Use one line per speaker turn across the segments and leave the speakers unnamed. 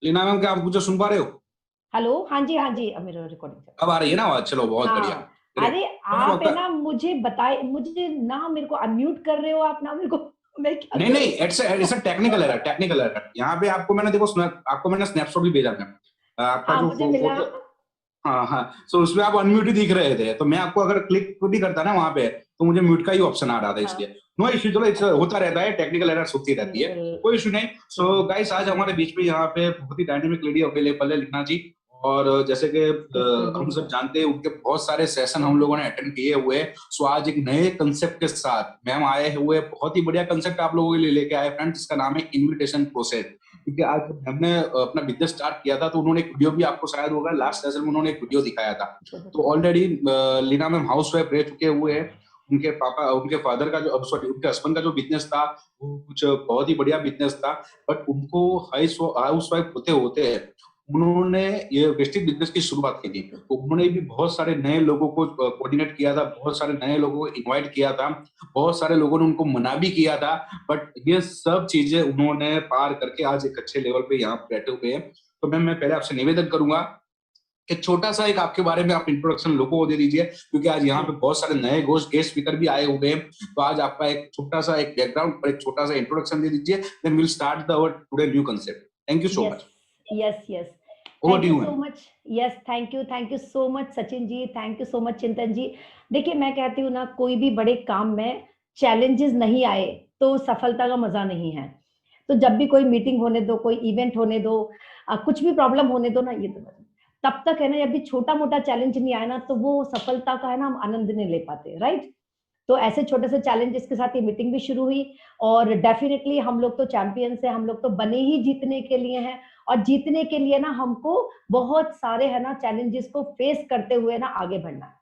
Leena ma'am, क्या आप मुझे सुन पा रहे हो?
हेलो। हाँ जी, हाँ जी, अब मेरा रिकॉर्डिंग चल
अब आ रही है ना आवाज? चलो, बहुत बढ़िया।
हाँ।
ग्रेट।
अरे
तो मैम
आप है
आपका।
ना, मुझे बताए, मुझे ना मेरे को अनम्यूट कर रहे हो आप ना मेरे को। मैं क्या
नहीं नहीं,
करूं?
It's a technical error, technical error. यहाँ पे आपको मैंने देखो आपको मैंने स्नैपशॉट भी भेजा मैम। आपका
हाँ
जो
मुझे मिला।
फोटो। हाँ हाँ। सो उसमें आप अनम्यूट ही दिख रहे थे, तो मैं आपको अगर क्लिक भी करता ना वहां पे, तो मुझे म्यूट का ही ऑप्शन आ रहा था,
हाँ।
इसलिए। नो इश्यू, चलो
अच्छा।
होता रहता है, टेक्निकल एरर्स होती रहती है।
बिल्कुल।
कोई इशू नहीं। सो गाइस, आज हमारे बीच में यहाँ पे बहुत ही डायनेमिक लेडी अवेलेबल है, लिखना जी। और जैसे कि हम सब जानते हैं, उनके बहुत सारे सेशन हम लोगों ने अटेंड किए हुए हैं। सो आज एक नए कंसेप्ट के साथ मैम आए हुए, बहुत ही बढ़िया कंसेप्ट आप लोगों के लिए लेके आए फ्रेंड्स, जिसका नाम है इनविटेशन प्रोसेस। क्योंकि आज जब हमने अपना बिजनेस स्टार्ट किया था, तो उन्होंने एक वीडियो भी, आपको शायद होगा, लास्ट सेशन में उन्होंने एक वीडियो दिखाया था। तो already Leena ma'am housewife रह चुके हुए हैं। उनके पापा, उनके फादर का जो, सॉरी, उनके हस्बैंड का जो बिजनेस था, वो कुछ बहुत ही बढ़िया बिजनेस था। बट उनको हाउस वाइफ होते होते उन्होंने ये वेस्टिज बिजनेस की शुरुआत की थी। तो उन्होंने भी बहुत सारे नए लोगों को कोऑर्डिनेट किया था, बहुत सारे नए लोगों को इनवाइट किया था, बहुत सारे लोगों ने उनको मना भी किया था। बट ये सब चीजें उन्होंने पार करके आज एक अच्छे लेवल पे यहाँ बैठे हुए हैं। तो मैम, मैं पहले आपसे निवेदन करूंगा कि छोटा सा एक आपके बारे में आप इंट्रोडक्शन लोगों को दे दीजिए, क्योंकि आज यहाँ पे
जी।
बहुत सारे नए गेस्ट स्पीकर भी आए हुए हैं। तो आज आपका एक छोटा सा एक बैकग्राउंड और एक छोटा सा इंट्रोडक्शन दे दीजिए, then will start the our today new concept. Thank you so
yes,
much.
Yes, yes.
Over
thank
to
you
you
so
ma'am.
Much. Yes, thank you so much Sachin ji, thank you so much Chintan ji. देखिए, मैं कहती हूँ ना, कोई भी बड़े काम में चैलेंजेस नहीं आए तो सफलता का मजा नहीं है। तो जब भी कोई मीटिंग होने दो, कोई इवेंट होने दो, कुछ भी प्रॉब्लम होने दो ना, ये तो तब तक है ना, जब भी छोटा मोटा चैलेंज नहीं आया ना, तो वो सफलता का है ना, हम आनंद नहीं ले पाते, राइट? तो ऐसे छोटे से चैलेंजेस के साथ ये मीटिंग भी शुरू हुई। और डेफिनेटली हम लोग तो चैंपियंस हैं, हम लोग तो बने ही जीतने के लिए हैं। और जीतने के लिए ना हमको बहुत सारे है ना चैलेंजेस को फेस करते हुए ना आगे बढ़ना है।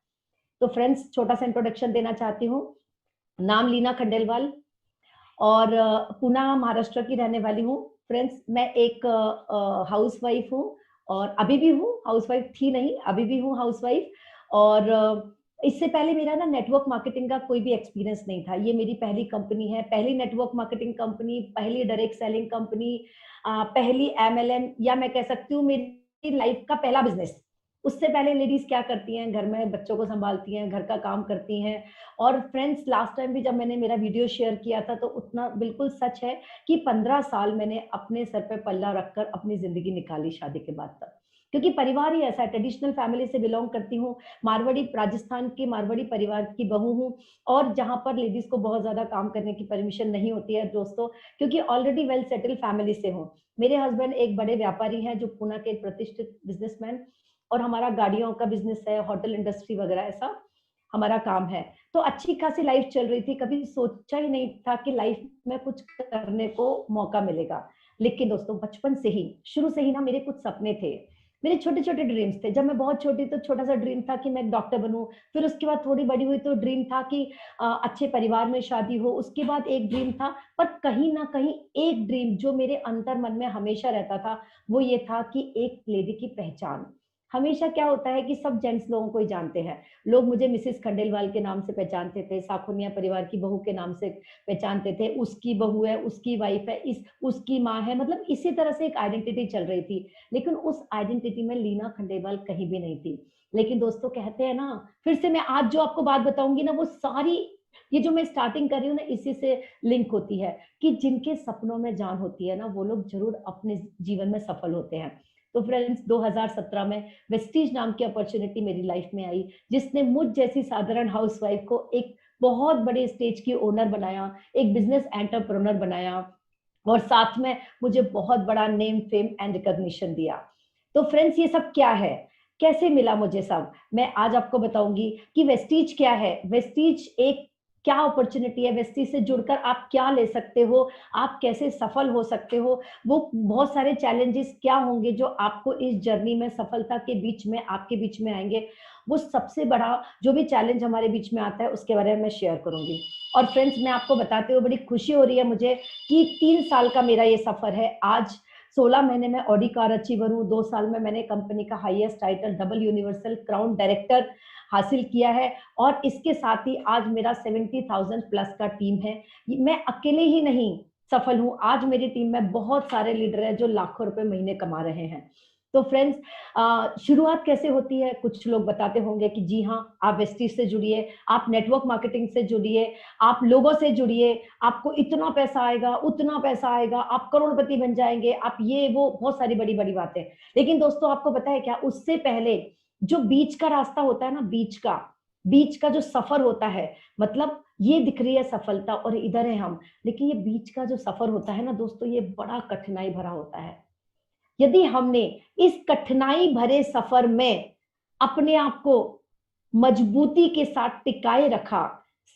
तो फ्रेंड्स, छोटा सा इंट्रोडक्शन देना चाहती हूँ। नाम लीना खंडेलवाल, और पुणे महाराष्ट्र की रहने वाली हूँ। फ्रेंड्स, मैं एक हाउस वाइफ हूँ, और अभी भी हूँ हाउस वाइफ, थी नहीं, अभी भी हूँ हाउस वाइफ। और इससे पहले मेरा ना नेटवर्क मार्केटिंग का कोई भी एक्सपीरियंस नहीं था। ये मेरी पहली कंपनी है, पहली नेटवर्क मार्केटिंग कंपनी, पहली डायरेक्ट सेलिंग कंपनी, पहली एमएलएम, या मैं कह सकती हूँ मेरी लाइफ का पहला बिजनेस। उससे पहले लेडीज क्या करती हैं, घर में बच्चों को संभालती हैं, घर का काम करती हैं। और फ्रेंड्स, लास्ट टाइम भी जब मैंने मेरा वीडियो शेयर किया था, तो उतना बिल्कुल सच है कि 15 साल मैंने अपने सर पे पल्ला रखकर अपनी जिंदगी निकाली शादी के बाद तक। क्योंकि परिवार ही ऐसा है, ट्रेडिशनल फैमिली से बिलोंग करती हूँ। मारवाड़ी, राजस्थान के मारवाड़ी परिवार की बहू हूँ। और जहाँ पर लेडीज को बहुत ज्यादा काम करने की परमिशन नहीं होती है दोस्तों, क्योंकि ऑलरेडी वेल सेटल फैमिली से हूँ। मेरे हस्बैंड एक बड़े व्यापारी हैं, जो पुणे के प्रतिष्ठित बिजनेसमैन। और हमारा गाड़ियों का बिजनेस है, होटल इंडस्ट्री वगैरह, ऐसा हमारा काम है। तो अच्छी खासी लाइफ चल रही थी, कभी सोचा ही नहीं था कि लाइफ में कुछ करने को मौका मिलेगा। लेकिन दोस्तों, बचपन से ही, शुरू से ही ना, मेरे कुछ सपने थे। मेरे छोटे छोटे ड्रीम्स थे। जब मैं बहुत छोटी, तो छोटा सा ड्रीम था कि मैं एक डॉक्टर बनूं। फिर उसके बाद थोड़ी बड़ी हुई तो ड्रीम था कि अच्छे परिवार में शादी हो। उसके बाद एक ड्रीम था, पर कहीं ना कहीं एक ड्रीम जो मेरे अंतर मन में हमेशा रहता था, वो ये था कि एक लेडी की पहचान। हमेशा क्या होता है कि सब जेंट्स लोगों को ही जानते हैं। लोग मुझे मिसेस खंडेलवाल के नाम से पहचानते थे, साखुनिया परिवार की बहू के नाम से पहचानते थे, उसकी बहू है, उसकी वाइफ है, इस उसकी माँ है, मतलब इसी तरह से एक आइडेंटिटी चल रही थी। लेकिन उस आइडेंटिटी में लीना खंडेलवाल कहीं भी नहीं थी। लेकिन दोस्तों, कहते हैं ना, फिर से मैं आज जो आपको बात बताऊंगी ना, वो सारी, ये जो मैं स्टार्टिंग कर रही हूँ ना, इसी से लिंक होती है। कि जिनके सपनों में जान होती है ना, वो लोग जरूर अपने जीवन में सफल होते हैं। तो फ्रेंड्स, 2017 में वेस्टीज नाम की अपॉर्चुनिटी मेरी लाइफ में आई, जिसने मुझ जैसी साधारण हाउसवाइफ को एक बहुत बड़े स्टेज की ओनर बनाया, एक बिजनेस एंटरप्रेन्योर बनाया। और साथ में मुझे बहुत बड़ा नेम, फेम एंड रिकॉग्निशन दिया। तो फ्रेंड्स, ये सब क्या है, कैसे मिला मुझे सब, मैं आज आपको बताऊंगी कि वेस्टीज क्या है। वेस्टीज एक क्या अपॉर्चुनिटी है, वेस्टीज से जुड़कर आप क्या ले सकते हो, आप कैसे सफल हो सकते हो, वो बहुत सारे चैलेंजेस क्या होंगे जो आपको इस जर्नी में, सफलता के बीच में, आपके बीच में आएंगे। वो सबसे बड़ा जो भी चैलेंज हमारे बीच में आता है, उसके बारे में मैं शेयर करूंगी। और फ्रेंड्स, मैं आपको बताते हुए बड़ी खुशी हो रही है मुझे कि 3 साल का मेरा ये सफर है। आज 16 महीने में ऑडी कार अचीवर हूँ। 2 साल में मैंने कंपनी का highest title, double universal crown director, हासिल किया है। और इसके साथ ही आज मेरा 70,000 प्लस का टीम है। मैं अकेले ही नहीं, सफल हूँ। आज मेरी टीम में बहुत सारे लीडर हैं जो लाखों रुपए महीने कमा रहे हैं। तो फ्रेंड्स, शुरुआत कैसे होती है? कुछ लोग बताते होंगे कि जी हाँ, आप वेस्टीज से जुड़िए, आप नेटवर्क मार्केटिंग से जुड़िए, आप लोगों से जुड़िए, आपको इतना पैसा आएगा, उतना पैसा आएगा, आप करोड़पति बन जाएंगे, आप ये वो बहुत सारी बड़ी बड़ी बातें। लेकिन दोस्तों, आपको पता है क्या, उससे पहले जो बीच का रास्ता होता है ना, बीच का जो सफर होता है, मतलब ये दिख रही है सफलता और इधर है हम, लेकिन ये बीच का जो सफर होता है ना दोस्तों, ये बड़ा कठिनाई भरा होता है। यदि हमने इस कठिनाई भरे सफर में अपने आप को मजबूती के साथ टिकाए रखा,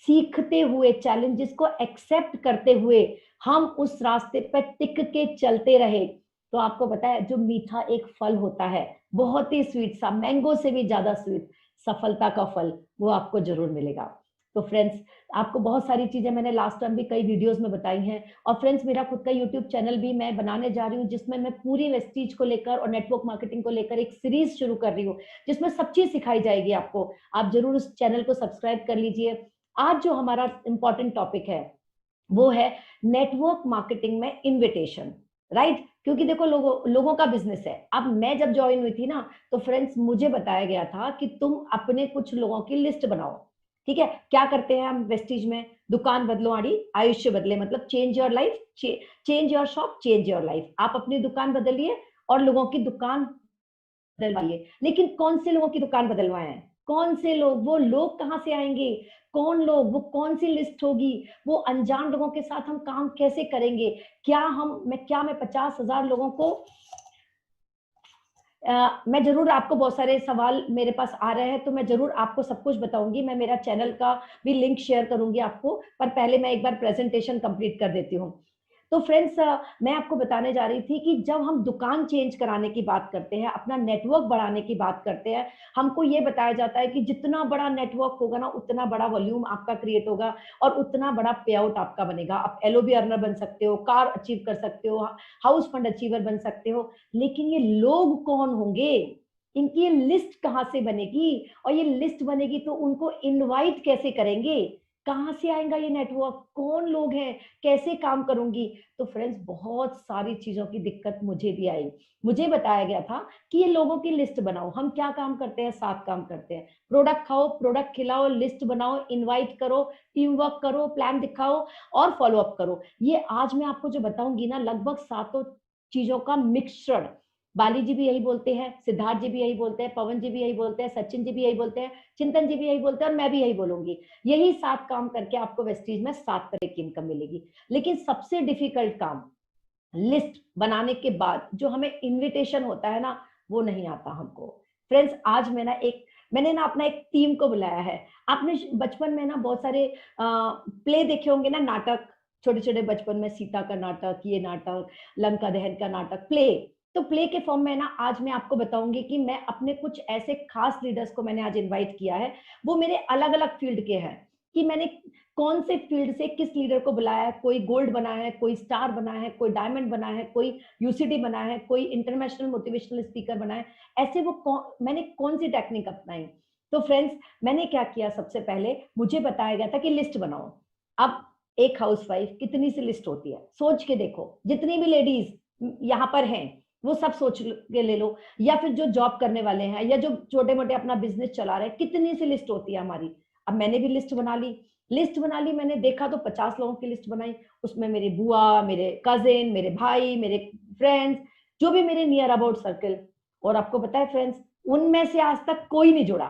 सीखते हुए, चैलेंजेस को एक्सेप्ट करते हुए हम उस रास्ते पर टिक के चलते रहे, तो आपको पता है जो मीठा एक फल होता है, बहुत ही स्वीट सा, मैंगो से भी ज्यादा स्वीट, सफलता का फल, वो आपको जरूर मिलेगा। तो फ्रेंड्स, आपको बहुत सारी चीजें मैंने लास्ट टाइम भी कई वीडियोस में बताई हैं। और फ्रेंड्स, मेरा खुद का यूट्यूब चैनल भी मैं बनाने जा रही हूँ, जिसमें मैं पूरी वेस्टीज को लेकर और नेटवर्क मार्केटिंग को लेकर एक सीरीज शुरू कर रही हूँ, जिसमें सब चीज सिखाई जाएगी आपको। आप जरूर उस चैनल को सब्सक्राइब कर लीजिए। आज जो हमारा इंपॉर्टेंट टॉपिक है वो है नेटवर्क मार्केटिंग में इनविटेशन, राइट? क्योंकि देखो, लोगों का बिजनेस है। अब मैं जब ज्वाइन हुई थी ना, तो फ्रेंड्स मुझे बताया गया था कि तुम अपने कुछ लोगों की लिस्ट बनाओ। ठीक है, क्या करते हैं हम वेस्टीज में? दुकान बदलो आड़ी आयुष्य बदले, मतलब change your life, change your shop, change your life. आप अपनी दुकान बदलिए और लोगों की दुकान बदलवाइए। लेकिन कौन से लोगों की दुकान बदलवाए हैं? कौन से लोग? वो लोग कहां से आएंगे? कौन लोग? वो कौन सी लिस्ट होगी? वो अनजान लोगों के साथ हम काम कैसे करेंगे? मैं 50,000 लोगों को मैं जरूर, आपको बहुत सारे सवाल मेरे पास आ रहे हैं, तो मैं जरूर आपको सब कुछ बताऊंगी। मैं मेरा चैनल का भी लिंक शेयर करूंगी आपको, पर पहले मैं एक बार प्रेजेंटेशन कंप्लीट कर देती हूँ। तो फ्रेंड्स, मैं आपको बताने जा रही थी कि जब हम दुकान चेंज कराने की बात करते हैं, अपना नेटवर्क बढ़ाने की बात करते हैं, हमको ये बताया जाता है कि जितना बड़ा नेटवर्क होगा ना, उतना बड़ा वॉल्यूम आपका क्रिएट होगा और उतना बड़ा पे आउट आपका बनेगा। आप एलओबी अर्नर बन सकते हो, कार अचीव कर सकते हो, हाउस फंड अचीवर बन सकते हो। लेकिन ये लोग कौन होंगे? इनकी ये लिस्ट कहां से बनेगी? और ये लिस्ट बनेगी तो उनको इनवाइट कैसे करेंगे? कहां से आएगा ये नेटवर्क? कौन लोग हैं? कैसे काम करूंगी? तो फ्रेंड्स, बहुत सारी चीजों की दिक्कत मुझे भी आई। मुझे बताया गया था कि ये लोगों की लिस्ट बनाओ। हम क्या काम करते हैं? 7 काम करते हैं। प्रोडक्ट खाओ, प्रोडक्ट खिलाओ, लिस्ट बनाओ, इनवाइट करो, टीम वर्क करो, प्लान दिखाओ और फॉलो अप करो। ये आज मैं आपको जो बताऊंगी ना, लगभग 7 चीजों का मिक्सचर। बाली जी भी यही बोलते हैं, सिद्धार्थ जी भी यही बोलते हैं, पवन जी भी यही बोलते हैं, सचिन जी भी यही बोलते हैं, चिंतन जी भी यही बोलते हैं और मैं भी यही बोलूंगी। यही 7 काम करके आपको वेस्टीज में 7 तरह की इनकम मिलेगी। लेकिन सबसे डिफिकल्ट काम, लिस्ट बनाने के बाद जो हमें इनविटेशन होता है ना, वो नहीं आता हमको। फ्रेंड्स, आज मैंने ना अपना एक टीम को बुलाया है। आपने बचपन में ना बहुत सारे प्ले देखे होंगे ना, नाटक, छोटे छोटे बचपन में, सीता का नाटक, ये नाटक, लंका दहन का नाटक, प्ले। तो प्ले के फॉर्म में ना आज मैं आपको बताऊंगी कि मैं अपने कुछ ऐसे खास लीडर्स को मैंने आज इनवाइट किया है। वो मेरे अलग अलग फील्ड के हैं, कि मैंने कौन से फील्ड से किस लीडर को बुलाया है। कोई गोल्ड बना है, कोई स्टार बना है, कोई डायमंड बना है, कोई यूसीडी बना है, कोई इंटरनेशनल मोटिवेशनल स्पीकर बना है। ऐसे मैंने कौन सी टेक्निक अपनाई? तो फ्रेंड्स, मैंने क्या किया? सबसे पहले मुझे बताया गया था कि लिस्ट बनाओ। अब एक हाउसवाइफ कितनी सी लिस्ट होती है? सोच के देखो, जितनी भी लेडीज यहाँ पर हैं, वो सब सोच के ले लो। या फिर जो जॉब करने वाले हैं या जो छोटे मोटे अपना बिजनेस चला रहे हैं, कितनी सी लिस्ट होती है हमारी? अब मैंने भी लिस्ट बना ली। मैंने देखा तो 50 लोगों की लिस्ट बनाई। उसमें मेरी बुआ, मेरे कजिन, मेरे भाई, मेरे फ्रेंड्स, जो भी मेरे नियर अबाउट सर्कल। और आपको पता है फ्रेंड्स, उनमें से आज तक कोई नहीं जुड़ा,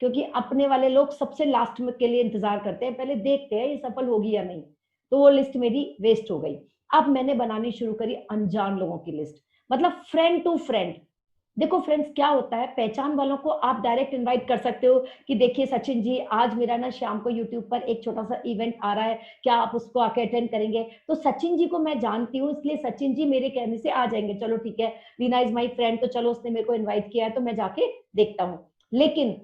क्योंकि अपने वाले लोग सबसे लास्ट में के लिए इंतजार करते हैं, पहले देखते हैं ये सफल होगी या नहीं। तो वो लिस्ट मेरी वेस्ट हो गई। अब मैंने बनानी शुरू करी अनजान लोगों की लिस्ट, मतलब फ्रेंड टू फ्रेंड। देखो फ्रेंड्स, क्या होता है, पहचान वालों को आप डायरेक्ट इनवाइट कर सकते हो कि देखिए सचिन जी, आज मेरा ना शाम को यूट्यूब पर एक छोटा सा इवेंट आ रहा है, क्या आप उसको आके अटेंड करेंगे? तो सचिन जी को मैं जानती हूँ, इसलिए सचिन जी मेरे कहने से आ जाएंगे। चलो ठीक है, रीना इज माई फ्रेंड, तो चलो उसने मेरे को इन्वाइट किया है तो मैं जाके देखता हूँ। लेकिन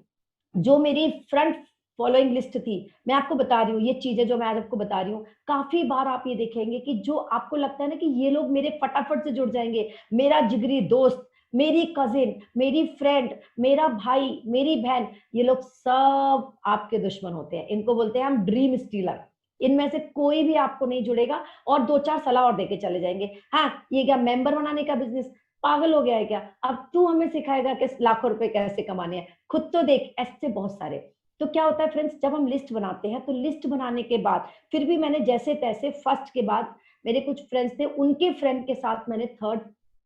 जो मेरी फ्रंट फॉलोइंग लिस्ट थी, मैं आपको बता रही हूँ ये चीजें जो मैं आज आपको बता रही हूँ, काफी बार आप ये देखेंगे कि जो आपको लगता है ना कि ये लोग मेरे फटाफट से जुड़ जाएंगे, मेरा जिगरी दोस्त, मेरी कजिन, मेरी फ्रेंड, मेरा भाई, मेरी बहन, ये लोग सब आपके दुश्मन होते हैं। इनको बोलते हैं हम ड्रीम स्टीलर। इनमें से कोई भी आपको नहीं जुड़ेगा और 2-4 सलाह और देके चले जाएंगे। हाँ, ये क्या मेंबर बनाने का बिजनेस, पागल हो गया है क्या? अब तू हमें सिखाएगा कि लाखों रुपए कैसे कमाने हैं, खुद तो देख। ऐसे बहुत सारे। तो क्या होता है फ्रेंड्स, जब हम लिस्ट बनाते हैं तो लिस्ट बनाने के बाद फिर भी मैंने जैसे तैसे फर्स्ट के बाद मेरे कुछ फ्रेंड्स थे, उनके फ्रेंड के साथ मैंने थर्ड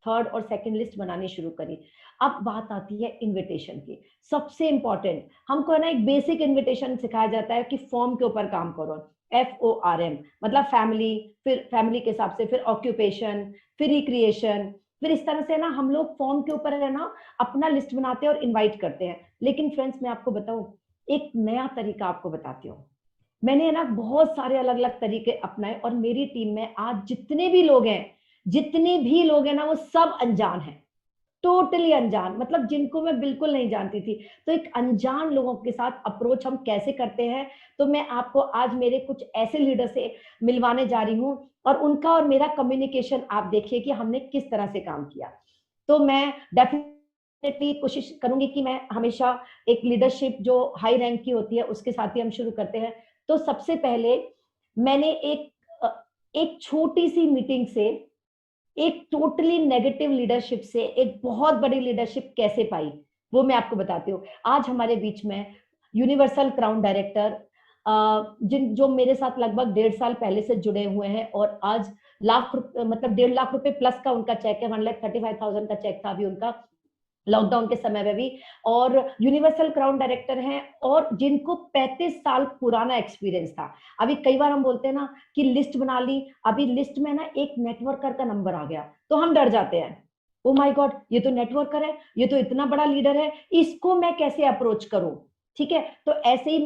थर्ड और सेकंड लिस्ट बनानी शुरू करी। अब बात आती है इनविटेशन की। सबसे इंपॉर्टेंट, हमको है ना एक बेसिक इनविटेशन सिखाया जाता है कि फॉर्म के ऊपर काम करो। FORM मतलब फैमिली, फिर फैमिली के हिसाब से फिर ऑक्यूपेशन, फिर रिक्रिएशन, फिर इस तरह से ना हम लोग फॉर्म के ऊपर है ना अपना लिस्ट बनाते हैं और इनवाइट करते हैं। लेकिन फ्रेंड्स मैं आपको बताऊं, एक नया तरीका आपको बताती हूँ। मैंने है ना बहुत सारे अलग अलग तरीके अपनाए और मेरी टीम में आज जितने भी लोग हैं ना वो सब अनजान हैं, टोटली अनजान, मतलब जिनको मैं बिल्कुल नहीं जानती थी। तो एक अनजान लोगों के साथ अप्रोच हम कैसे करते हैं, तो मैं आपको आज मेरे कुछ ऐसे लीडर से मिलवाने जा रही हूँ और उनका और मेरा कम्युनिकेशन आप देखिए कि हमने किस तरह से काम किया। तो मैं डेफिनेटली कोशिश करूंगी कि मैं हमेशा एक लीडरशिप जो हाई रैंक की होती है उसके साथ ही हम शुरू करते हैं। तो सबसे पहले मैंने एक छोटी सी मीटिंग से एक टोटली नेगेटिव लीडरशिप से एक बहुत बड़ी लीडरशिप कैसे पाई, वो मैं आपको बताती हूँ। आज हमारे बीच में यूनिवर्सल क्राउन डायरेक्टर जिन जो मेरे साथ लगभग 1.5 साल पहले से जुड़े हुए हैं और आज मतलब 1.5 लाख रुपए प्लस का उनका चेक है, 1,35,000 का चेक था अभी उनका लॉकडाउन के समय में भी, और यूनिवर्सल क्राउन डायरेक्टर हैं और जिनको 35 साल पुराना एक्सपीरियंस था। अभी कई बार हम बोलते हैं ना कि लिस्ट बना ली, अभी लिस्ट में ना एक नेटवर्कर का नंबर आ गया तो हम डर जाते हैं, ओ माय गॉड ये तो नेटवर्कर है, ये तो इतना बड़ा लीडर है, इसको मैं कैसे अप्रोच करूं। ठीक है, तो ऐसे ही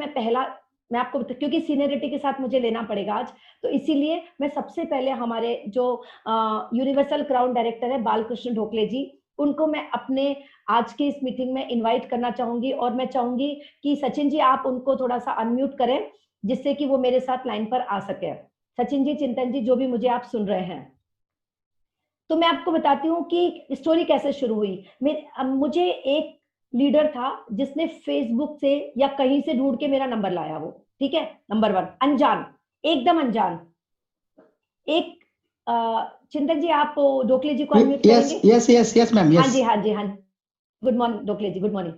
मैं आपको क्योंकि सीनियरिटी के साथ मुझे लेना पड़ेगा आज, तो इसीलिए मैं सबसे पहले हमारे जो यूनिवर्सल क्राउन डायरेक्टर है बालकृष्ण ढोकले जी, उनको मैं अपने आज की इस मीटिंग में इनवाइट करना चाहूंगी और मैं चाहूंगी कि सचिन जी आप उनको थोड़ा सा अनम्यूट करें जिससे कि वो मेरे साथ लाइन पर आ सके। सचिन जी, चिंतन जी, जो भी मुझे आप सुन रहे हैं, तो मैं आपको बताती हूँ कि स्टोरी कैसे शुरू हुई। मुझे एक लीडर था जिसने फेसबुक से या कहीं से ढूंढ के मेरा नंबर लाया वो, ठीक है, नंबर 1 अनजान, एकदम अनजान। एक चिंतन जी आप ढोकले जी को अनम्यूट करेंगे?
यस मैम,
हाँ
यस।
जी, हाँ जी, हाँ जी। Good morning Dhokle ji, good morning.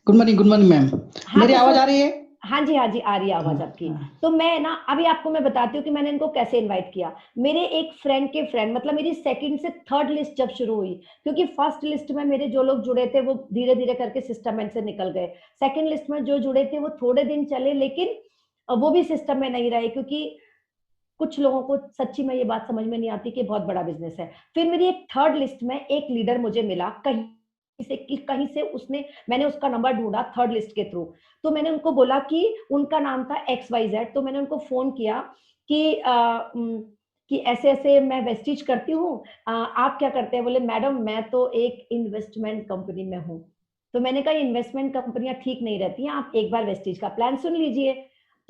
Good morning ma'am.
हाँ
मेरी
तो
आवाज आ रही है?
हाँ जी, हाँ जी, आ रही है आवाज आपकी। तो मैं ना अभी आपको मैं बताती हूँ कि मैंने इनको कैसे इनवाइट किया। मेरे एक फ्रेंड के फ्रेंड, मतलब मेरी सेकंड से थर्ड लिस्ट जब शुरू हुई, क्योंकि फर्स्ट लिस्ट में मेरे जो लोग जुड़े थे वो धीरे धीरे करके सिस्टम में से निकल गए, सेकंड लिस्ट में जो जुड़े थे वो थोड़े दिन चले लेकिन वो भी सिस्टम में नहीं रहे, क्योंकि कुछ लोगों को सच्ची में ये बात समझ में नहीं आती कि बहुत बड़ा बिजनेस है। फिर मेरी एक थर्ड लिस्ट में एक लीडर मुझे मिला कहीं से उसने, मैंने उसका नंबर ढूंढा थर्ड लिस्ट के थ्रू, तो मैंने उनको बोला कि उनका नाम था XYZ, तो मैंने उनको फोन किया कि कि ऐसे ऐसे मैं वेस्टिज करती हूँ, आप क्या करते हैं? बोले मैडम मैं तो एक इन्वेस्टमेंट कंपनी में हूँ। तो मैंने कहा इन्वेस्टमेंट कंपनियां ठीक नहीं रहती हैं, आप एक बार वेस्टिज का प्लान सुन लीजिए।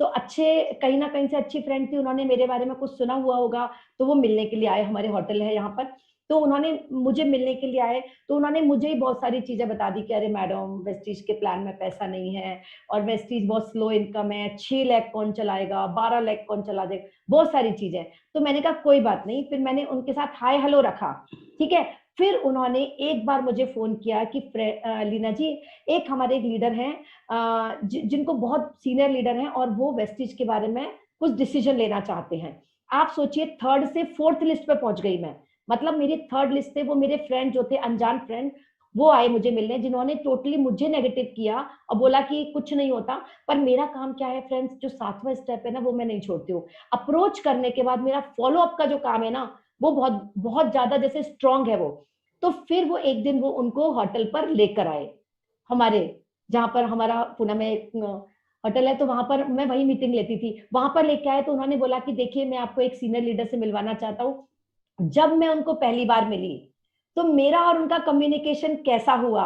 तो अच्छे, कहीं ना कहीं से अच्छी फ्रेंड थी, उन्होंने मेरे बारे में कुछ सुना हुआ होगा, तो वो मिलने के लिए आए, हमारे होटल है यहाँ पर, तो उन्होंने मुझे मिलने के लिए आए, तो उन्होंने मुझे ही बहुत सारी चीजें बता दी कि अरे मैडम वेस्टिज के प्लान में पैसा नहीं है और वेस्टिज बहुत स्लो इनकम है, 6 लाख कौन चलाएगा, 12 लाख कौन चला देगा, बहुत सारी चीजें। तो मैंने कहा कोई बात नहीं, फिर मैंने उनके साथ हाय हेलो रखा, ठीक है। फिर उन्होंने एक बार मुझे फोन किया कि लीना जी, एक हमारे एक लीडर हैं जिनको बहुत सीनियर लीडर हैं और वो वेस्टिज के बारे में कुछ डिसीजन लेना चाहते हैं। आप सोचिए थर्ड से फोर्थ लिस्ट पे पहुंच गई मैं, मतलब मेरी थर्ड लिस्ट थे वो मेरे फ्रेंड जो थे अनजान फ्रेंड, वो आए मुझे मिलने, जिन्होंने टोटली मुझे नेगेटिव किया और बोला कि कुछ नहीं होता। पर मेरा काम क्या है फ्रेंड्स, जो 7वां स्टेप है ना वो मैं नहीं छोड़ती हूँ। अप्रोच करने के बाद मेरा फॉलो अप का जो काम है ना वो बहुत बहुत ज्यादा जैसे स्ट्रांग है वो। तो फिर वो एक दिन वो उनको होटल पर लेकर आए, हमारे जहां पर हमारा पुणे में एक होटल है, तो वहां पर मैं वही मीटिंग लेती थी, वहां पर लेके आए। तो उन्होंने बोला कि देखिए मैं आपको एक सीनियर लीडर से मिलवाना चाहता हूँ। जब मैं उनको पहली बार मिली तो मेरा और उनका कम्युनिकेशन कैसा हुआ,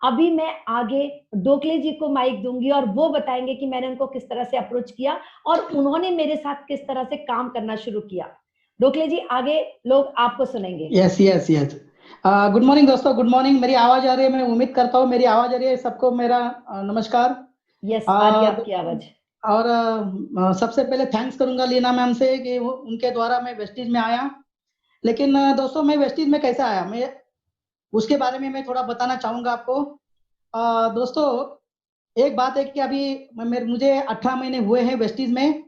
अभी मैं आगे डोकले जी को माइक दूंगी और वो बताएंगे कि मैंने उनको किस तरह से अप्रोच किया और उन्होंने मेरे साथ किस तरह से काम करना शुरू किया। डोकले जी आगे लोग आपको सुनेंगे।
यस। गुड मॉर्निंग दोस्तों, गुड मॉर्निंग। मेरी आवाज आ रही है? मैं उम्मीद करता हूँ मेरी आवाज आ रही है सबको। मेरा नमस्कार।
यस आ रही है आपकी आवाज।
और सबसे पहले थैंक्स करूंगा लीना मैम से कि उनके द्वारा मैं वेस्टीज में आया। लेकिन दोस्तों मैं वेस्टीज में कैसे आया, मैं उसके बारे में मैं थोड़ा बताना चाहूंगा आपको। दोस्तों एक बात है कि अभी मुझे 18 महीने हुए हैं वेस्टीज में,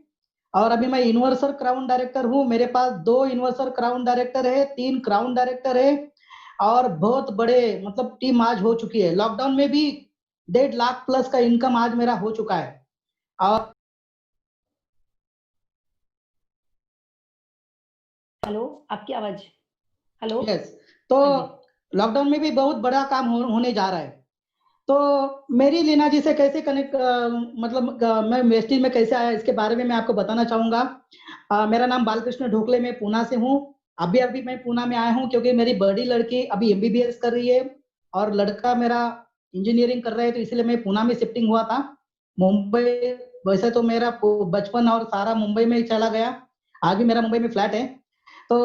और अभी मैं यूनिवर्सल क्राउन डायरेक्टर हूँ। मेरे पास 2 यूनिवर्सल क्राउन डायरेक्टर है, 3 क्राउन डायरेक्टर है, और बहुत बड़े मतलब टीम आज हो चुकी है। लॉकडाउन में भी 1.5 लाख प्लस का इनकम आज मेरा हो चुका है। और
हेलो, आपकी आवाज। हेलो।
यस, तो
हाँ जी।
लॉकडाउन में भी बहुत बड़ा काम होने जा रहा है। तो मेरी लीना जी से कैसे कनेक्ट, मतलब मैं वेस्टीज में कैसे आया इसके बारे में मैं आपको बताना चाहूंगा। मेरा नाम बालकृष्ण ढोकले, मैं पूना से हूँ। अभी अभी मैं पूना में आया हूँ क्योंकि मेरी बड़ी लड़की अभी एमबीबीएस कर रही है, और लड़का मेरा इंजीनियरिंग कर रहा है, तो इसलिए मैं पूना में शिफ्टिंग हुआ था। मुंबई वैसे तो मेरा बचपन और सारा मुंबई में ही चला गया, आज भी मेरा मुंबई में फ्लैट है। तो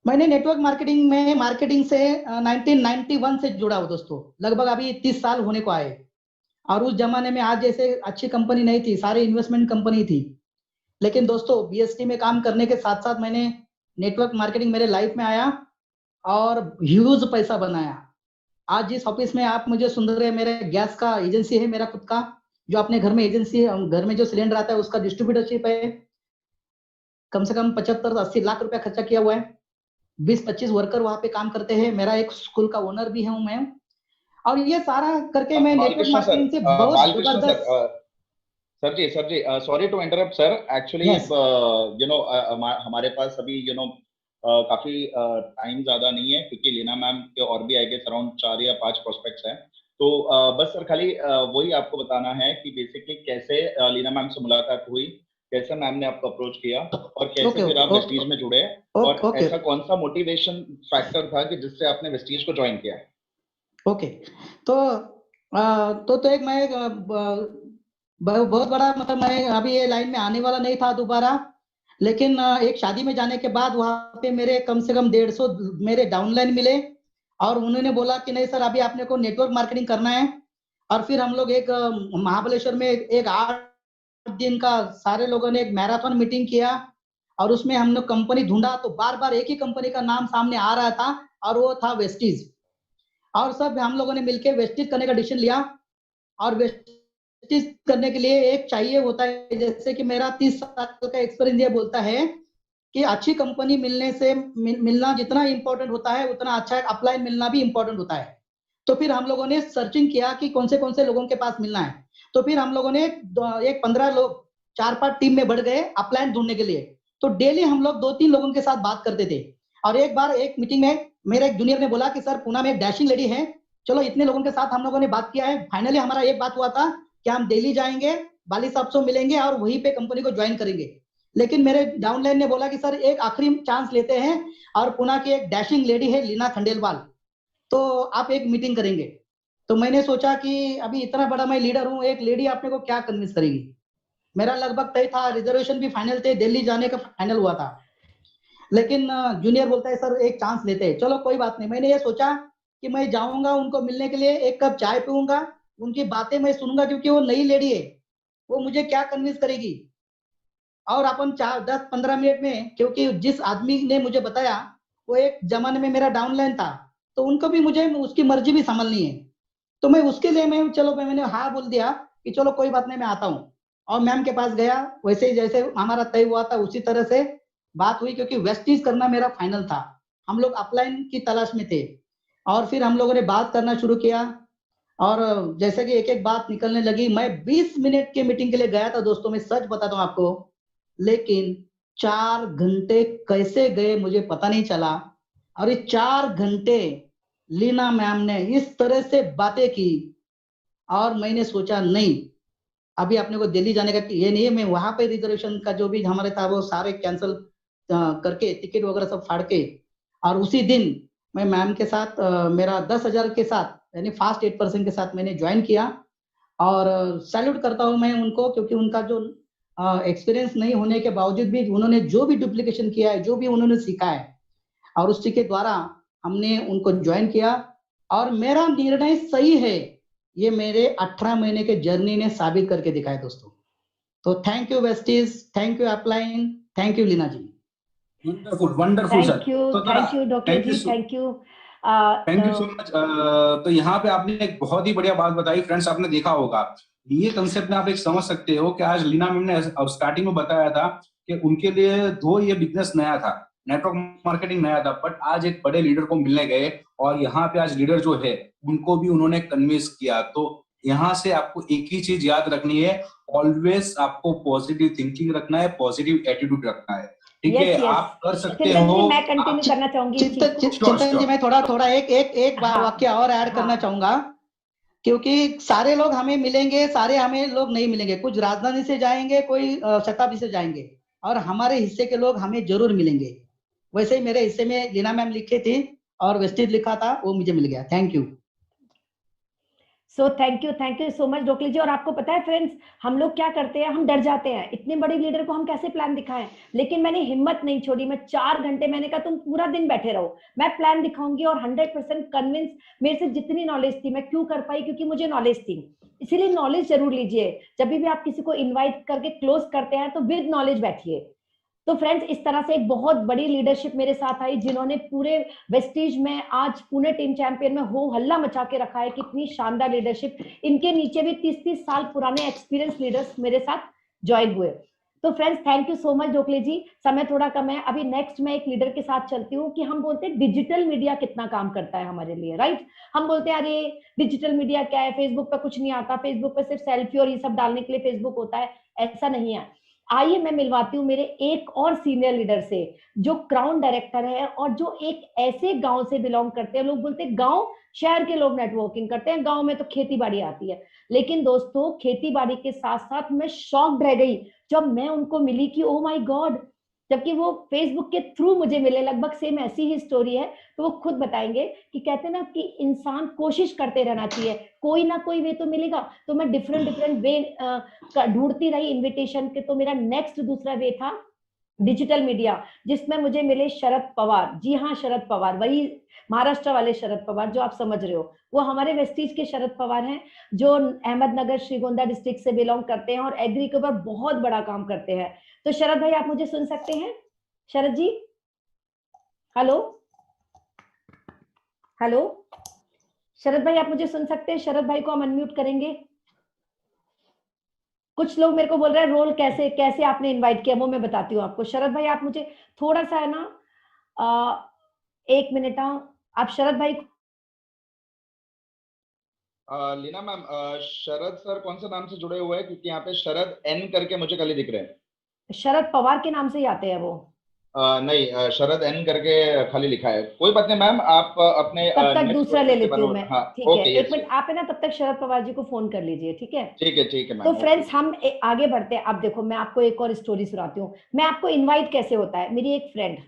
मैंने नेटवर्क मार्केटिंग से 1991 से जुड़ा हूँ दोस्तों, लगभग अभी 30 साल होने को आए। और उस जमाने में आज जैसे अच्छी कंपनी नहीं थी, सारे इन्वेस्टमेंट कंपनी थी। लेकिन दोस्तों बीएसटी में काम करने के साथ साथ मैंने नेटवर्क मार्केटिंग मेरे लाइफ में आया और ह्यूज पैसा बनाया। आज जिस ऑफिस में आप मुझे सुन रहे हैं, मेरे गैस का एजेंसी है मेरा खुद का, जो अपने घर में एजेंसी, घर में जो सिलेंडर आता है उसका डिस्ट्रीब्यूटरशिप है। कम से कम 75-80 लाख रुपया खर्चा किया हुआ है। 20-25 वर्कर वहां पे काम करते हैं। मेरा एक स्कूल का ओनर भी हूँ मैं। और ये सारा करके मैं नेटवर्क
बालकृष्ण सर,
मार्केटिंग से बहुत
बालकृष्ण सर,
जबरदस्त।
सर जी, sorry to interrupt sir. Actually
yes,
हमारे पास अभी काफी टाइम ज्यादा नहीं है, क्योंकि लीना मैम के और भी आई गेस अराउंड 4 या 5 प्रोस्पेक्ट्स हैं। तो बस सर खाली वही आपको बताना है कि बेसिकली कैसे लीना मैम से मुलाकात हुई, कैसे मैम ने आपको अप्रोच किया, और कैसे
ओके
फिर
ओके
आप वेस्टीज में जुड़े, और
ओके
ऐसा कौन सा मोटिवेशन फैक्टर था कि जिससे आपने वेस्टीज को ज्वाइन किया।
ओके। तो तो एक मैं बहुत बड़ा मतलब मैं अभी ये लाइन में आने वाला नहीं था दोबारा। लेकिन एक शादी में जाने के बाद वहां पे मेरे कम से कम 150 मेरे डाउनलाइन मिले, और उन्होंने बोला कि नहीं सर, अभी आपने को नेटवर्क मार्केटिंग करना है। और फिर हम लोग एक महाबलेश्वर में एक 8 दिन का सारे लोगों ने एक मैराथन मीटिंग किया, और उसमें हम लोग कंपनी ढूंढा तो बार बार एक ही कंपनी का नाम सामने आ रहा था, और वो था वेस्टीज। और सब हम लोगों ने मिलकर वेस्टीज करने का डिसीजन लिया। और वेस्टीज करने के लिए एक चाहिए होता है, जैसे कि मेरा 30 साल का एक्सपीरियंस ये बोलता है कि अच्छी कंपनी मिलने से मिलना जितना इंपॉर्टेंट होता है, उतना अच्छा अपलाइन मिलना भी इंपॉर्टेंट होता है। तो फिर हम लोगों ने सर्चिंग किया कि कौन से लोगों के पास मिलना है। तो फिर हम लोगों ने एक 15 लोग 4-5 टीम में बढ़ गए अपलाइन ढूंढने के लिए। तो डेली हम लोग 2-3 लोगों के साथ बात करते थे। और एक बार एक मीटिंग में मेरे एक जूनियर ने बोला कि सर, पुणे में एक डैशिंग लेडी है, चलो इतने लोगों के साथ हम लोगों ने बात किया है, फाइनली हमारा एक बात हुआ था कि हम दिल्ली जाएंगे, बाली साहब से मिलेंगे और वहीं पे कंपनी को ज्वाइन करेंगे। लेकिन मेरे डाउनलाइन ने बोला कि सर एक आखिरी चांस लेते हैं, और पुणे की एक डैशिंग लेडी है लीना खंडेलवाल, तो आप एक मीटिंग करेंगे। तो मैंने सोचा कि अभी इतना बड़ा मैं लीडर हूँ, एक लेडी अपने को क्या कन्विंस करेगी। मेरा लगभग तय था, रिजर्वेशन भी फाइनल थे, दिल्ली जाने का फाइनल हुआ था। लेकिन जूनियर बोलता है सर एक चांस लेते हैं। चलो कोई बात नहीं, मैंने ये सोचा कि मैं जाऊंगा उनको मिलने के लिए, एक कप चाय पीऊंगा, उनकी बातें मैं सुनूंगा, क्योंकि वो नई लेडी है, वो मुझे क्या कन्विंस करेगी। और अपन 4-10-15 मिनट में, क्योंकि जिस आदमी ने मुझे बताया वो एक जमाने में मेरा डाउनलाइन था, तो उनको भी मुझे उसकी मर्जी भी संभालनी है। तो मैं उसके लिए मैंने हाँ बोल दिया कि चलो कोई बात नहीं, मैं आता हूँ। और मैम के पास गया, वैसे ही जैसे हमारा तय हुआ था उसी तरह से बात हुई, क्योंकि वेस्टीज करना मेरा फाइनल था, हम लोग अपलाइन की तलाश में थे। और फिर हम लोगों ने बात करना शुरू किया, और जैसे कि एक एक बात निकलने लगी। मैं 20 मिनट की मीटिंग के लिए गया था दोस्तों, मैं सच बताता हूँ आपको, लेकिन 4 घंटे कैसे गए मुझे पता नहीं चला। और ये 4 घंटे लीना मैम ने इस तरह से बातें की, और मैंने सोचा नहीं, अभी अपने को दिल्ली जाने का ये नहीं है। मैं वहां पे रिजर्वेशन का जो भी हमारे था वो सारे कैंसिल करके, टिकट वगैरह सब फाड़ के, और उसी दिन मैं मैम के साथ मेरा 10,000 के साथ, यानी फास्ट 8% के साथ मैंने ज्वाइन किया। और सैल्यूट करता हूं मैं उनको, क्योंकि उनका जो एक्सपीरियंस नहीं होने के बावजूद भी उन्होंने जो भी डुप्लीकेशन किया है, जो भी उन्होंने सीखा है, और उसी के द्वारा हमने उनको ज्वाइन किया। और मेरा निर्णय सही है, ये मेरे 18 महीने के जर्नी ने साबित करके दिखाया दोस्तों। तो thank you Vestige, thank you upline, thank you Leena ji.
Wonderful sir.
Thank you,
तो
thank you doctor
thank you
ji, thank you.
Thank you so much. तो यहाँ पे आपने एक बहुत ही बढ़िया बात बताई फ्रेंड्स, आपने देखा होगा ये कंसेप्ट में आप एक समझ सकते हो कि आज लीना मैम ने स्टार्टिंग में बताया था कि उनके लिए दो ये बिजनेस नया था, नेटवर्क मार्केटिंग नया था, बट आज एक बड़े लीडर को मिलने गए और यहाँ पे आज लीडर जो है उनको भी उन्होंने कन्विंस किया। तो यहाँ से आपको एक ही चीज याद रखनी है, ऑलवेज आपको पॉजिटिव थिंकिंग रखना है, पॉजिटिव एटीट्यूड रखना है, ठीक है?
यस यस
आप कर सकते
चिंतन
हो।
जी, मैं कंटिन्यू करना चाहूंगी इस चीज को।
चिंतन जी, मैं थोड़ा एक
हाँ,
वाक्य और ऐड करना
हाँ,
चाहूंगा, क्योंकि सारे लोग हमें मिलेंगे, सारे हमें लोग नहीं मिलेंगे, कुछ राजधानी से जाएंगे, कोई शताब्दी से जाएंगे, और हमारे हिस्से के लोग हमें जरूर मिलेंगे। वैसे ही मेरे हिस्से में लीना मैम लिखे थे और वेस्टेज लिखा था, वो मुझे मिल गया। Thank you.
So thank you so much doctor ji. और आपको पता है फ्रेंड्स, हम लोग क्या करते हैं, हम डर जाते हैं, इतने बड़े लीडर को हम कैसे प्लान दिखाएं। लेकिन मैंने हिम्मत नहीं छोड़ी, मैं 4 घंटे मैंने कहा तुम पूरा दिन बैठे रहो, मैं प्लान दिखाऊंगी। और 100% कन्विंस, मेरे से जितनी नॉलेज थी, मैं क्यों कर पाई, क्योंकि मुझे नॉलेज थी। इसीलिए नॉलेज जरूर लीजिए, जब भी आप किसी को इन्वाइट करके क्लोज करते हैं तो विद नॉलेज बैठिए। तो फ्रेंड्स, इस तरह से एक बहुत बड़ी लीडरशिप मेरे साथ आई, जिन्होंने पूरे वेस्टीज में आज पुणे टीम चैंपियन में हो हल्ला मचा के रखा है। कितनी शानदार लीडरशिप। इनके नीचे भी 30-30 साल पुराने एक्सपीरियंस लीडर्स मेरे साथ ज्वाइन हुए। तो friends, thank you so much Dhokle ji. समय थोड़ा कम है, अभी नेक्स्ट मैं एक लीडर के साथ चलती हूँ कि हम बोलते हैं डिजिटल मीडिया कितना काम करता है हमारे लिए, राइट? हम बोलते हैं अरे डिजिटल मीडिया क्या है, फेसबुक पे कुछ नहीं आता, फेसबुक पे सिर्फ सेल्फी और ये सब डालने के लिए फेसबुक होता है। ऐसा नहीं है। आइए मैं मिलवाती हूँ मेरे एक और सीनियर लीडर से, जो क्राउन डायरेक्टर है और जो एक ऐसे गांव से बिलोंग करते हैं। लोग बोलते हैं गांव, शहर के लोग नेटवर्किंग करते हैं, गांव में तो खेती बाड़ी आती है। लेकिन दोस्तों, खेती बाड़ी के साथ साथ मैं शॉक्ड रह गई जब मैं उनको मिली कि ओ माय गॉड, जबकि वो फेसबुक के थ्रू मुझे मिले। लगभग सेम ऐसी ही स्टोरी है। तो वो खुद बताएंगे कि कहते हैं ना कि इंसान कोशिश करते रहना चाहिए, कोई ना कोई वे तो मिलेगा। तो मैं डिफरेंट वे ढूंढती रही इनविटेशन के। तो मेरा नेक्स्ट दूसरा वे था डिजिटल मीडिया, जिसमें मुझे मिले शरद पवार। जी हाँ, शरद पवार, वही महाराष्ट्र वाले शरद पवार जो आप समझ रहे हो। वो हमारे वेस्टीज के शरद पवार हैं, जो अहमदनगर श्रीगोंदा डिस्ट्रिक्ट से बिलोंग करते हैं और एग्री के ऊपर बहुत बड़ा काम करते हैं। तो शरद भाई, आप मुझे सुन सकते हैं? शरद जी, हेलो हेलो, शरद भाई आप मुझे सुन सकते हैं? शरद भाई को हम अनम्यूट करेंगे। कुछ लोग मेरे को बोल रहे हैं रोल कैसे कैसे आपने इनवाइट किया, वो मैं बताती हूँ आपको। शरद भाई, आप मुझे थोड़ा सा है ना, 1 मिनट, आप शरद भाई।
लीना मैम, शरद सर कौन से नाम से जुड़े हुए हैं? क्योंकि यहाँ पे शरद एन करके मुझे खाली दिख रहे हैं।
शरद पवार के नाम से ही आते हैं वो।
नहीं, शरद एन करके खाली लिखा है। कोई बात नहीं मैम, आप अपने
तब तक
नेक्स्ट
दूसरा ले
क्वेश्चन के
लेती
बारे
हूँ
में।
मैं।
हाँ,
ठीक है,
ओके,
एक
यस
मिनट
यस,
आप है ना, तब तक शरद पवार जी को फोन कर लीजिए, ठीक है?
ठीक है
तो
मैम, ओके।
फ्रेंड्स, हम आगे बढ़ते हैं। अब देखो, मैं आपको एक और स्टोरी सुनाती हूँ। मैं आपको इनवाइट कैसे होता है। मेरी एक फ्रेंड,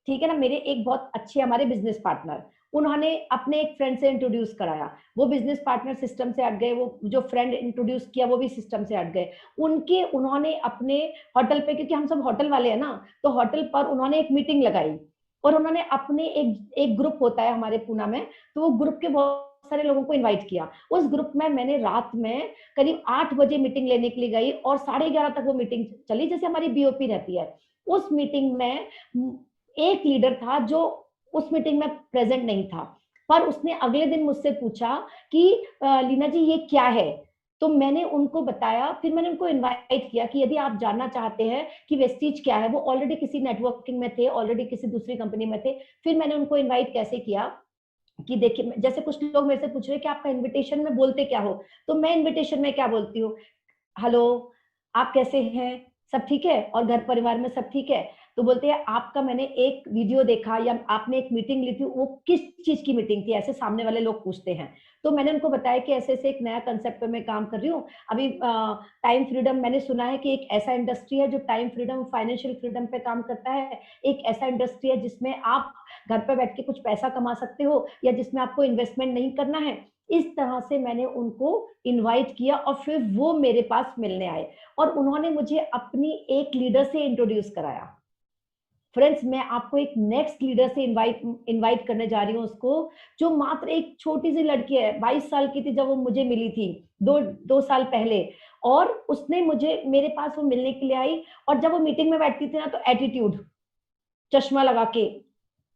ठीक है ना, मेरे एक बहुत अच्छे हमारे बिजनेस पार्टनर, उन्होंने अपने एक फ्रेंड से इंट्रोड्यूस कराया। वो बिजनेस पार्टनर सिस्टम से हट गए, वो जो फ्रेंड इंट्रोड्यूस किया वो भी सिस्टम से हट गए। उन्होंने अपने होटल पे, क्योंकि हम सब होटल वाले हैं ना, तो होटल पर उन्होंने एक मीटिंग लगाई और उन्होंने अपने एक ग्रुप होता है हमारे पूना में, तो वो ग्रुप के बहुत सारे लोगों को इनवाइट किया। उस ग्रुप में मैंने रात में करीब 8 बजे मीटिंग लेने के लिए गई और 11:30 तक वो मीटिंग चली, जैसे हमारी बीओपी रहती है। उस मीटिंग में एक लीडर था जो उस मीटिंग में प्रेजेंट नहीं था, पर उसने अगले दिन मुझसे पूछा कि लीना जी ये क्या है। तो मैंने उनको बताया, फिर मैंने उनको इनवाइट किया कि यदि आप जानना चाहते हैं कि वेस्टीज क्या है। वो ऑलरेडी किसी नेटवर्किंग में थे, ऑलरेडी किसी दूसरी कंपनी में थे। फिर मैंने उनको इनवाइट कैसे किया कि देखिए, जैसे कुछ लोग मेरे से पूछ रहे हैं कि आपका इनविटेशन में बोलते क्या हो, तो मैं इनविटेशन में क्या बोलती हूँ, हेलो, आप कैसे हैं, सब ठीक है, और घर परिवार में सब ठीक है? तो बोलते हैं आपका मैंने एक वीडियो देखा या आपने एक मीटिंग ली थी, वो किस चीज की मीटिंग थी, ऐसे सामने वाले लोग पूछते हैं। तो मैंने उनको बताया कि ऐसे ऐसे एक नया कंसेप्ट पे मैं काम कर रही हूँ अभी। टाइम फ्रीडम, मैंने सुना है कि एक ऐसा इंडस्ट्री है जो टाइम फ्रीडम, फाइनेंशियल फ्रीडम पे काम करता है। एक ऐसा इंडस्ट्री है जिसमें आप घर पे बैठ के कुछ पैसा कमा सकते हो, या जिसमें आपको इन्वेस्टमेंट नहीं करना है। इस तरह से मैंने उनको इनवाइट किया और फिर वो मेरे पास मिलने आए और उन्होंने मुझे अपनी एक लीडर से इंट्रोड्यूस कराया। फ्रेंड्स मैं आपको एक नेक्स्ट लीडर से इनवाइट करने जा रही हूँ उसको, जो मात्र एक छोटी सी लड़की है, 22 साल की थी जब वो मुझे मिली थी, दो साल पहले। और उसने मुझे, मेरे पास वो मिलने के लिए आई, और जब वो मीटिंग में बैठती थी ना, तो एटीट्यूड, चश्मा लगा के,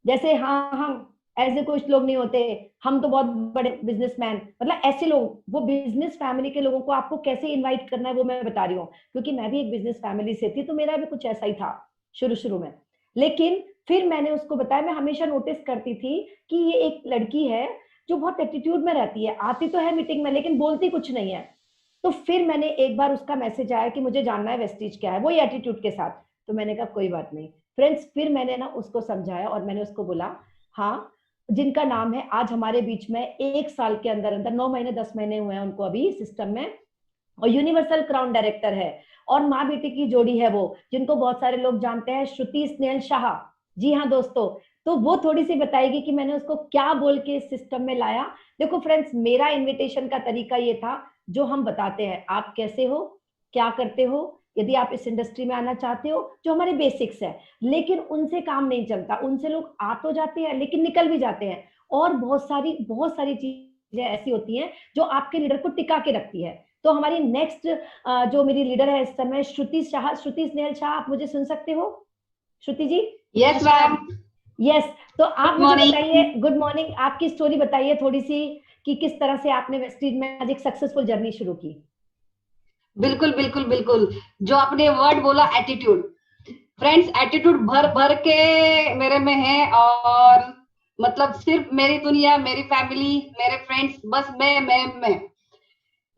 जैसे हाँ हम ऐसे कुछ लोग नहीं होते, हम तो बहुत बड़े बिजनेसमैन, मतलब ऐसे लोग, वो बिजनेस फैमिली के लोगों को आपको कैसे इनवाइट करना है वो मैं बता रही हूँ, क्योंकि मैं भी एक बिजनेस फैमिली से थी, तो मेरा भी कुछ ऐसा ही था शुरू शुरू में। लेकिन फिर मैंने उसको बताया, मैं हमेशा नोटिस करती थी कि ये एक लड़की है जो बहुत एटीट्यूड में रहती है, आती तो है मीटिंग में लेकिन बोलती कुछ नहीं है। तो फिर मैंने एक बार, उसका मैसेज आया कि मुझे जानना है वेस्टीज क्या है, वही एटीट्यूड के साथ। तो मैंने कहा कोई बात नहीं फ्रेंड्स, फिर मैंने ना उसको समझाया और मैंने उसको बोला, हाँ जिनका नाम है आज हमारे बीच में, 1 साल के अंदर अंदर 9 महीने 10 महीने हुए हैं उनको अभी सिस्टम में, और यूनिवर्सल क्राउन डायरेक्टर है, और माँ बेटी की जोड़ी है वो, जिनको बहुत सारे लोग जानते हैं, श्रुति स्नेहल शाह। जी हाँ दोस्तों, तो वो थोड़ी सी बताएगी कि मैंने उसको क्या बोल के इस सिस्टम में लाया। देखो फ्रेंड्स, मेरा इनविटेशन का तरीका ये था, जो हम बताते हैं, आप कैसे हो, क्या करते हो, यदि आप इस इंडस्ट्री में आना चाहते हो, जो हमारे बेसिक्स है। लेकिन उनसे काम नहीं चलता, उनसे लोग आ तो जाते हैं लेकिन निकल भी जाते हैं, और बहुत सारी चीजें ऐसी होती हैं जो आपके लीडर को टिका के रखती है। तो हमारी नेक्स्ट जो मेरी लीडर है इस समय, श्रुति शाह, श्रुति स्नेहल शाह, आप मुझे सुन सकते हो Shruti ji?
Yes ma'am.
Yes. तो आप
गुड
मुझे
मॉर्निंग।
बताइए, गुड मॉर्निंग, आपकी स्टोरी बताइए थोड़ी सी, कि किस तरह से आपने वेस्टीज में आज एक सक्सेसफुल जर्नी शुरू की।
बिल्कुल बिल्कुल बिल्कुल, जो आपने वर्ड बोला एटीट्यूड, फ्रेंड्स एटीट्यूड भर भर के मेरे में है, और मतलब सिर्फ मेरी दुनिया, मेरी फैमिली, मेरे फ्रेंड्स, बस मैं,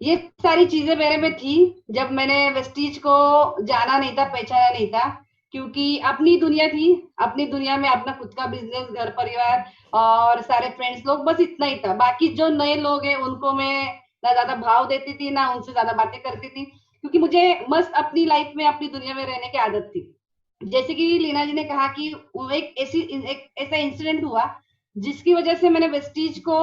ये सारी चीजें मेरे में थी जब मैंने वेस्टीज को जाना नहीं था, पहचाना नहीं था, क्योंकि अपनी दुनिया थी, अपनी दुनिया में अपना खुद का बिजनेस, घर परिवार और सारे फ्रेंड्स लोग, बस इतना ही था। बाकी जो नए लोग हैं उनको मैं ना ज्यादा भाव देती थी, ना उनसे ज्यादा बातें करती थी, क्योंकि मुझे मस्त अपनी लाइफ में, अपनी दुनिया में रहने की आदत थी। जैसे कि लीना जी ने कहा कि एक ऐसा इंसिडेंट हुआ जिसकी वजह से मैंने वेस्टीज को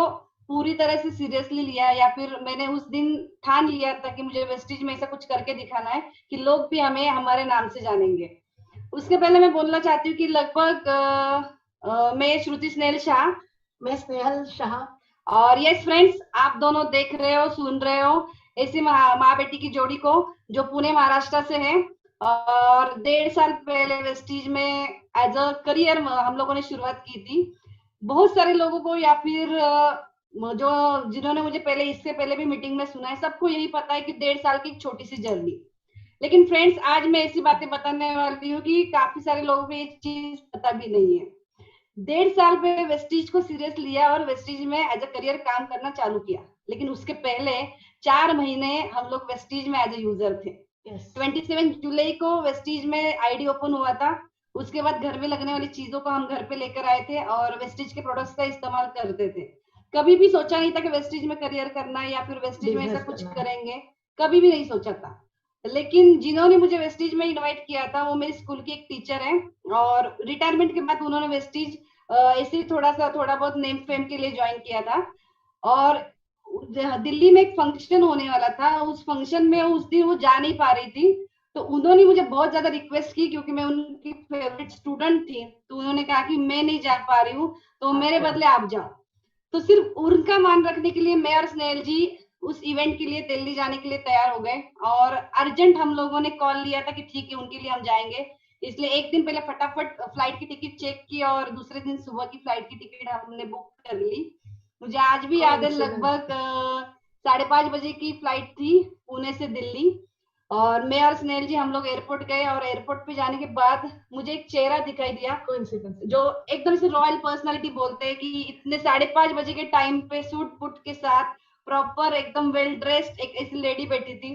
पूरी तरह से सीरियसली लिया, या फिर मैंने उस दिन ठान लिया था कि मुझे वेस्टीज में ऐसा कुछ करके दिखाना है कि लोग भी हमें हमारे नाम से जानेंगे। उसके पहले मैं बोलना चाहती हूँ कि लगभग मैं श्रुति स्नेहल शाह,
मैं स्नेहल शाह,
और यस फ्रेंड्स, आप दोनों देख रहे हो, सुन रहे हो ऐसी माँ बेटी की जोड़ी को, जो पुणे महाराष्ट्र से है, और 1.5 साल पहले वेस्टीज में एज अ करियर हम लोगों ने शुरुआत की थी। बहुत सारे लोगों को, या फिर जो जिन्होंने मुझे पहले, इससे पहले भी मीटिंग में सुना है, सबको यही पता है कि 1.5 साल की एक छोटी सी जर्नी। लेकिन फ्रेंड्स, आज मैं ऐसी बातें बताने वाली हूँ कि काफी सारे लोगों को ये चीज पता भी नहीं है। 1.5 साल पे वेस्टीज को सीरियस लिया और वेस्टीज में एज अ करियर काम करना चालू किया, लेकिन उसके पहले 4 महीने हम लोग वेस्टीज में एज अ यूजर थे। 27 जुलाई को वेस्टीज में आईडी ओपन हुआ था। उसके बाद घर में लगने वाली चीजों को हम घर पे लेकर आए थे और वेस्टीज के प्रोडक्ट्स का इस्तेमाल करते थे। कभी भी सोचा नहीं था कि वेस्टीज में करियर करना है या फिर वेस्टीज में ऐसा कुछ करेंगे, कभी भी नहीं सोचा था। लेकिन जिन्होंने मुझे वेस्टीज में इनवाइट किया था वो मेरी स्कूल की एक टीचर है, और रिटायरमेंट के बाद उन्होंने वेस्टीज ऐसे थोड़ा बहुत नेम फेम के लिए ज्वाइन किया था। और दिल्ली में एक फंक्शन होने वाला था, उस फंक्शन में उस दिन वो जा नहीं पा रही थी, तो उन्होंने मुझे बहुत ज्यादा रिक्वेस्ट की, क्योंकि मैं उनकी फेवरेट स्टूडेंट थी, तो उन्होंने कहा कि मैं नहीं जा पा रही हूँ तो मेरे बदले आप जाओ। तो सिर्फ उनका मान रखने के लिए मैं और स्नेहल जी उस इवेंट के लिए दिल्ली जाने के लिए तैयार हो गए, और अर्जेंट हम लोगों ने कॉल लिया था कि ठीक है उनके लिए हम जाएंगे। इसलिए एक दिन पहले फटाफट फ्लाइट की टिकट चेक की और दूसरे दिन सुबह की फ्लाइट की टिकट हमने बुक कर ली। मुझे आज भी याद है, लगभग 5:30 बजे की फ्लाइट थी पुणे से दिल्ली, और मैं और स्नेहल जी हम लोग एयरपोर्ट गए, और एयरपोर्ट पे जाने के बाद मुझे एक चेहरा दिखाई दिया, जो एकदम से रॉयल पर्सनालिटी बोलते हैं, कि इतने 5:30 बजे के टाइम पे सूट बूट के साथ प्रॉपर एकदम वेल ड्रेस्ड एक ऐसी लेडी बैठी थी।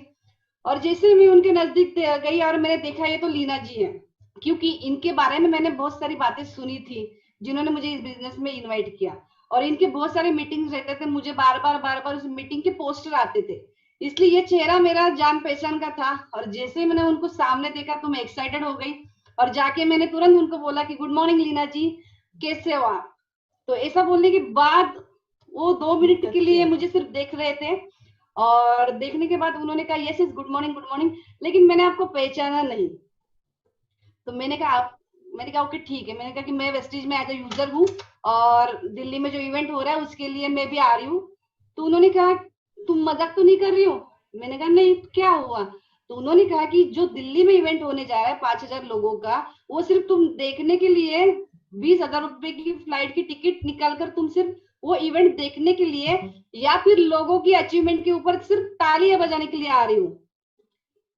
और जैसे मैं उनके नजदीक गई और मैंने देखा ये तो लीना जी है, क्योंकि इनके बारे में मैंने बहुत सारी बातें सुनी थी, जिन्होंने मुझे इस बिजनेस में इन्वाइट किया, और इनके बहुत सारे मीटिंग्स रहते थे, मुझे बार बार उस मीटिंग के पोस्टर आते थे, इसलिए ये चेहरा मेरा जान पहचान का था। और जैसे मैंने उनको सामने देखा तो मैं एक्साइटेड हो गई, और जाके मैंने तुरंत उनको बोला कि गुड मॉर्निंग लीना जी, कैसे हो आप। तो ऐसा बोलने के बाद वो 2 मिनट के लिए मुझे सिर्फ देख रहे थे, और देखने के बाद उन्होंने कहा yes good morning good morning, लेकिन मैंने आपको पहचाना नहीं। तो मैंने कहा मैंने कहा ओके ठीक है, मैंने कहा कि मैं वेस्टीज में एज ए यूजर हूँ और दिल्ली में जो इवेंट हो रहा है उसके लिए मैं भी आ रही हूँ। तो उन्होंने कहा तुम मजाक तो नहीं कर रही हो? मैंने कहा नहीं, क्या हुआ? तो उन्होंने कहा कि जो दिल्ली में इवेंट होने जा रहा है 5,000 लोगों का, वो सिर्फ तुम देखने के लिए 20,000 रुपए की फ्लाइट की टिकट निकाल कर तुम सिर्फ वो इवेंट देखने के लिए या फिर लोगों की अचीवमेंट के ऊपर सिर्फ तालियां बजाने के लिए आ रही हूँ।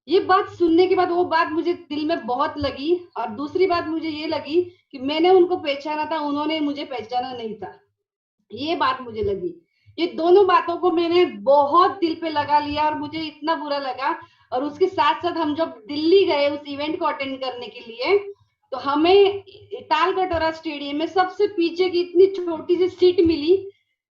ये बात सुनने के बाद वो बात मुझे दिल में बहुत लगी। और दूसरी बात मुझे ये लगी कि मैंने उनको पहचाना था, उन्होंने मुझे पहचाना नहीं था, ये बात मुझे लगी। ये दोनों बातों को मैंने बहुत दिल पे लगा लिया और मुझे इतना बुरा लगा। और उसके साथ साथ हम जब दिल्ली गए उस इवेंट को अटेंड करने के लिए, तो हमें तालकटोरा स्टेडियम में सबसे पीछे की इतनी छोटी सी सीट मिली।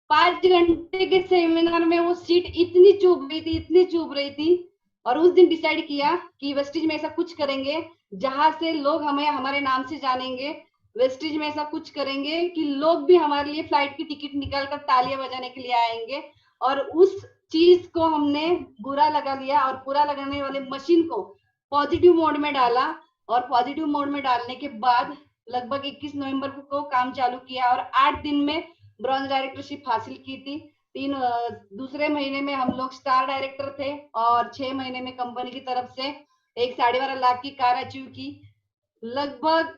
5 घंटे के सेमिनार में वो सीट इतनी चुभ रही थी, इतनी चुभ रही थी। और उस दिन डिसाइड किया कि वेस्टिज में ऐसा कुछ करेंगे जहां से लोग हमें हमारे नाम से जानेंगे। वेस्टिज में ऐसा कुछ करेंगे कि लोग भी हमारे लिए फ्लाइट की टिकट निकाल कर तालियां बजाने के लिए आएंगे। और उस चीज को हमने बुरा लगा लिया और बुरा लगाने वाले मशीन को पॉजिटिव मोड में डाला। और पॉजिटिव मोड में डालने के बाद लगभग 21 नवंबर को काम चालू किया और 8 दिन में ब्रॉन्ज डायरेक्टरशिप हासिल की थी। दूसरे महीने में हम लोग स्टार डायरेक्टर थे और 6 महीने में कंपनी की तरफ से 12.5 लाख की कार अचीव की। लगभग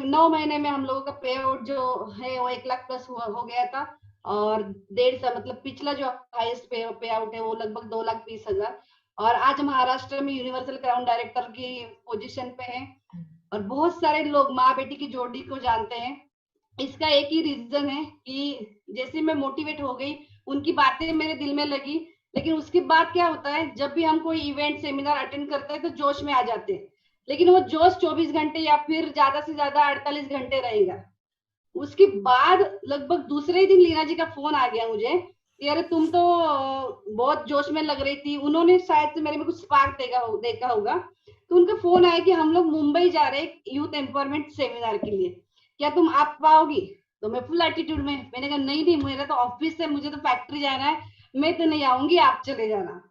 9 महीने में हम लोगों का पे आउट जो है वो 1 लाख प्लस हो गया था। और 1.5 मतलब पिछला जो हाईएस्ट पे आउट है वो लगभग 2,20,000। और आज महाराष्ट्र में यूनिवर्सल क्राउन डायरेक्टर की पोजीशन पे है। और बहुत सारे लोग माँ बेटी की जोड़ी को जानते हैं। इसका एक ही रीजन है कि जैसे मैं मोटिवेट हो गई, उनकी बातें मेरे दिल में लगी। लेकिन उसके बाद क्या होता है, जब भी हम कोई इवेंट सेमिनार अटेंड करते हैं तो जोश में आ जाते हैं, लेकिन वो जोश 24 घंटे या फिर ज्यादा से ज्यादा 48 घंटे रहेगा। उसके बाद लगभग दूसरे ही दिन लीना जी का फोन आ गया मुझे कि अरे तुम तो बहुत जोश में लग रही थी। उन्होंने शायद से मेरे में कुछ स्पार्क देखा होगा। तो उनका फोन आया कि हम लोग मुंबई जा रहे हैं यूथ एम्पावरमेंट सेमिनार के लिए, क्या तुम आ पाओगी? तो मैं फुल एटीट्यूड में, मैंने कहा नहीं नहीं, मेरा तो ऑफिस है, मुझे तो फैक्ट्री जाना है, मैं तो नहीं आऊंगी, आप चले जाना।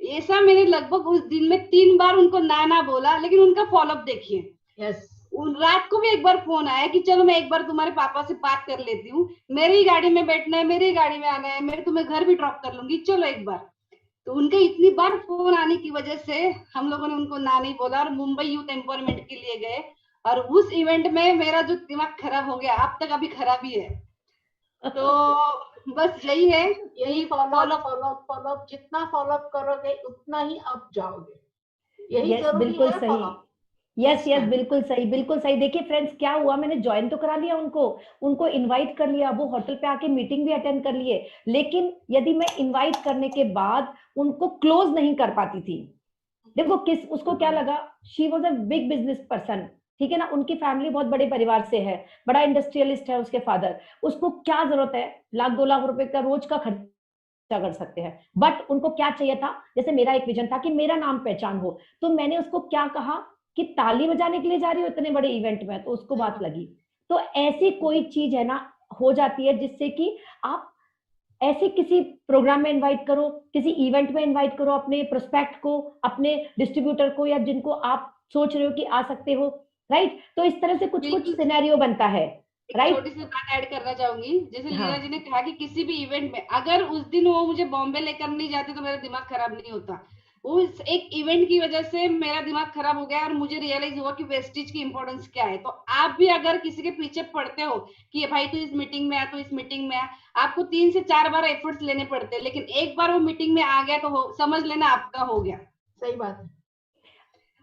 ऐसा मैंने लगभग उस दिन में 3 बार उनको ना बोला। लेकिन उनका फॉलोअप देखिए,
यस
रात को भी एक बार फोन आया कि चलो मैं एक बार तुम्हारे पापा से बात कर लेती हूँ, मेरी ही गाड़ी में बैठना है, मेरी ही गाड़ी में आना है, मैं तुम्हें घर भी ड्रॉप कर लूंगी, चलो एक बार। तो उनके इतनी बार फोन आने की वजह से हम लोगों ने उनको ना नहीं बोला और मुंबई यूथ एम्पावरमेंट के लिए गए। और उस इवेंट में मेरा जो दिमाग खराब हो गया, अब तक अभी खराब ही है। तो बस यही है,
यही फॉलोअप जितना फॉलोअप करोगे उतना ही आप जाओगे। यही
यस
जरूरी
बिल्कुल
है
सही।
फॉलोअप।
Yes yes
ma'am.
बिल्कुल सही, बिल्कुल सही। देखिए फ्रेंड्स, क्या हुआ, मैंने ज्वाइन तो करा लिया उनको इनवाइट कर लिया, वो होटल पे आके मीटिंग भी अटेंड कर लिए। लेकिन यदि मैं इनवाइट करने के बाद उनको क्लोज नहीं कर पाती थी, देखो उसको क्या लगा, she was a big business person, ठीक है ना, उनकी फैमिली बहुत बड़े परिवार से है, बड़ा इंडस्ट्रियलिस्ट है उसके फादर, उसको क्या जरूरत है, 1-2 लाख रुपए का रोज का खर्चा कर सकते हैं। बट उनको क्या चाहिए था, जैसे मेरा एक विजन था कि मेरा नाम पहचान हो, तो मैंने उसको क्या कहा कि ताली बजाने के लिए जा रही हो इतने बड़े इवेंट में, तो उसको बात लगी। तो ऐसी कोई चीज है ना, हो जाती है जिससे कि आप ऐसे किसी प्रोग्राम में इनवाइट करो, किसी इवेंट में इनवाइट करो अपने प्रोस्पेक्ट को, अपने डिस्ट्रीब्यूटर को, या जिनको आप सोच रहे हो कि आ सकते हो, राइट। तो इस तरह से कुछ सिनेरियो बनता है, राइट।
छोटी सी बात ऐड करना चाहूंगी, जैसे
हाँ।
लीना जी ने कहा कि किसी भी इवेंट में अगर उस दिन वो मुझे बॉम्बे लेकर नहीं जाते तो मेरा दिमाग खराब नहीं होता। उस एक इवेंट की वजह से मेरा दिमाग खराब हो गया और मुझे रियलाइज हुआ कि वेस्टिज की इंपॉर्टेंस क्या है। तो आप भी अगर किसी के पीछे पड़ते हो कि भाई तू इस मीटिंग में आ, तो इस मीटिंग में आ, आपको 3 से 4 बार एफर्ट्स लेने पड़ते हैं, लेकिन एक बार वो मीटिंग में आ गया तो समझ लेना आपका हो गया।
सही बात है।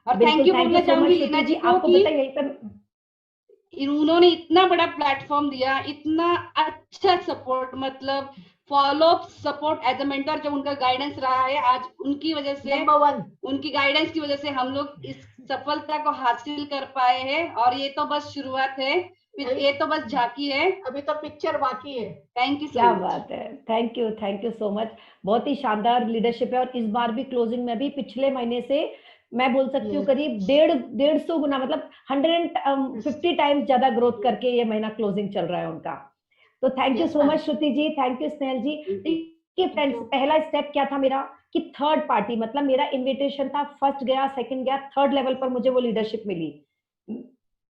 और थैंक यू बोलना चाहूंगी लीना जी को
आपको
कि
पता है यहीं पर
उन्होंने इतना बड़ा प्लेटफॉर्म दिया, इतना अच्छा सपोर्ट, मतलब follow up support as a mentor, जो उनका गाइडेंस रहा है, आज उनकी वजह से,
नंबर 1
उनकी गाइडेंस की वजह से हम लोग इस सफलता को हासिल कर पाए हैं। और ये तो बस शुरुआत है, ये तो बस झांकी है,
अभी तो पिक्चर बाकी है।
थैंक यू
क्या
सो मच।
बात है, थैंक यू सो मच। बहुत ही शानदार लीडरशिप है। और इस बार भी क्लोजिंग में भी पिछले महीने से मैं बोल सकती हूँ करीब 150 गुना, मतलब 150 टाइम्स ज्यादा ग्रोथ करके ये महीना क्लोजिंग चल रहा है उनका। तो thank you so much Shruti ji, thank you Snehal ji. देखिए फ्रेंड्स, पहला स्टेप क्या था मेरा कि थर्ड पार्टी, मतलब मेरा इनविटेशन था, फर्स्ट गया, सेकंड गया, थर्ड लेवल पर मुझे वो लीडरशिप मिली।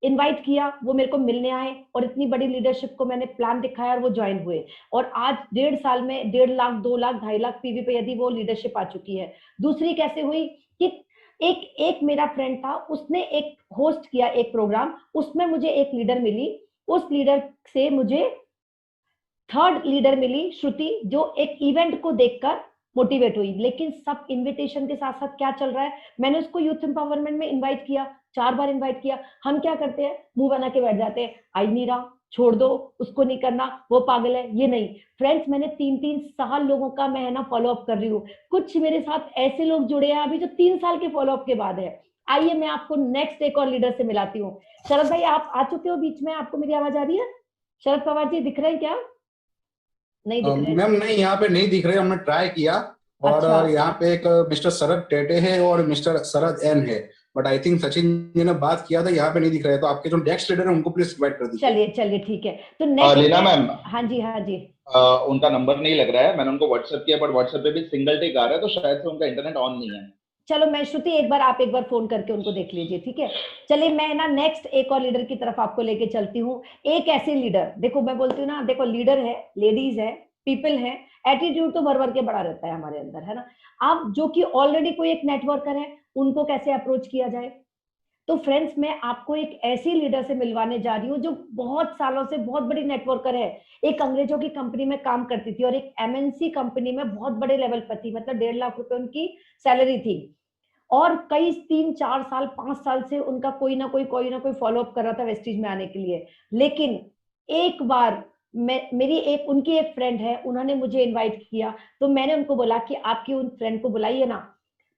इनवाइट किया, वो मेरे को मिलने आए और इतनी बड़ी लीडरशिप को मैंने प्लान दिखाया और वो ज्वाइन हुए। और आज 1.5 साल में 1.5 लाख, 2 लाख, 2.5 लाख पीवी पे यदि वो लीडरशिप आ चुकी है। दूसरी कैसे हुई कि एक मेरा फ्रेंड था, उसने एक होस्ट किया एक प्रोग्राम, उसमें मुझे एक लीडर मिली, उस लीडर से मुझे थर्ड लीडर मिली श्रुति, जो एक इवेंट को देखकर मोटिवेट हुई। लेकिन सब इनविटेशन के साथ साथ क्या चल रहा है, मैंने उसको यूथ एम्पावरमेंट में इनवाइट किया, 4 बार इनवाइट किया। हम क्या करते हैं, मुंह बना के बैठ जाते हैं, आई नहीं रहा, छोड़ दो, उसको नहीं करना, वो पागल है। ये नहीं फ्रेंड्स, मैंने 3-3 साल लोगों का मैं ना फॉलो अप कर रही हूँ। कुछ मेरे साथ ऐसे लोग जुड़े हैं अभी जो 3 साल के फॉलो अप के बाद है। आइए मैं आपको नेक्स्ट एक और लीडर से मिलाती हूँ। शरद भाई आप आ चुके हो बीच में, आपको मेरी आवाज आ रही है? शरद पवार जी दिख रहे हैं क्या? नहीं दिख रहे।
मैम नहीं, यहाँ पे नहीं दिख रहे, हमने ट्राई किया। और
अच्छा।
यहाँ पे एक मिस्टर शरद टेटे है और मिस्टर शरद एन है, but I think Sachin ji ने बात किया था, यहाँ पे नहीं दिख रहे। तो आपके जो नेक्स्ट लीडर है उनको प्लीज इनवाइट कर दीजिए।
चलिए चलिए ठीक है, तो नेक्स्ट
लीना मैम,
हाँ जी हाँ जी।
उनका नंबर नहीं लग रहा है, मैंने उनको व्हाट्सएप किया, बट व्हाट्सएप पे भी सिंगल टिक आ रहा है, तो शायद से उनका इंटरनेट ऑन नहीं है।
चलो मैं श्रुति, एक बार आप एक बार फोन करके उनको देख लीजिए, ठीक है? चलिए मैं ना नेक्स्ट एक और लीडर की तरफ आपको लेके चलती हूँ। एक ऐसे लीडर, देखो मैं बोलती हूँ ना, देखो लीडर है, लेडीज है, पीपल है, एटीट्यूड तो भर भर के बड़ा रहता है हमारे अंदर, है ना? आप जो कि ऑलरेडी कोई एक नेटवर्कर है, उनको कैसे अप्रोच किया जाए? तो फ्रेंड्स मैं आपको एक ऐसी लीडर से मिलवाने जा रही हूँ जो बहुत सालों से बहुत बड़ी नेटवर्कर है। एक अंग्रेजों की कंपनी में काम करती थी और एक एमएनसी कंपनी में बहुत बड़े लेवल पर थी, मतलब 1.5 लाख रुपए उनकी सैलरी थी। और कई 3-4 साल 5 साल से उनका कोई ना कोई फॉलो अप कर रहा था वेस्टीज में आने के लिए। लेकिन एक बार मेरी एक उनकी एक फ्रेंड है, उन्होंने मुझे इनवाइट किया, तो मैंने उनको बोला कि आपकी उन फ्रेंड को बुलाइए ना।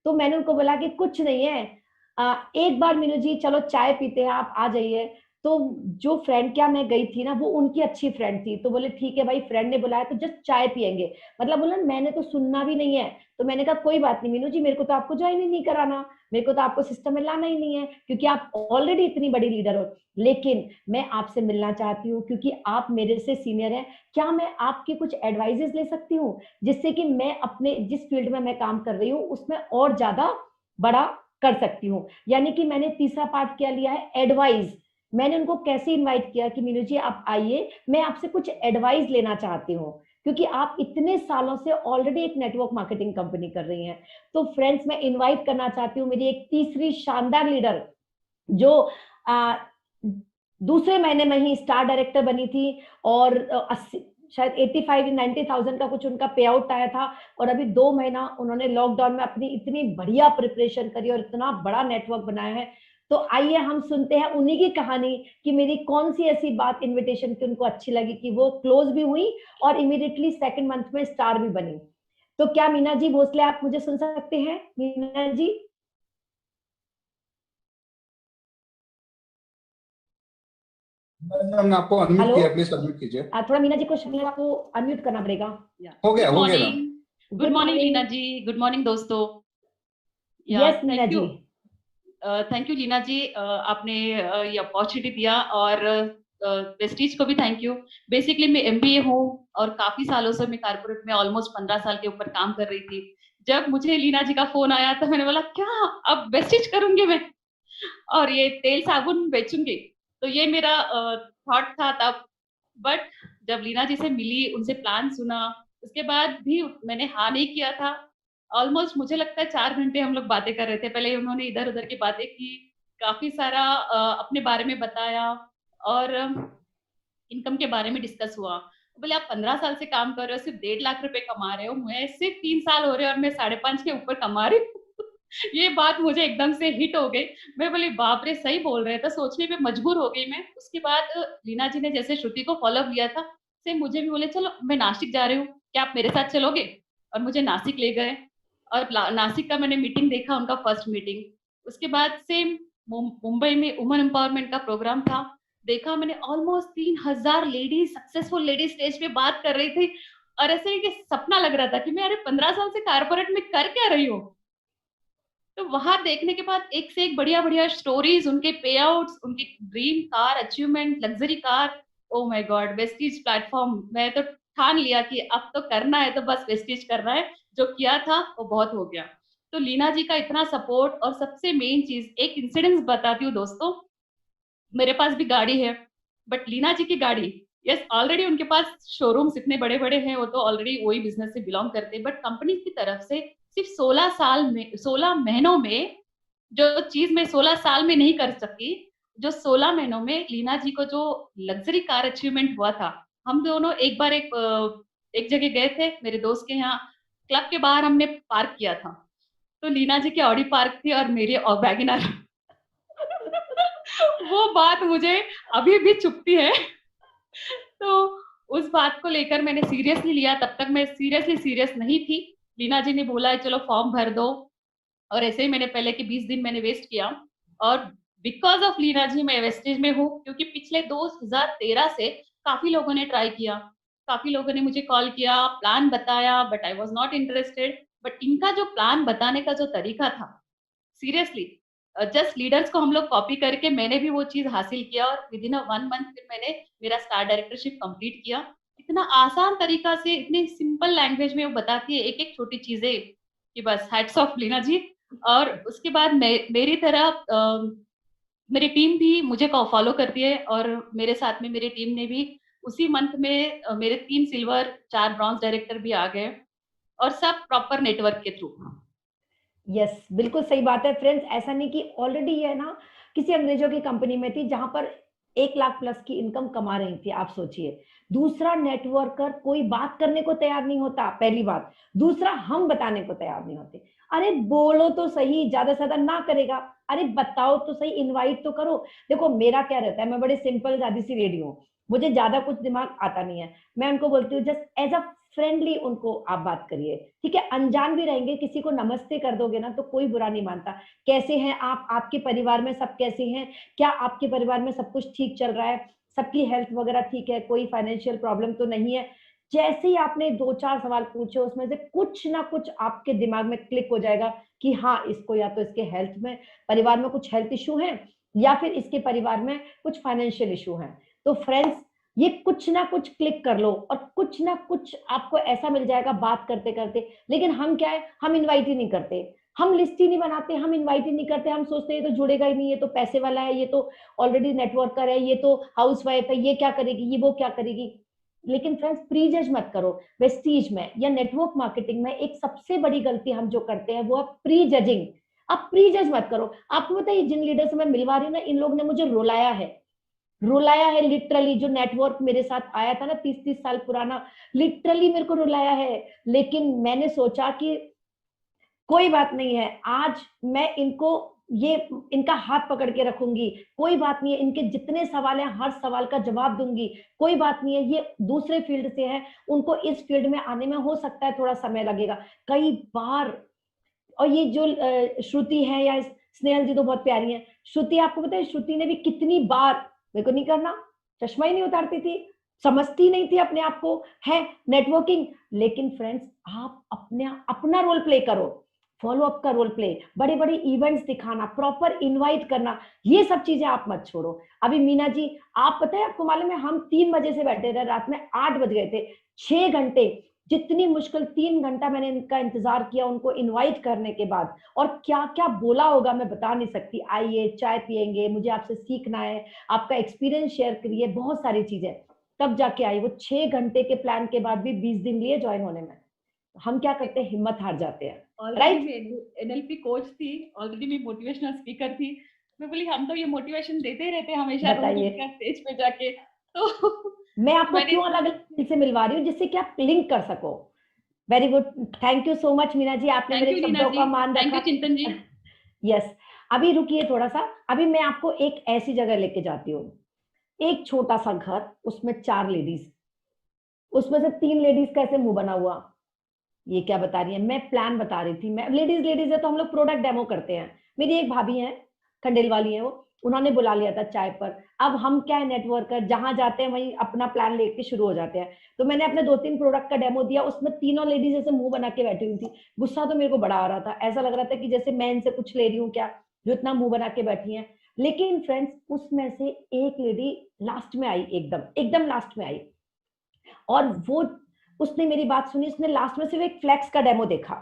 तो मैंने उनको बोला कि कुछ नहीं है, एक बार मीनू जी चलो चाय पीते हैं, आप आ जाइए। तो जो फ्रेंड क्या मैं गई थी ना, वो उनकी अच्छी फ्रेंड थी, तो बोले ठीक है भाई, फ्रेंड ने बुलाया तो जस्ट चाय पियेंगे। मतलब बोला मैंने तो सुनना भी नहीं है। तो मैंने कहा कोई बात नहीं मीनू जी, मेरे को तो आपको ज्वाइन ही नहीं कराना, मेरे को तो आपको सिस्टम में लाना ही नहीं है, क्योंकि आप ऑलरेडी इतनी बड़ी लीडर हो। लेकिन मैं आपसे मिलना चाहती हूँ क्योंकि आप मेरे से सीनियर हैं। क्या मैं आपके कुछ एडवाइजेस ले सकती हूँ, जिससे कि मैं अपने जिस फील्ड में मैं काम कर रही हूँ उसमें और ज्यादा बड़ा कर सकती हूँ। यानी कि मैंने तीसरा पार्ट क्या लिया है, एडवाइस। मैंने उनको कैसे इनवाइट किया कि मीनू जी आप आइए, मैं आपसे कुछ एडवाइस लेना चाहती हूँ, क्योंकि आप इतने सालों से ऑलरेडी एक नेटवर्क मार्केटिंग कंपनी कर रही हैं। तो फ्रेंड्स मैं इनवाइट करना चाहती हूँ मेरी एक तीसरी शानदार लीडर, जो दूसरे महीने में ही स्टार डायरेक्टर बनी थी और 80 शायद 85-90,000 का कुछ उनका पे आउट आया था। और अभी 2 महीना उन्होंने लॉकडाउन में अपनी इतनी बढ़िया प्रिपरेशन करी और इतना बड़ा नेटवर्क बनाया है। तो आइए हम सुनते हैं उन्हीं की कहानी कि मेरी कौन सी ऐसी बात इनविटेशन की उनको अच्छी लगी कि वो क्लोज भी हुई और इमीडिएटली सेकंड मंथ में स्टार भी बनी। तो क्या मीना जी भोसले आप मुझे सुन सकते हैं? मीना जी
हमने आपको अनम्यूट
हेलो,
किया, प्लीज अनम्यूट कीजिए।
थोड़ा मीना जी को शायद आपको अनम्यूट करना पड़ेगा।
हो गया
गुड
हो गया ना।
Morning, good morning Leena ji, good morning दोस्तों।
Yes Meena
thank
ji.
You, thank you Leena ji, आपने ये अपॉर्चुनिटी दिया, और प्रेस्टीज को भी थैंक यू। बेसिकली मैं एमबीए हूँ और काफी सालों से मैं कारपोरेट में ऑलमोस्ट 15 साल के ऊपर काम कर रही थी। जब मुझे लीना जी का फोन आया तो मैंने बोला क्या अब वेस्टिज करूंगी मैं और ये तेल साबुन बेचूंगी, तो ये मेरा थॉट था तब। बट जब लीना जी से मिली, उनसे प्लान सुना, उसके बाद भी मैंने हाँ नहीं किया था। ऑलमोस्ट मुझे लगता है 4 घंटे हम लोग बातें कर रहे थे। पहले उन्होंने इधर उधर की बातें की, काफी सारा अपने बारे में बताया और इनकम के बारे में डिस्कस हुआ। बोले आप 15 साल से काम कर रहे हो, सिर्फ 1.5 लाख रुपए कमा रहे हो, मैं सिर्फ 3 साल हो रहे हैं और मैं 5.5 के ऊपर कमा रही हूँ। ये बात मुझे एकदम से हिट हो गई। मैं बोली बाप रे, सही बोल रहे थे, सोचने पे मजबूर हो गई मैं। उसके बाद लीना जी ने जैसे श्रुति को फॉलो लिया था, सेम मुझे भी बोले चलो मैं नासिक जा रही हूँ, क्या आप मेरे साथ चलोगे? और मुझे नासिक ले गए और नासिक का मैंने मीटिंग देखा, उनका फर्स्ट मीटिंग। उसके बाद सेम मुंबई में वुमेन एम्पावरमेंट का प्रोग्राम था, देखा मैंने almost 3,000 ladies, successful ladies stage पे बात कर रही थी। और ऐसे ही कि सपना लग रहा था कि मैं अरे 15 साल से कारपोरेट में कर क्या रही हूँ। तो वहां देखने के बाद एक से एक बढ़िया बढ़िया स्टोरीज, उनके पे आउट्स, उनकी dream car achievement, luxury car. Oh my God, Vestige platform, मैं तो ठान लिया कि अब तो करना है, तो बस वेस्टीज करना है। जो किया था वो बहुत हो गया। तो लीना जी का इतना सपोर्ट, और सबसे मेन चीज एक इंसिडेंस बताती हूँ दोस्तों। मेरे पास भी गाड़ी है, बट लीना जी की गाड़ी, यस ऑलरेडी उनके पास शोरूम्स इतने बड़े बड़े हैं, वो तो ऑलरेडी वही बिजनेस से बिलोंग करते हैं, बट कंपनी की तरफ से सिर्फ 16 महीनों में जो चीज मैं 16 साल में नहीं कर सकी, जो 16 महीनों में लीना जी को जो लग्जरी कार अचीवमेंट हुआ था। हम दोनों एक बार एक जगह गए थे मेरे दोस्त के यहाँ, क्लब के बाहर हमने पार्क किया था, तो लीना जी की ऑडी पार्क थी और मेरी वैगनर। वो बात मुझे अभी भी चुभती है। तो उस बात को लेकर मैंने सीरियसली लिया, तब तक मैं सीरियस नहीं थी। लीना जी ने बोला चलो फॉर्म भर दो, और ऐसे ही मैंने पहले के 20 दिन मैंने वेस्ट किया, और बिकॉज ऑफ लीना जी मैं वेस्टेज में हूँ, क्योंकि पिछले 2013 से काफी लोगों ने ट्राई किया, काफी लोगों ने मुझे कॉल किया, प्लान बताया, but I was not interested. But इनका जो प्लान बताने का जो तरीका था, सीरियसली जस्ट लीडर्स को हम लोग कॉपी करके मैंने भी वो चीज हासिल किया, और विद इन 1 मंथ फिर मैंने मेरा स्टार डायरेक्टरशिप कंप्लीट किया। इतना आसान तरीका से, इतनी सिंपल लैंग्वेज में वो बताती है एक एक छोटी चीजें, कि बस हैट्स ऑफ लीना जी। और उसके बाद मेरी तरह मेरी टीम भी मुझे फॉलो करती है, और मेरे साथ में मेरी टीम ने भी उसी मंथ में मेरे 3 सिल्वर 4 ब्रॉन्ज डायरेक्टर भी आ गए, और सब प्रॉपर नेटवर्क के थ्रू।
यस, बिल्कुल सही बात है फ्रेंड्स। ऐसा नहीं कि ऑलरेडी है ना, किसी अंग्रेजों की कंपनी में थी जहां पर 1 लाख प्लस की इनकम कमा रही थी, आप सोचिए। दूसरा, नेटवर्कर कोई बात करने को तैयार नहीं होता, पहली बात। दूसरा, हम बताने को तैयार नहीं होते। अरे बोलो तो सही, ज्यादा से ज्यादा ना करेगा, अरे बताओ तो सही, इनवाइट तो करो। देखो मेरा क्या रहता है, मैं बड़े सिंपल सादी सी लेडी हूँ, मुझे ज्यादा कुछ दिमाग आता नहीं है। मैं उनको बोलती हूँ जस्ट एज अ फ्रेंडली उनको आप बात करिए, ठीक है। अनजान भी रहेंगे, किसी को नमस्ते कर दोगे ना तो कोई बुरा नहीं मानता। कैसे हैं आप, आपके परिवार में सब कैसे हैं, क्या आपके परिवार में सब कुछ ठीक चल रहा है, सबकी हेल्थ वगैरह ठीक है, कोई फाइनेंशियल प्रॉब्लम तो नहीं है। जैसे ही आपने 2-4 सवाल पूछे, उसमें से कुछ ना कुछ आपके दिमाग में क्लिक हो जाएगा कि हाँ, इसको या तो इसके हेल्थ में, परिवार में कुछ हेल्थ इशू है, या फिर इसके परिवार में कुछ फाइनेंशियल इशू है। तो फ्रेंड्स, ये कुछ ना कुछ क्लिक कर लो, और कुछ ना कुछ आपको ऐसा मिल जाएगा बात करते करते। लेकिन हम क्या है, हम इनवाइट ही नहीं करते, हम लिस्ट ही नहीं बनाते, हम इनवाइट ही नहीं करते। हम सोचते हैं ये तो जुड़ेगा ही नहीं, ये तो पैसे वाला है, ये तो ऑलरेडी नेटवर्कर है, ये तो हाउसवाइफ है, ये क्या करेगी, ये वो क्या करेगी। लेकिन फ्रेंड्स, प्री जज मत करो। वेस्टीज में या नेटवर्क मार्केटिंग में एक सबसे बड़ी गलती हम जो करते हैं वो है प्री जजिंग। आप प्री जज मत करो। आपको पता है, जिन लीडर से मैं मिलवा रही हूँ ना, इन लोग ने मुझे रुलाया है लिटरली। जो नेटवर्क मेरे साथ आया था ना 30-30 साल पुराना, लिटरली मेरे को रुलाया है। लेकिन मैंने सोचा कि कोई बात नहीं है, आज मैं इनको ये इनका हाथ पकड़ के रखूंगी, कोई बात नहीं है, इनके जितने सवाल हैं हर सवाल का जवाब दूंगी, कोई बात नहीं है। ये दूसरे फील्ड से हैं, उनको इस फील्ड में आने में हो सकता है थोड़ा समय लगेगा कई बार। और ये जो श्रुति है या स्नेहल जी तो बहुत प्यारी हैं। श्रुति, आपको पता है श्रुति ने भी कितनी बार, मेरे को नहीं करना, चश्मा ही नहीं उतारती थी, समझती नहीं थी अपने आप को, है नेटवर्किंग। लेकिन फ्रेंड्स, आप अपना रोल प्ले करो, फॉलो अप का रोल प्ले, बड़े बड़े इवेंट्स दिखाना, प्रॉपर इनवाइट करना, ये सब चीजें आप मत छोड़ो। अभी मीना जी, आप पता है, आपको मालूम है, हम 3 बजे से बैठे रहे, रात में 8 बज गए थे, 6 घंटे, जितनी मुश्किल 3 घंटा मैंने इनका इंतजार किया उनको इनवाइट करने के बाद। और क्या क्या बोला होगा मैं बता नहीं सकती। आइए चाय पियेंगे, मुझे आपसे सीखना है, आपका एक्सपीरियंस शेयर करिए, बहुत सारी चीजें। तब जाके आई वो 6 घंटे के प्लान के बाद भी 20 दिन लिए ज्वाइन होने में। हम क्या करते हैं, हिम्मत हार जाते हैं।
ऑलरेडी मैं एनएलपी कोच थी, ऑलरेडी मैं मोटिवेशनल स्पीकर थी। मैं बोली हम तो ये मोटिवेशन देते ही रहते हैं हमेशा,
बताइए
स्टेज पे जाके। तो
मैं आपको क्यों अलग अलग फील्ड से मिलवा रही हूँ, जिससे कि आप लिंक कर सको। Very good, thank you so much Meena ji, आपने मेरे शब्दों का मान रखा।
Thank you Chintan ji.
Yes, अभी रुकिए थोड़ा सा, अभी मैं आपको एक ऐसी जगह लेके जाती हूँ। एक छोटा सा घर, उसमें 4 लेडीज, उसमें से 3 लेडीज का ऐसे मुंह बना हुआ, ये क्या बता रही है। मैं प्लान बता रही थी, मैं लेडीज है तो हम लोग प्रोडक्ट डेमो करते हैं। मेरी एक भाभी है, खंडेल वाली है वो, उन्होंने बुला लिया था चाय पर। अब हम क्या है, नेटवर्कर, जहां जाते हैं वहीं अपना प्लान लेके शुरू हो जाते हैं। तो मैंने अपने 2-3 प्रोडक्ट का डेमो दिया, उसमें तीनों लेडीज ऐसे मुंह बना के बैठी हुई थी। गुस्सा तो मेरे को बड़ा आ रहा था, ऐसा लग रहा था कि जैसे मैं इनसे कुछ ले रही हूँ क्या, जो इतना मुंह बना के बैठी है। लेकिन फ्रेंड्स, उसमें से एक लेडी लास्ट में आई, एकदम लास्ट में आई, और वो, उसने मेरी बात सुनी, उसने लास्ट में सिर्फ एक फ्लेक्स का डेमो देखा।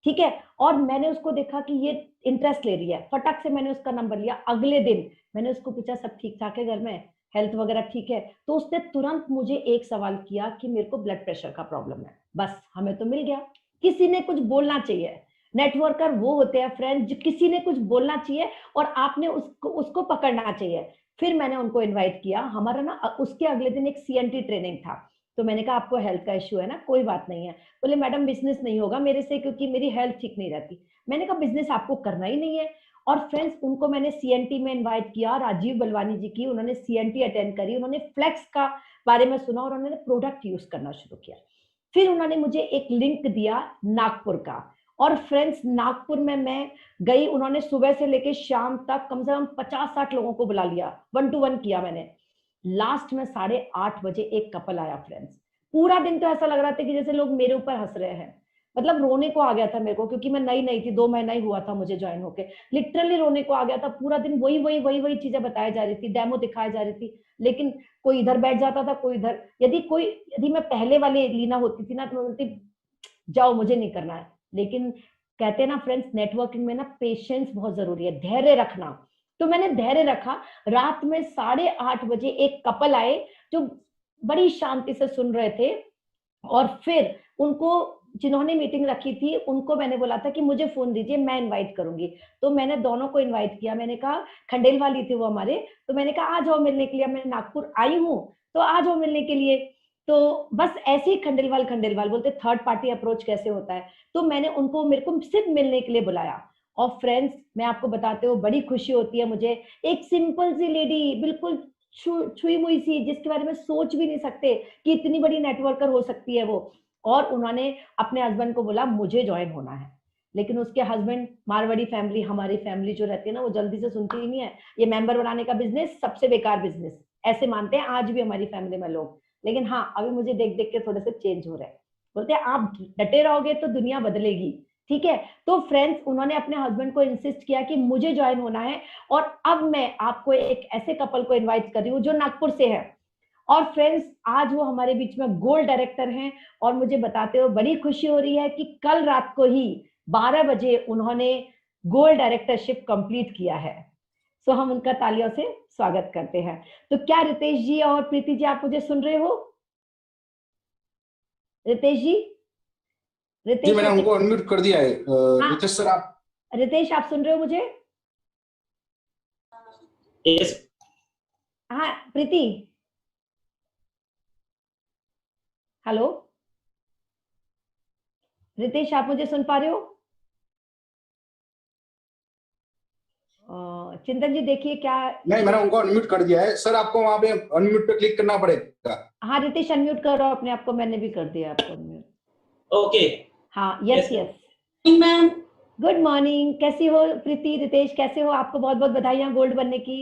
ठीक है। और मैंने उसको देखा कि ये इंटरेस्ट ले रही है, फटक से मैंने उसका नंबर लिया। अगले दिन मैंने उसको पूछा सब ठीक ठाक है घर में, हेल्थ वगैरह ठीक है? तो उसने तुरंत मुझे एक सवाल किया कि मेरे को ब्लड प्रेशर का प्रॉब्लम है। बस हमें तो मिल गया। किसी ने कुछ बोलना चाहिए। नेटवर्कर वो होते हैं फ्रेंड्स, जो किसी ने कुछ बोलना चाहिए और आपने उसको पकड़ना चाहिए। फिर मैंने उनको इनवाइट किया। हमारा ना उसके अगले दिन एक सीएनटी ट्रेनिंग था, तो मैंने कहा आपको हेल्थ का इश्यू है ना, कोई बात नहीं है। बोले मैडम बिजनेस नहीं होगा मेरे से क्योंकि मेरी हेल्थ ठीक नहीं रहती। मैंने कहा बिजनेस आपको करना ही नहीं है। और फ्रेंड्स उनको मैंने सीएनटी में इनवाइट किया, राजीव बलवानी जी की, उन्होंने सीएनटी अटेंड करी, उन्होंने फ्लेक्स का बारे में सुना और उन्होंने प्रोडक्ट यूज करना शुरू किया। फिर उन्होंने मुझे एक लिंक दिया नागपुर का, और फ्रेंड्स नागपुर में मैं गई। उन्होंने सुबह से लेकर शाम तक कम से कम 50-60 लोगों को बुला लिया, 1 to 1 किया मैंने। लास्ट में 8:30 बजे एक कपल आया फ्रेंड्स। पूरा दिन तो ऐसा लग रहा था कि जैसे लोग मेरे ऊपर हंस रहे हैं, मतलब रोने को आ गया था मेरे को, क्योंकि मैं नई थी, 2 महीना ही हुआ था मुझे ज्वाइन होके। लिटरली रोने को आ गया था। पूरा दिन वही चीजें बताई जा रही थी, डेमो दिखाई जा रही थी, लेकिन कोई इधर बैठ जाता था, कोई इधर। यदि मैं पहले वाली लीना होती थी ना, तो मैं बोलती जाओ मुझे नहीं करना है। लेकिन कहते हैं ना फ्रेंड्स, नेटवर्किंग में ना पेशेंस बहुत जरूरी है, धैर्य रखना। तो मैंने धैर्य रखा। रात में 8:30 बजे एक कपल आए जो बड़ी शांति से सुन रहे थे, और फिर उनको, जिन्होंने मीटिंग रखी थी, उनको मैंने बोला था कि मुझे फोन दीजिए, मैं इनवाइट करूंगी। तो मैंने दोनों को इनवाइट किया। मैंने कहा, खंडेल वाली थी वो हमारे, तो मैंने कहा आ जाओ मिलने के लिए, मैं नागपुर आई हूँ तो आ जाओ मिलने के लिए। तो बस ऐसे ही खंडेलवाल बोलते, थर्ड पार्टी अप्रोच कैसे होता है। तो मैंने उनको, मेरे को सिर्फ मिलने के लिए बुलाया। और फ्रेंड्स मैं आपको बताते हो, बड़ी खुशी होती है मुझे। एक सिंपल सी लेडी, बिल्कुल छुई मुई सी, जिसके बारे में सोच भी नहीं सकते कि इतनी बड़ी नेटवर्कर हो सकती है वो। और उन्होंने अपने हस्बैंड को बोला मुझे ज्वाइन होना है। लेकिन उसके हस्बैंड, मारवाड़ी फैमिली, हमारी फैमिली जो रहती है ना, वो जल्दी से सुनती ही नहीं है। ये मेंबर बनाने का बिजनेस सबसे बेकार बिजनेस, ऐसे मानते हैं आज भी हमारी फैमिली में लोग। लेकिन हाँ, अभी मुझे देख देख के थोड़े से चेंज हो रहे हैं। बोलते हैं आप डटे रहोगे तो दुनिया बदलेगी। ठीक है। तो फ्रेंड्स उन्होंने अपने हस्बैंड को इंसिस्ट किया कि मुझे ज्वाइन होना है। और अब मैं आपको एक ऐसे कपल को इनवाइट कर रही हूँ जो नागपुर से है। और फ्रेंड्स आज वो हमारे बीच में गोल्ड डायरेक्टर हैं, और मुझे बताते हुए बड़ी खुशी हो रही है कि कल रात को ही 12 बजे उन्होंने गोल्ड डायरेक्टरशिप कंप्लीट किया है। सो हम उनका तालियों से स्वागत करते हैं। तो क्या रितेश जी और प्रीति जी आप मुझे सुन रहे हो? रितेश जी,
जी
रितेश
मैंने उनको अनम्यूट कर दिया है।
हाँ।
रितेश सर आप,
रितेश आप सुन रहे हो मुझे?
यस
हाँ प्रीति, हेलो रितेश आप मुझे सुन पा रहे हो? चिंतन जी देखिए क्या।
नहीं मैंने उनको अनम्यूट कर दिया है सर, आपको वहां पे अनम्यूट पे क्लिक करना पड़ेगा।
हाँ रितेश अनम्यूट करो अपने आप को, मैंने भी कर दिया आपको अनम्यूट।
ओके
हाँ yes
Yes.
Yes.
Ma'am
good morning, कैसी हो प्रीति, रितेश कैसे हो? आपको बहुत बहुत बधाइयाँ गोल्ड बनने की।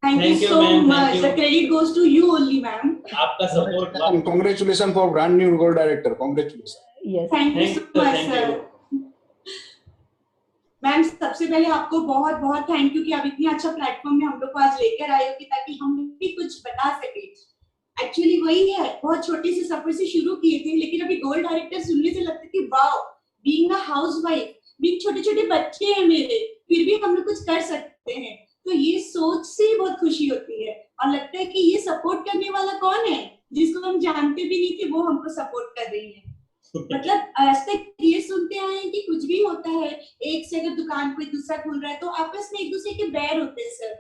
Thank
Thank
you
you,
so
ma'am.
much.
Thank you.
The credit goes to you only, ma'am.
आपका support
congratulation for brand new gold director, congratulation.
Yes
Thank you
Thank
so
you,
much,
thank
sir.
you.
Ma'am सबसे पहले आपको बहुत बहुत thank you कि आप इतनी अच्छा प्लेटफॉर्म में हम लोग को आज लेकर आए हो कि ताकि हम भी कुछ बता सके। एक्चुअली वही है, बहुत छोटे से सफर से शुरू किए थे, लेकिन अभी गोल्ड डायरेक्टर सुनने से लगता है कि wow, being a housewife, being छोटे छोटे बच्चे हैं मेरे, फिर भी हम लोग कुछ कर सकते हैं। तो ये सोच से ही बहुत खुशी होती है, और लगता है कि ये सपोर्ट करने वाला कौन है, जिसको हम जानते भी नहीं थे वो हमको सपोर्ट कर रही है। मतलब आज तक ये सुनते आए हैं कि कुछ भी होता है, एक से अगर दुकान कोई दूसरा खुल रहा है तो आपस में एक दूसरे के बैर होते हैं सर,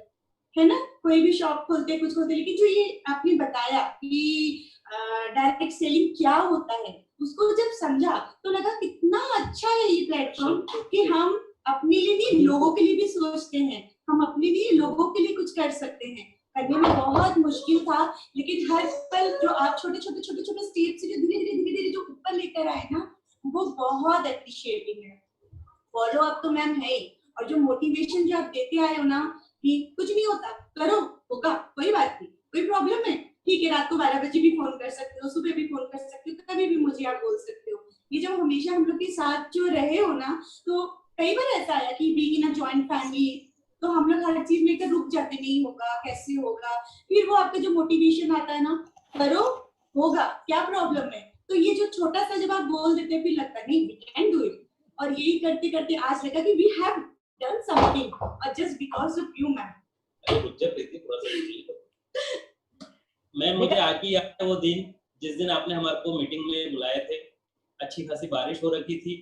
है ना, कोई भी शॉप खोलते कुछ खोलते। लेकिन जो ये आपने बताया कि डायरेक्ट सेलिंग क्या होता है, उसको जब समझा तो लगा कितना अच्छा है ये प्लेटफॉर्म कि हम अपने लिए नहीं लोगों के लिए भी सोचते हैं, हम अपने लिए लोगों के लिए कुछ कर सकते हैं। करने में बहुत मुश्किल था, लेकिन हर पल जो आप छोटे छोटे स्टेप से जो धीरे धीरे जो ऊपर लेकर आए ना, वो बहुत अप्रिशिएटिंग है। फॉलो अप तो मैम है ही, और जो मोटिवेशन जो आप देते आए हो ना कि कुछ नहीं होता, करो, होगा, कोई बात नहीं, कोई प्रॉब्लम है, ठीक है, रात को 12 बजे भी फोन कर सकते हो, सुबह भी फोन कर सकते हो, कभी भी मुझे आप बोल सकते हो। ये जब हमेशा हम लोग के साथ जो रहे हो ना, तो कई बार ऐसा आया कि being in a joint family, तो हम लोग हर चीज में रुक जाते, नहीं होगा, कैसे होगा, फिर वो आपका जो मोटिवेशन आता है ना, करो, होगा, क्या प्रॉब्लम है। तो ये जो छोटा सा जब आप बोल देते हैं, फिर लगता है नहीं, वी कैन डू इट। और यही करते करते आज लगा कि वी हैव डन समथिंग और just because of you ma'am.
Ma'am मुझे आज भी याद है वो दिन जिस दिन आपने हमारे को मीटिंग में बुलाए थे। अच्छी खासी बारिश हो रखी थी,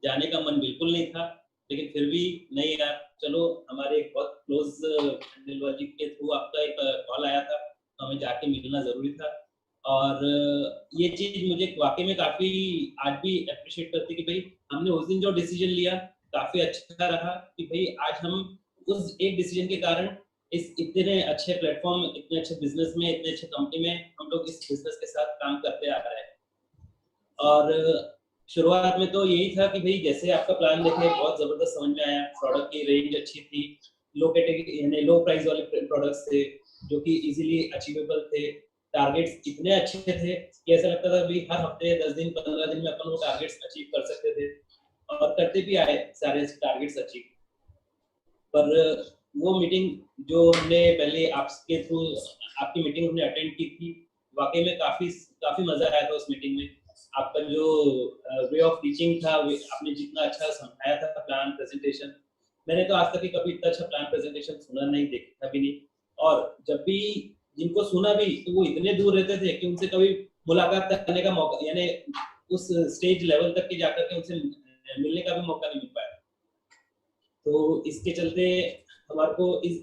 जाने का मन बिल्कुल नहीं था, लेकिन फिर भी नहीं यार चलो, हमारे एक बहुत क्लोज खंडेलवाल जी के थ्रू आपका एक कॉल आया था, तो हमें जाके मिलना जरूरी था। और ये चीज मुझे वाकई में काफी आज भी अप्रिशिएट करती कि भाई हमने उस दिन जो डिसीजन लिया काफी अच्छा रहा कि भाई आज हम उस एक डिसीजन के कारण इस इतने अच्छे प्लेटफॉर्म, इतने अच्छे बिजनेस में, इतने अच्छे कंपनी में हम लोग इस बिजनेस के साथ काम करते आ रहे हैं। और शुरुआत में तो यही था कि भाई जैसे आपका प्लान देखे बहुत जबरदस्त समझ में आया, प्रोडक्ट की रेंज अच्छी थी, लो कैटेगरी यानी लो प्राइस वाले प्रोडक्ट्स थे जो कि इजीली अचीवेबल थे, टारगेट्स इतने अच्छे थे कि ऐसा लगता था भाई हर हफ्ते 10 दिन 15 दिन में अपन वो टारगेट्स अचीव कर सकते थे और करते भी आए सारे टारगेट्स अचीव। पर वो मीटिंग जो हमने पहले आपके थ्रू आपकी मीटिंग हमने अटेंड की थी, वाकई में काफी मजा आया था उस मीटिंग में। आपका जो वे ऑफ टीचिंग था, आपने जितना अच्छा समझाया था प्लान प्रेजेंटेशन, मैंने तो आज तक कभी इतना अच्छा प्लान प्रेजेंटेशन सुना नहीं, देखा भी नहीं। और जब भी जिनको सुना भी तो वो इतने दूर रहते थे कि उनसे कभी मुलाकात करने का मौका, यानी उस स्टेज लेवल तक के जाकर के उनसे मिलने का भी मौका नहीं मिल पाया। तो इसके चलते हमारे को इस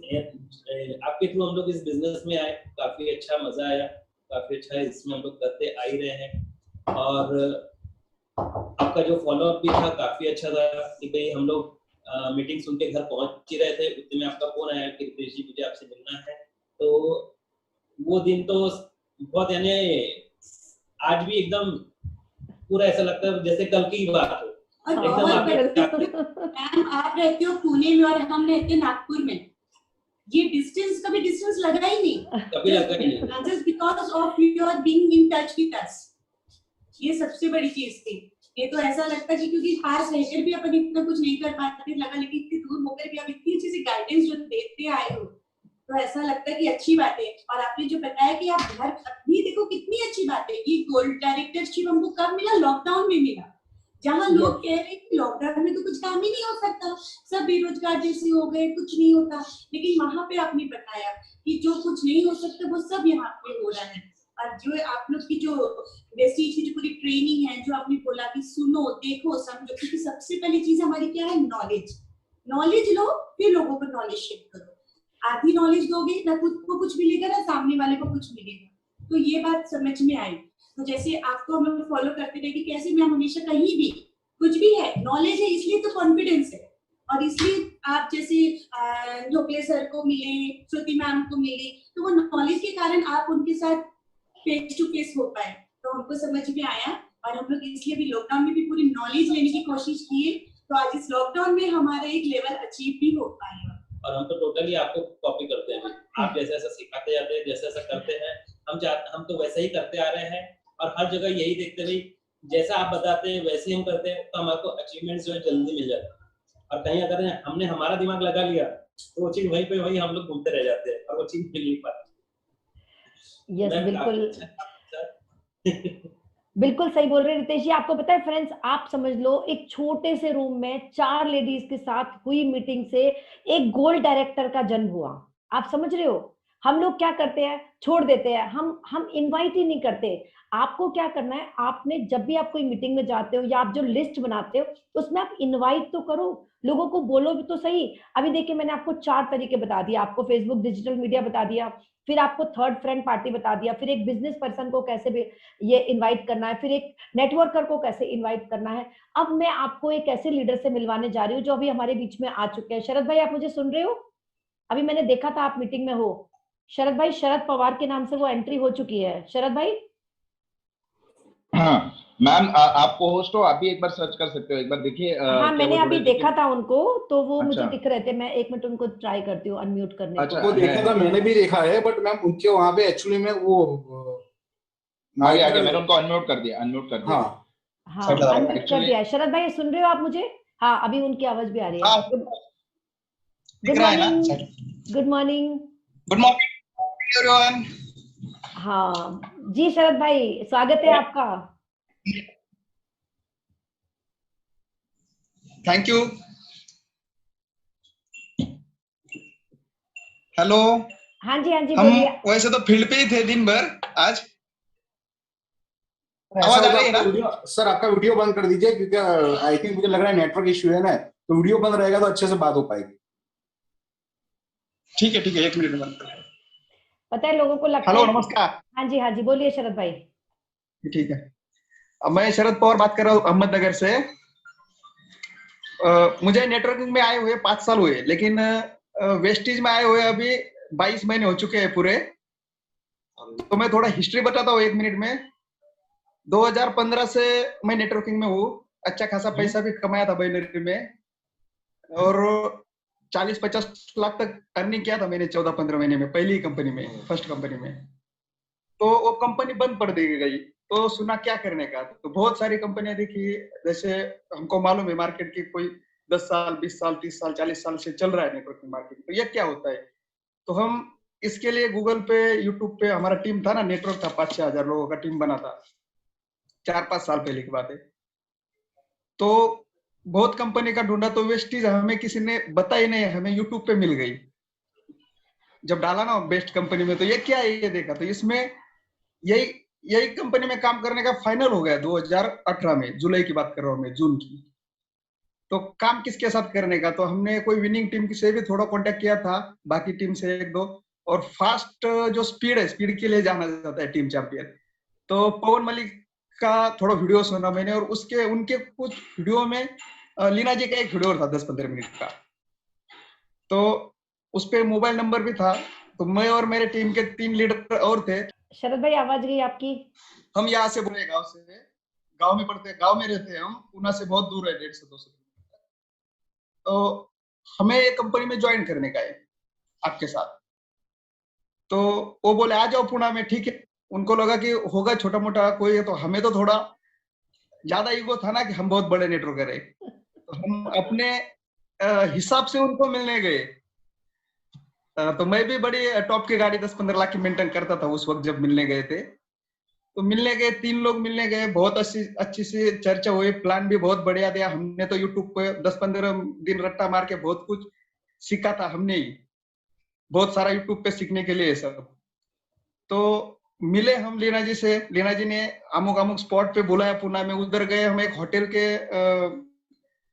आपके थ्रू हम लोग इस बिजनेस में आए, काफी अच्छा मजा आया, काफी अच्छा इसमें हम लोग करते आ ही रहे हैं। और आपका जो फॉलोअप भी था काफी अच्छा था कि भाई हम लोग मीटिंग सुन के घर पहुंच ही रहे थे, उतने में आपका फोन आया कि रितेश जी मुझे आपसे मिलना है। तो वो दिन तो बहुत, यानी आज भी एकदम पूरा ऐसा लगता है जैसे कल की बात हो।
मैम आप रहते हो पुणे में और हम रहते हैं नागपुर में, ये डिस्टेंस कभी डिस्टेंस लगा ही नहीं,
कभी लगा ही नहीं,
just because of your being in touch with us. ये सबसे बड़ी चीज थी। ये तो ऐसा लगता है कि क्योंकि पास रहकर भी अपन इतना कुछ नहीं कर पाते लगा, लेकिन इतनी दूर होकर भी आप इतनी अच्छी सी गाइडेंस जो देते आए हो, तो ऐसा लगता है कि अच्छी बात है। और आपने जो बताया कि आप घर अपनी देखो कितनी अच्छी बात है। ये गोल्ड डायरेक्टरशिप हमको कब मिला? लॉकडाउन में मिला, जहाँ लोग कह रहे हैं कि लॉकडाउन में तो कुछ काम ही नहीं हो सकता, सब बेरोजगार जैसे हो गए, कुछ नहीं होता, लेकिन वहां पे आपने बताया कि जो कुछ नहीं हो सकता वो सब यहाँ पे हो रहा है। और जो आप लोग की जो वेस्टीज की जो पूरी ट्रेनिंग है, जो आपने बोला कि सुनो देखो समझो, क्योंकि सबसे पहली चीज हमारी क्या है? नॉलेज लो, फिर लोगों को नॉलेज शेयर करो। आधी नॉलेज दोगे ना खुद को कुछ मिलेगा ना सामने वाले को कुछ मिलेगा। तो ये बात समझ में आई। तो जैसे आपको हम फॉलो करते रहे कि कैसे मैं हमेशा कहीं भी कुछ भी है नॉलेज है, इसलिए तो कॉन्फिडेंस है। और इसलिए आप जैसे ढोकले सर को मिले, श्रुति मैम को मिले, तो वो नॉलेज के कारण आप उनके साथ फेस टू फेस हो पाए, तो हमको समझ में आया। और हम लोग इसलिए भी लॉकडाउन में भी पूरी नॉलेज लेने की कोशिश किए, तो आज इस लॉकडाउन में हमारा एक लेवल अचीव भी हो पाएगा।
और हम तो टोटली आपको कॉपी करते हैं, आप जैसे ऐसा सिखाते जाते हैं, जैसे ऐसा करते हैं, हम तो वैसे ही करते आ रहे हैं। और हर जगह यही देखते भाई जैसा आप बताते हैं वैसे हम करते हैं, तो हमारे को अचीवमेंट्स जो है जल्दी मिल जाते हैं। और कहीं अगर हमने हमारा दिमाग लगा लिया तो वो चीज वहीं पे वहीं हम लोग घूमते रह जाते हैं और वो चीज मिल नहीं पाती।
यस बिल्कुल बिल्कुल सही बोल रहे हैं रितेश जी। आपको पता है फ्रेंड्स, आप समझ लो एक छोटे से रूम में 4 लेडीज के साथ हुई मीटिंग से एक गोल्ड डायरेक्टर का जन्म हुआ। आप समझ रहे हो? हम लोग क्या करते हैं, छोड़ देते हैं, हम इनवाइट ही नहीं करते। आपको क्या करना है, आपने जब भी आप कोई मीटिंग में जाते हो या आप जो लिस्ट बनाते हो उसमें आप इनवाइट तो करो, लोगों को बोलो भी तो सही। अभी देखिए मैंने आपको 4 तरीके बता दिया, आपको फेसबुक डिजिटल मीडिया बता दिया, फिर आपको थर्ड फ्रेंड पार्टी बता दिया, फिर एक बिजनेस पर्सन को कैसे भी ये इनवाइट करना है, फिर एक नेटवर्कर को कैसे इनवाइट करना है। अब मैं आपको एक ऐसे लीडर से मिलवाने जा रही हूँ जो अभी हमारे बीच में आ चुके हैं। शरद भाई आप मुझे सुन रहे हो? अभी मैंने देखा था आप मीटिंग में हो। शरद भाई, शरद पवार के नाम से वो एंट्री हो चुकी है। शरद भाई
हाँ मैम, आप होस्ट हो, आप भी एक बार सर्च कर सकते हो, एक बार देखिए।
हाँ मैंने अभी देखा था उनको, तो वो
अच्छा।
मुझे दिख रहे थे। मैं 1 मिनट उनको ट्राई करती हूँ अनम्यूट करने
अच्छा, वो देखा था, मैंने भी देखा है, बट मैम उनके वहां पे एक्चुअली में वो
आगे मैंने उनको अनम्यूट कर दिया।
हाँ
हाँ अनम्यूट कर दिया। शरद भाई सुन रहे हो आप मुझे? हाँ अभी उनकी आवाज भी आ रही है। Good morning. Good morning.
Good morning everyone.
हाँ जी शरद भाई, स्वागत है आपका।
Thank you. हेलो,
हाँ जी
हम
बोलिए।
वैसे तो फील्ड पे ही थे दिन भर आज।
ऐसा
आवाज आ
होगा
रही है
आपका
ना?
वीडियो, सर आपका वीडियो बंद कर दीजिए, क्योंकि आई थिंक मुझे लग रहा है नेटवर्क इश्यू है ना, तो वीडियो बंद रहेगा तो अच्छे से बात हो पाएगी।
ठीक है, 1 मिनट में बंद कर।
पता है लोगों को लगता
हेलो,
है।
नमस्कार।
हाँ जी बोलिए शरद भाई।
ठीक है, अब मैं शरद पवार बात कर रहा हूँ अहमदनगर से। मुझे नेटवर्किंग में आए हुए 5 साल हुए, लेकिन वेस्टीज में आए हुए अभी 22 महीने हो चुके हैं पूरे। तो मैं थोड़ा हिस्ट्री बताता हूँ 1 मिनट में। 2015 से मैं नेटवर्किंग में हूँ। अच्छा खासा पैसा भी कमाया था बाइनरी में, और 40-50 लाख तक अर्निंग किया था मैंने 14-15 महीने में, पहली कंपनी में, फर्स्ट कंपनी में। तो वो कंपनी बंद पड़ दी गई, तो सुना क्या करने का। तो बहुत सारी कंपनियां देखी, जैसे हमको मालूम है मार्केट की कोई 10 साल 20 साल 30 साल 40 साल से चल रहा है नेटवर्किंग मार्केट, तो ये क्या होता है। तो हम इसके लिए गूगल पे, यूट्यूब पे हमारा टीम था ना, नेटवर्क था, 5-6 हजार लोगों का टीम बना था, 4-5 साल पहले की बात है। तो बहुत कंपनी का ढूंढा, तो वेस्टीज हमें किसी ने बताई नहीं, हमें यूट्यूब पे मिल गई। जब डाला ना बेस्ट कंपनी में, तो ये क्या है, ये देखा, तो इसमें यही कंपनी में काम करने का फाइनल हो गया 2018 में, जुलाई की बात कर रहा हूँ मैं, जून की। तो काम किसके साथ करने का, तो हमने कोई विनिंग टीम से भी थोड़ा कांटेक्ट किया था, बाकी टीम से 1-2, और फास्ट जो स्पीड है, स्पीड के लिए जाना जाता है टीम चैंपियन। तो पवन मलिक का थोड़ा वीडियो सुना मैंने, और उनके कुछ वीडियो में लीना जी का एक वीडियो था 10-15 मिनट का, तो उस पे मोबाइल नंबर भी था। तो मैं और मेरे टीम के 3 लीडर और थे।
शरद भाई आवाज गई आपकी।
हम यहाँ से बोले, गांव में पढ़ते, गांव में रहते हैं हम, पूना से बहुत दूर है, 150-200 किलोमीटर। तो हमें एक कंपनी में ज्वाइन करने का है आपके साथ। तो वो बोले आ जाओ पुणे में, ठीक है। उनको लगा कि होगा छोटा मोटा कोई है, तो हमें तो थोड़ा ज्यादा ईगो था ना कि हम बहुत बड़े नेटवर्कर है। तो हम अपने हिसाब से उनको मिलने गए। तो मैं भी बड़ी टॉप की गाड़ी 10-15 लाख की मेंटेन करता था उस वक्त जब मिलने गए थे। तो मिलने गए, 3 लोग मिलने गए, बहुत अच्छी सी चर्चा हुई, प्लान भी बहुत बढ़िया दिया हमने। तो यूट्यूब पे 10-15 दिन रट्टा मार के बहुत कुछ सीखा था हमने ही, बहुत सारा यूट्यूब पे सीखने के लिए सब। तो मिले हम लीना जी से, लीना जी ने अमुक स्पॉट पे बुलाया पुणे में, उधर गए हम, एक होटल के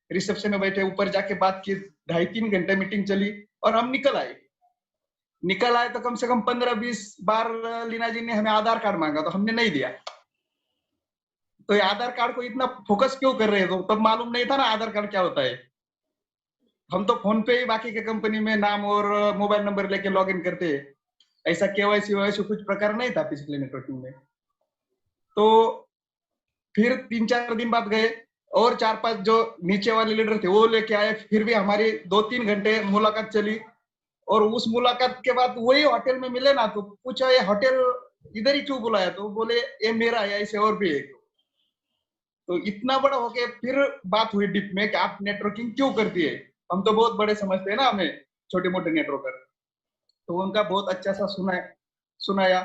रिसेप्शन में बैठे, ऊपर जाके बात की, 2.5-3 घंटे मीटिंग चली, और हम निकल आए। तो कम से कम 15-20 बार लीना जी ने हमें आधार कार्ड मांगा, तो हमने नहीं दिया। तो ये आधार कार्ड को इतना फोकस क्यों कर रहे हैं, तो तब मालूम नहीं था ना आधार कार्ड क्या होता है। हम तो फोन पे ही बाकी के कंपनी में नाम और मोबाइल नंबर लेके लॉग इन करते हैं, ऐसा केवाईसी वैसे कुछ प्रकार नहीं था पिछले नेटवर्किंग में। तो फिर 3-4 दिन बाद गए, और 4-5 जो नीचे वाले लीडर थे वो लेके आए, फिर भी हमारी 2-3 घंटे मुलाकात चली। और उस मुलाकात के बाद वही होटल में मिले ना, तो पूछा ये होटल इधर ही क्यों बुलाया, तो बोले ये मेरा है, ऐसे और भी है। तो इतना बड़ा होके फिर बात हुई डीप में कि आप नेटवर्किंग क्यों करती है। हम तो बहुत बड़े समझते हैं ना हमें, छोटे मोटे नेटवर्कर। तो उनका बहुत अच्छा सा सुनाया।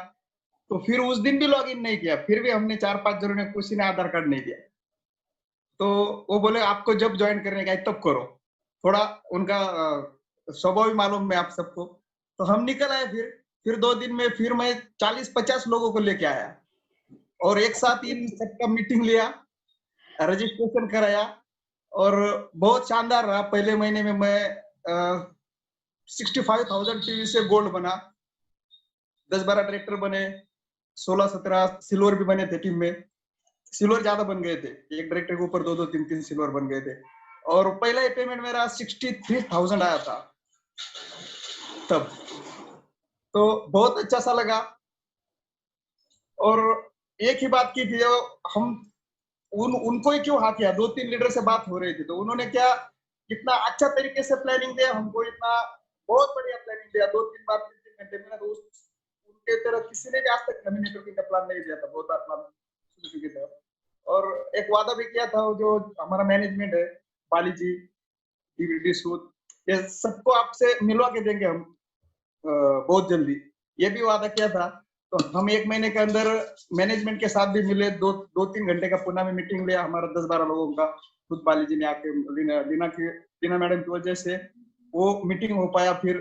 तो फिर उस दिन भी लॉग इन नहीं किया, फिर भी हमने 4-5 जनों ने, किसी ने आधार कार्ड नहीं दिया। तो वो बोले आपको जब ज्वाइन करने का है तब करो, थोड़ा उनका स्वभाव भी मालूम है आप सबको। तो हम निकल आए, फिर 2 दिन में फिर मैं 40-50 लोगों को लेके आया, और एक साथ इन सबका मीटिंग लिया, रजिस्ट्रेशन कराया, और बहुत शानदार रहा। पहले महीने में मैं 65,000 टीवी से गोल्ड बना, 10-12 डायरेक्टर बने, 16-17 सिल्वर भी बने थे टीम में। सिल्वर ज्यादा बन गए थे, एक डायरेक्टर के ऊपर 2-2 3-3 सिल्वर बन गए थे। और पहला पेमेंट मेरा 63,000 आया था तब। तो बहुत अच्छा सा लगा। और एक ही बात की थी, हम उनको ही क्यों हाँ किया, 2-3 लीडर से बात हो रही थी, तो उन्होंने क्या इतना अच्छा तरीके से प्लानिंग दिया हमको, इतना बहुत बढ़िया प्लानिंग दिया। 2-3 बार 3-3 घंटे में, तो उनके तरह किसी ने भी आज तक हमें नेटवर्किंग का प्लान नहीं दिया था, बहुत बार प्लान शुरू चुके थे। और एक वादा भी किया था, जो हमारा मैनेजमेंट है, बाली जी, डीवीडी सूद, ये सबको आपसे मिलवा के देंगे हम बहुत जल्दी, ये भी वादा किया था। तो हम 1 महीने के अंदर मैनेजमेंट के साथ भी मिले, 2-3 घंटे का पुणे में मीटिंग लिया हमारा 10-12 लोगों का। खुद बाली जी ने आके लीना मैडम की वजह से वो मीटिंग हो पाया। फिर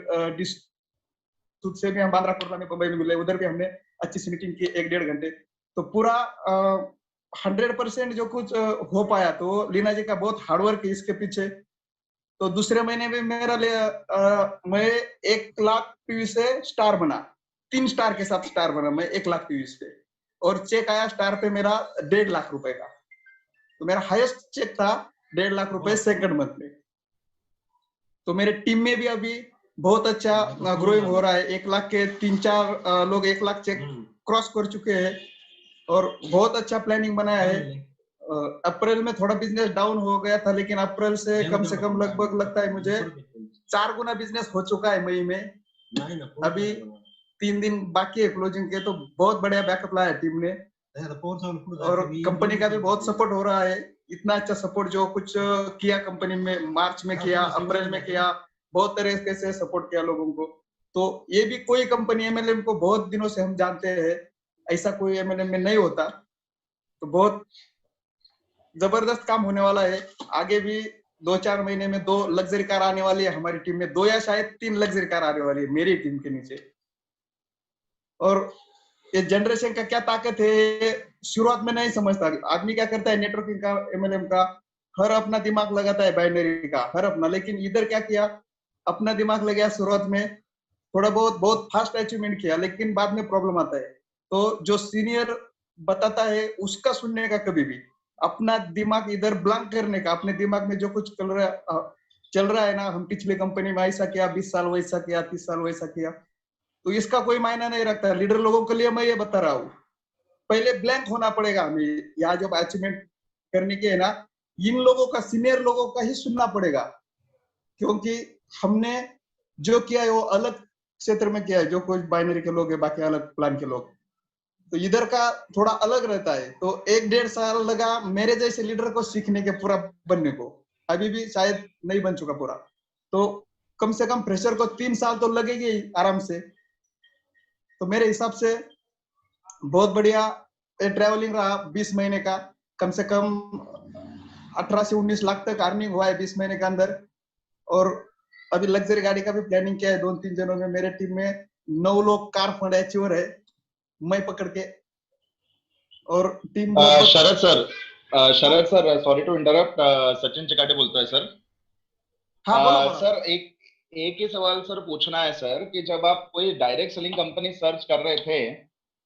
खुद से भी हम बांद्रा कुर्ला में मुंबई में मिले, उधर भी हमने अच्छी सी मीटिंग की 1-1.5 घंटे। तो पूरा 100% जो कुछ हो पाया तो लीना जी का बहुत हार्डवर्क है इसके पीछे। तो दूसरे महीने में मैं 1 लाख PV से स्टार बना, 3 स्टार के साथ स्टार बना मैं 1 लाख PV पे, और चेक आया स्टार पे मेरा 1.5 लाख रुपए का। तो मेरा हाईएस्ट चेक था 1.5 लाख रुपए सेकंड मंथ में। तो मेरे टीम में भी अभी बहुत अच्छा ग्रोइंग हो रहा है। 1 लाख के 3-4 लोग 1 लाख चेक क्रॉस कर चुके हैं और बहुत अच्छा प्लानिंग बनाया है। अप्रैल में थोड़ा बिजनेस डाउन हो गया था, लेकिन अप्रैल से कम लगभग लगता है मुझे 4 गुना बिजनेस हो चुका है मई में। अभी 3 दिन बाकी है क्लोजिंग के, तो बहुत बढ़िया बैकअप लाया टीम ने और कंपनी का भी बहुत सपोर्ट हो रहा है। इतना अच्छा सपोर्ट जो कुछ किया कंपनी में, मार्च में किया, अप्रैल में किया, बहुत तरीके से सपोर्ट किया लोगों को। तो ये भी कोई कंपनी MLM को बहुत दिनों से हम जानते हैं, ऐसा कोई MLM में नहीं होता। तो बहुत जबरदस्त काम होने वाला है। आगे भी 2-4 महीने में 2 लग्जरी कार आने वाली है हमारी टीम में, 2 या शायद 3 लग्जरी कार आने वाली है मेरी टीम के नीचे। और ये जनरेशन का क्या ताकत है शुरुआत में नहीं समझता। आदमी क्या करता है नेटवर्किंग का, MLM का, हर अपना दिमाग लगाता है बाइनरी का, हर अपना। लेकिन इधर क्या किया, अपना दिमाग लगाया शुरुआत में, थोड़ा बहुत फास्ट अचीवमेंट किया, लेकिन बाद में प्रॉब्लम आता है। तो जो सीनियर बताता है उसका सुनने का, कभी भी अपना दिमाग इधर ब्लैंक करने का, अपने दिमाग में जो कुछ चल रहा है ना, हम पिछले कंपनी में ऐसा किया, 20 साल वैसा किया, 30 साल वैसा किया, तो इसका कोई मायना नहीं रखता। लीडर लोगों के लिए मैं ये बता रहा हूँ, पहले ब्लैंक होना पड़ेगा हमें। यहाँ जब अचीवमेंट करने के है ना, इन लोगों का, सीनियर लोगों का ही सुनना पड़ेगा, क्योंकि हमने जो किया है वो अलग क्षेत्र में किया है। जो कुछ बाइनरी के लोग है, बाकी अलग प्लान के लोग, तो इधर का थोड़ा अलग रहता है। तो 1-1.5 साल लगा मेरे जैसे लीडर को सीखने के, पूरा बनने को। अभी भी शायद नहीं बन चुका पूरा, तो कम से कम फ्रेशर को 3 साल तो लगेगी आराम से। तो मेरे हिसाब से बहुत बढ़िया ट्रैवलिंग रहा 20 महीने का। कम से कम 18 से 19 लाख तक अर्निंग हुआ है 20 महीने के अंदर। और अभी लग्जरी गाड़ी का भी प्लानिंग किया है 2-3 जनों में। मेरे टीम में 9 लोग कार फंड अचीवर है, मैं पकड़ के। और team
Sharad sir sorry to interrupt, Sachin Chikate बोलता है सर।
हाँ बोलो।
सर एक ही सवाल सर पूछना है सर, कि जब आप कोई डायरेक्ट सेलिंग कंपनी सर्च कर रहे थे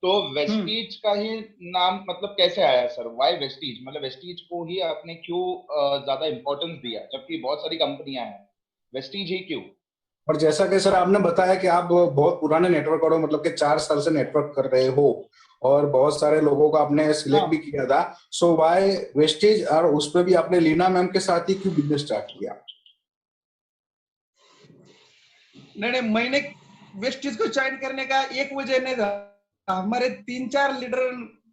तो वेस्टीज का ही नाम मतलब कैसे आया सर? Why Vestige? मतलब वेस्टीज को ही आपने क्यों ज्यादा इंपॉर्टेंस दिया, जबकि बहुत सारी कंपनियां हैं, वेस्टीज ही क्यों?
और जैसा कि सर आपने बताया कि आप बहुत पुराने नेटवर्क हो, मतलब कि 4 साल से नेटवर्क कर रहे हो और बहुत सारे लोगों को आपने सिलेक्ट भी किया था, सो व्हाई वेस्टीज? और उसमें भी आपने लीना मैम के साथ ही क्यों बिजनेस स्टार्ट किया?
नहीं, मैंने वेस्टीज को ज्वाइन करने का एक वजह नहीं था। हमारे 3-4 लीडर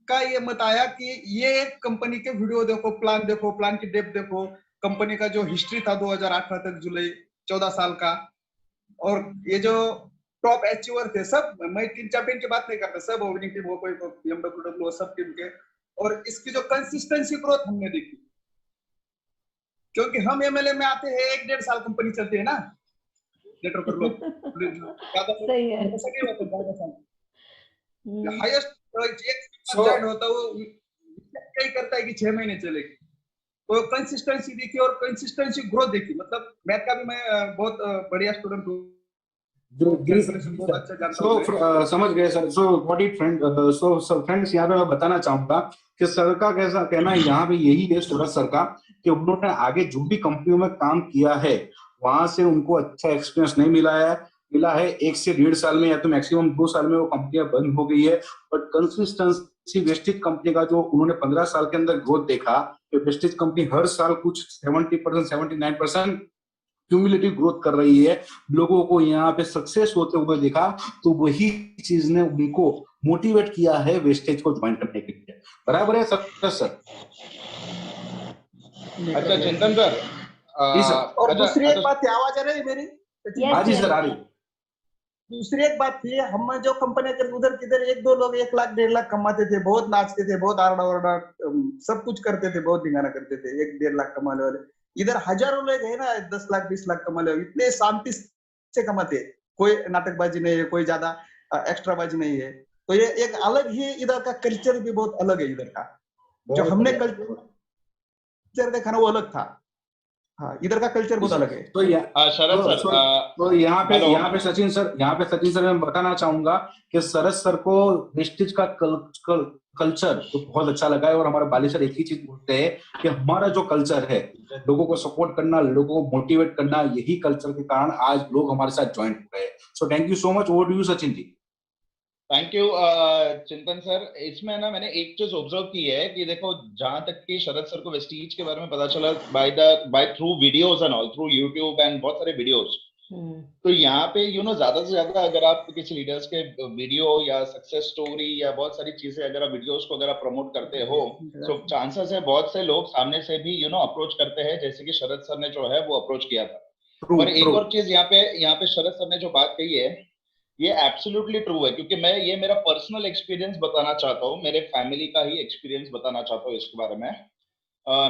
का ये मत आया कि ये कंपनी के वीडियो देखो, प्लान की डेप्थ देखो, कंपनी का जो हिस्ट्री था 2018 तक, जुलाई 14 साल का, और ये जो टॉप अचीवर थे सब, मैं 3-4 टीम की बात नहीं करता, सब ओपनिंग टीम हो, कोई MWW, सब टीम के। और इसकी जो कंसिस्टेंसी ग्रोथ हमने देखी, क्योंकि हम MLM में आते हैं 1-1.5 साल कंपनी चलती है ना, नेटवर्क
सही है।
हाईएस्ट ज्वाइन होता वो क्या करता है कि 6 महीने चलेगी। तो कंसिस्टेंसी देखी और कंसिस्टेंसी ग्रोथ देखी। मतलब मैथ का भी मैं बहुत बढ़िया स्टूडेंट हूँ, बहुत अच्छा जानता हूँ।
समझ गए sir. So what it friend, so friends, यहाँ पे मैं बताना चाहूंगा कि सर का कैसा कहना है यहाँ पे यही है, सूरज सर का, कि उन्होंने आगे जो भी कंपनियों में काम किया है वहां से उनको अच्छा एक्सपीरियंस नहीं मिला है 1 से 1.5 साल में या तो मैक्सिमम 2 साल में वो कंपनियां बंद हो गई है। बट कंसिस्टेंसी वेस्टेज कंपनी का जो उन्होंने 15 साल के अंदर ग्रोथ देखा, कि वेस्टेज कंपनी हर साल कुछ 70%, 79% क्यूमुलेटिव ग्रोथ कर रही है, लोगों को यहाँ पे सक्सेस होते हुए देखा, तो वही चीज ने उनको मोटिवेट किया है वेस्टेज को ज्वाइन करने के लिए। बराबर है सर?
अच्छा चिंतन सर,
और दूसरी एक बात, आवाज आ रही है मेरी?
हाँ जी सर, आ रही।
दूसरी एक बात थी, हम जो कंपनी के उधर किधर 1-2 लोग 1 लाख 1.5 लाख कमाते थे, बहुत नाचते थे, बहुत आरडा ओरडा सब कुछ करते थे, बहुत ढिंगाना करते थे, 1-1.5 लाख कमाने वाले। इधर हजारों लोग है ना, 10 लाख 20 लाख कमाने वाले, इतने शांति से कमाते हैं, कोई नाटकबाजी नहीं है, कोई ज्यादा एक्स्ट्राबाजी नहीं है। तो ये एक अलग ही इधर का कल्चर भी बहुत अलग है इधर का, जो हमने कल्चर देखा ना वो अलग था। हाँ, इधर का कल्चर बहुत अलग है।
तो
शरद सर,
तो यहाँ पे सचिन सर मैं बताना चाहूंगा कि शरद सर को वेस्टीज का कल्चर तो बहुत अच्छा लगा है, और हमारे बाली सर एक ही चीज बोलते हैं कि हमारा जो कल्चर है, लोगों को सपोर्ट करना, लोगों को मोटिवेट करना, यही कल्चर के कारण आज लोग हमारे साथ ज्वाइन हो रहे हैं। So thank you so much. Over to you Sachin ji.
Thank you Chintan sir. इसमें ना मैंने एक चीज ऑब्जर्व की है कि देखो, जहां तक कि शरद सर को वेस्टीज के बारे में पता चला by through videos and all, through YouTube and बहुत सारे वीडियोस। तो यहाँ पे ज्यादा से ज्यादा अगर आप किसी लीडर्स के वीडियो या सक्सेस स्टोरी या बहुत सारी चीजें अगर आप वीडियोस को अगर आप प्रमोट करते हो, तो चांसेस है बहुत से लोग सामने से भी अप्रोच करते हैं, जैसे कि शरद सर ने जो है वो अप्रोच किया था। और एक और चीज यहाँ पे शरद सर ने जो बात कही है, ये एब्सोल्युटली ट्रू है, क्योंकि मैं ये मेरा पर्सनल एक्सपीरियंस बताना चाहता हूँ, मेरे फैमिली का ही एक्सपीरियंस बताना चाहता हूँ इसके बारे में।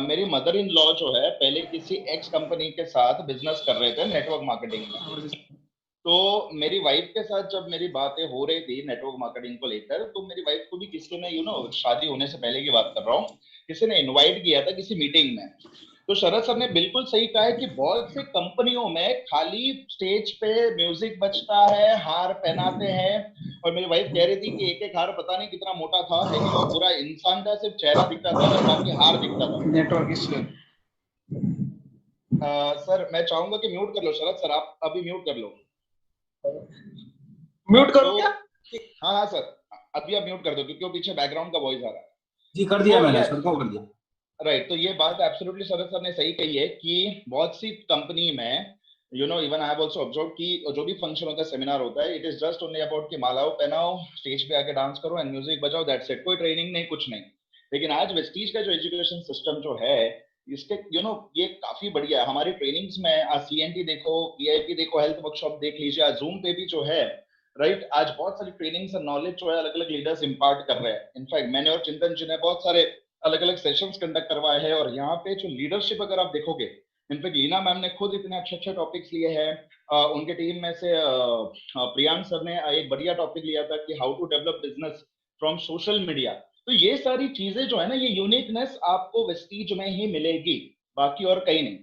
मेरी मदर इन लॉ जो है पहले किसी एक्स कंपनी के साथ बिजनेस कर रहे थे नेटवर्क मार्केटिंग में। तो मेरी वाइफ के साथ जब मेरी बातें हो रही थी नेटवर्क मार्केटिंग को लेकर, तो मेरी वाइफ को भी किसी ने शादी होने से पहले की बात कर रहा हूँ, किसी ने इनवाइट किया था किसी मीटिंग में। तो शरद सर ने बिल्कुल सही कहा है कि बहुत सी कंपनियों में खाली स्टेज पे म्यूजिक बजता है, हार पहनाते हैं, और मेरी वाइफ कह रही थी कि एक एक हार पता नहीं कितना मोटा था, लेकिन वो पूरा इंसान का सिर्फ चेहरा दिखता था और बाकी हार दिखता था।
नेटवर्क इसलिए
सर मैं चाहूंगा कि म्यूट कर लो शरद सर, आप अभी म्यूट कर लो।
म्यूट करो क्या?
हाँ सर, अभी आप म्यूट कर दो, क्योंकि वो पीछे बैकग्राउंड का वॉइस आ रहा है।
जी कर दिया मैंने, सर को कर दिया।
राइट, तो ये बात एब्सोल्युटली शरद सर ने सही कही है कि बहुत सी कंपनी में even I have also observe कि जो भी फंक्शन होता है, सेमिनार होता है, it is just only about कि मालाओं पहनाओ, स्टेज पे आके डांस करो एंड म्यूजिक बजाओ, दैट्स इट। कोई ट्रेनिंग नहीं, कुछ नहीं। लेकिन आज वेस्टीज का जो एजुकेशन सिस्टम जो है, इसके ये काफी बढ़िया है। हमारी ट्रेनिंग्स में CNT देखो, VIP देखो, हेल्थ वर्कशॉप देख लीजिए, आज जूम पे भी जो है, राइट, आज बहुत सारी ट्रेनिंग्स और नॉलेज जो है अलग अलग लीडर्स इंपार्ट कर रहे हैं। इनफैक्ट मैंने और चिंतन जी ने बहुत सारे अलग अलग सेशंस कंडक्ट करवाए हैं, और यहाँ पे जो लीडरशिप अगर आप देखोगे, इनफैक्ट लीना मैम ने खुद इतने अच्छे टॉपिक्स लिए हैं। उनके टीम में से प्रियांक सर ने एक बढ़िया टॉपिक लिया था कि how to develop business from social media. तो ये सारी चीजें जो है ना, ये यूनिकनेस आपको वेस्टीज में ही मिलेगी, बाकी और कहीं नहीं।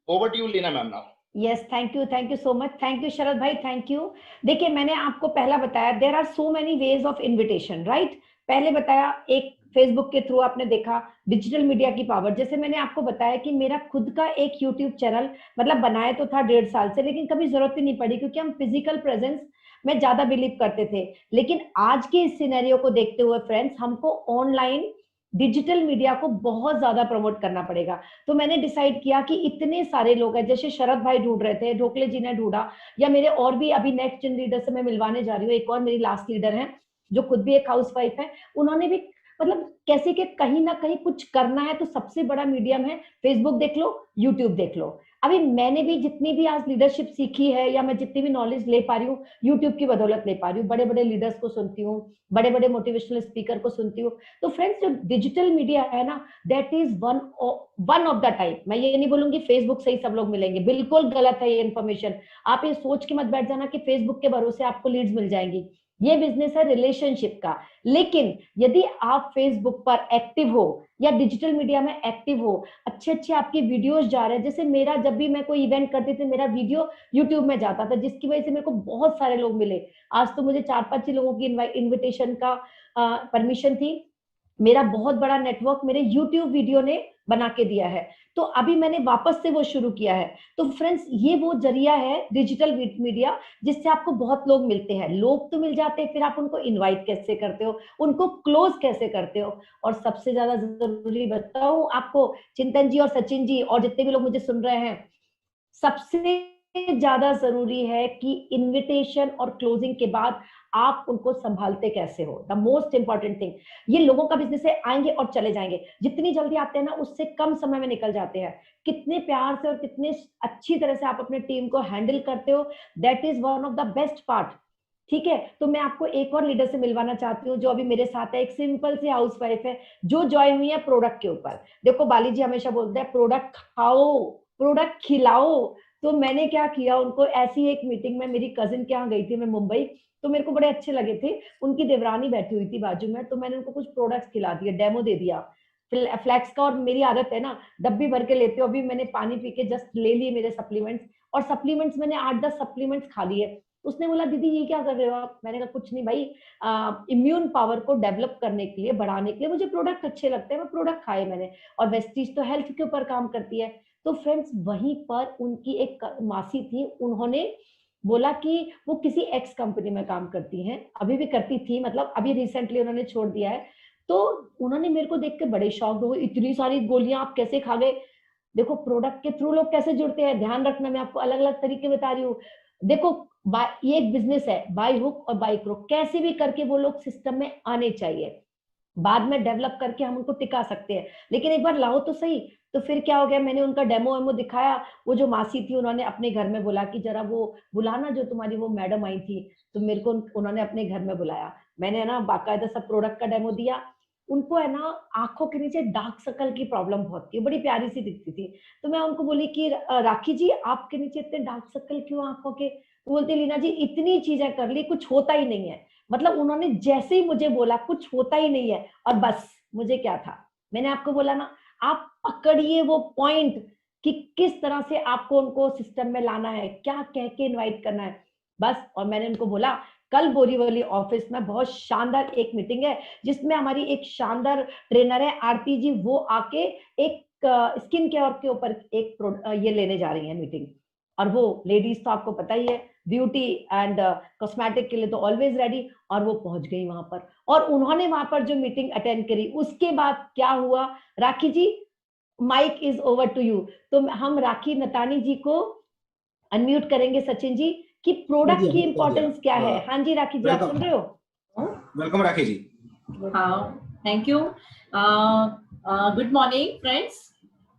Over to you Leena ma'am now.
Yes, thank you so much. Thank you Sharad भाई, थैंक यू। देखिए, मैंने आपको पहला बताया, there are so many ways of invitation, right. पहले बताया एक फेसबुक के थ्रू आपने देखा डिजिटल मीडिया की पावर। जैसे मैंने आपको बताया कि मेरा खुद का एक यूट्यूब चैनल मतलब बनाया तो था 1.5 साल से, लेकिन कभी जरूरत ही नहीं पड़ी, क्योंकि हम फिजिकल प्रेजेंस में ज्यादा बिलीव करते थे। लेकिन आज के इस सिनेरियो को देखते हुए फ्रेंड्स, हमको ऑनलाइन डिजिटल मीडिया को बहुत ज्यादा प्रमोट करना पड़ेगा। तो मैंने डिसाइड किया कि इतने सारे लोग हैं, जैसे शरद भाई ढूंढ रहे थे, ढोकले जी ने ढूंढा, या मेरे और भी अभी नेक्स्ट जिन लीडर से मैं मिलवाने जा रही हूँ, एक और मेरी लास्ट लीडर है जो खुद भी एक हाउसवाइफ है, उन्होंने भी मतलब कैसे कि कहीं ना कहीं कुछ करना है, तो सबसे बड़ा मीडियम है फेसबुक देख लो, यूट्यूब देख लो। अभी मैंने भी जितनी भी आज लीडरशिप सीखी है, या मैं जितनी भी नॉलेज ले पा रही हूँ, यूट्यूब की बदौलत ले पा रही हूँ। बड़े बड़े लीडर्स को सुनती हूँ, बड़े बड़े मोटिवेशनल स्पीकर को सुनती हूँ। तो फ्रेंड्स, जो डिजिटल मीडिया है ना, that is one of the type. मैं ये नहीं बोलूंगी फेसबुक से ही सब लोग मिलेंगे, बिल्कुल गलत है ये इन्फॉर्मेशन। आप ये सोच के मत बैठ जाना कि फेसबुक के भरोसे आपको लीड्स मिल जाएंगी। ये बिजनेस है रिलेशनशिप का। लेकिन यदि आप फेसबुक पर एक्टिव हो या डिजिटल मीडिया में एक्टिव हो, अच्छे आपके वीडियोस जा रहे हैं, जैसे मेरा जब भी मैं कोई इवेंट करती थी, मेरा वीडियो यूट्यूब में जाता था, जिसकी वजह से मेरे को बहुत सारे लोग मिले। आज तो मुझे 4-5 लोगों की इन्विटेशन का परमिशन थी। मेरा बहुत बड़ा नेटवर्क मेरे यूट्यूब वीडियो ने बना के दिया है। तो अभी मैंने वापस से वो शुरू किया है। तो फ्रेंड्स, ये वो जरिया है डिजिटल मीडिया, जिससे आपको बहुत लोग मिलते हैं। लोग तो मिल जाते हैं, फिर आप उनको इनवाइट कैसे करते हो, उनको क्लोज कैसे करते हो। और सबसे ज्यादा जरूरी बताऊं आपको, चिंतन जी और सचिन जी और जितने भी लोग मुझे सुन रहे हैं, सबसे ज्यादा जरूरी है कि इनविटेशन और क्लोजिंग के बाद आप उनको संभालते कैसे हो। The most important thing. ये लोगों का बिजनेस है, आएंगे और चले जाएंगे। जितनी जल्दी आते हैं ना, उससे कम समय में निकल जाते हैं। कितने प्यार से और कितने अच्छी तरह से आप अपने टीम को हैंडल करते हो, that is one of the best part ठीक है। तो मैं आपको एक और लीडर से मिलवाना चाहती हूँ जो अभी मेरे साथ है, एक सिंपल सी हाउसवाइफ है जो ज्वाइन हुई है प्रोडक्ट के ऊपर। देखो बाली जी हमेशा बोलते हैं प्रोडक्ट खाओ, प्रोडक्ट खिलाओ। तो मैंने क्या किया, उनको ऐसी एक मीटिंग में, मेरी कजिन के यहाँ गई थी मैं मुंबई, तो मेरे को बड़े अच्छे लगे थे, उनकी देवरानी बैठी हुई थी बाजू में, तो मैंने उनको कुछ प्रोडक्ट्स खिला दिए, डेमो दे दिया फ्लैक्स का। और मेरी आदत है ना डब्बी भर के लेते हो, अभी मैंने पानी पी के जस्ट ले लिए मेरे सप्लीमेंट्स, और सप्लीमेंट्स मैंने 8-10 सप्लीमेंट्स खा लिए। उसने बोला दीदी ये क्या कर रहे हो आप? मैंने कहा कुछ नहीं भाई, इम्यून पावर को डेवलप करने के लिए, बढ़ाने के लिए मुझे प्रोडक्ट अच्छे लगते हैं, मैं प्रोडक्ट खाए मैंने। और वेस्टीज तो हेल्थ के ऊपर काम करती है। तो फ्रेंड्स वहीं पर उनकी एक मासी थी, उन्होंने बोला कि वो किसी एक्स कंपनी में काम करती हैं, अभी भी करती थी, मतलब अभी रिसेंटली उन्होंने छोड़ दिया है। तो उन्होंने मेरे को देख के बड़े शॉक्ड हो, इतनी सारी गोलियां आप कैसे खा गए? देखो प्रोडक्ट के थ्रू लोग कैसे जुड़ते हैं, ध्यान रखना, मैं आपको अलग अलग तरीके बता रही हूँ। देखो ये एक बिजनेस है, बाय हुक और बाय क्रोक, कैसे भी करके वो लोग सिस्टम में आने चाहिए, बाद में डेवलप करके हम उनको टिका सकते हैं, लेकिन एक बार लाओ तो सही। तो फिर क्या हो गया, मैंने उनका डेमो वेमो दिखाया, वो जो मासी थी उन्होंने अपने घर में बोला कि जरा वो बुलाना जो तुम्हारी वो मैडम आई थी, तो मेरे को उन्होंने अपने घर में बुलाया, मैंने ना बाकायदा सब प्रोडक्ट का डेमो दिया। उनको है ना आंखों के नीचे डार्क सर्कल की प्रॉब्लम बहुत थी, बड़ी प्यारी सी दिखती थी। तो मैं उनको बोली कि राखी जी आपके नीचे इतने डार्क सर्कल क्यों आंखों के? तो बोलती लीना जी इतनी चीजें कर ली, कुछ होता ही नहीं है। मतलब उन्होंने जैसे ही मुझे बोला कुछ होता ही नहीं है, और बस मुझे क्या था, मैंने आपको बोला ना, आप पकड़िए वो पॉइंट कि किस तरह से आपको उनको सिस्टम में लाना है, क्या कह के इनवाइट करना है, बस। और मैंने उनको बोला कल बोरीवली ऑफिस में बहुत शानदार एक मीटिंग है, जिसमें हमारी एक शानदार ट्रेनर है आरती जी, वो आके एक स्किन केयर के ऊपर एक ये लेने जा रही है मीटिंग। और वो लेडीज तो आपको पता ही है, ब्यूटी एंड कॉस्मेटिक के लिए तो ऑलवेज रेडी, और वो पहुंच गई वहां पर, और उन्होंने वहां पर जो मीटिंग अटेंड करी, उसके बाद क्या हुआ, Rakhi ji mike is over to you. तो हम राखी नतानी जी को अनम्यूट करेंगे, सचिन जी, कि प्रोडक्ट की इंपॉर्टेंस क्या है। हाँ जी राखी जी, आप सुन रहे हो?
वेलकम राखी जी।
हाँ thank you, good morning friends,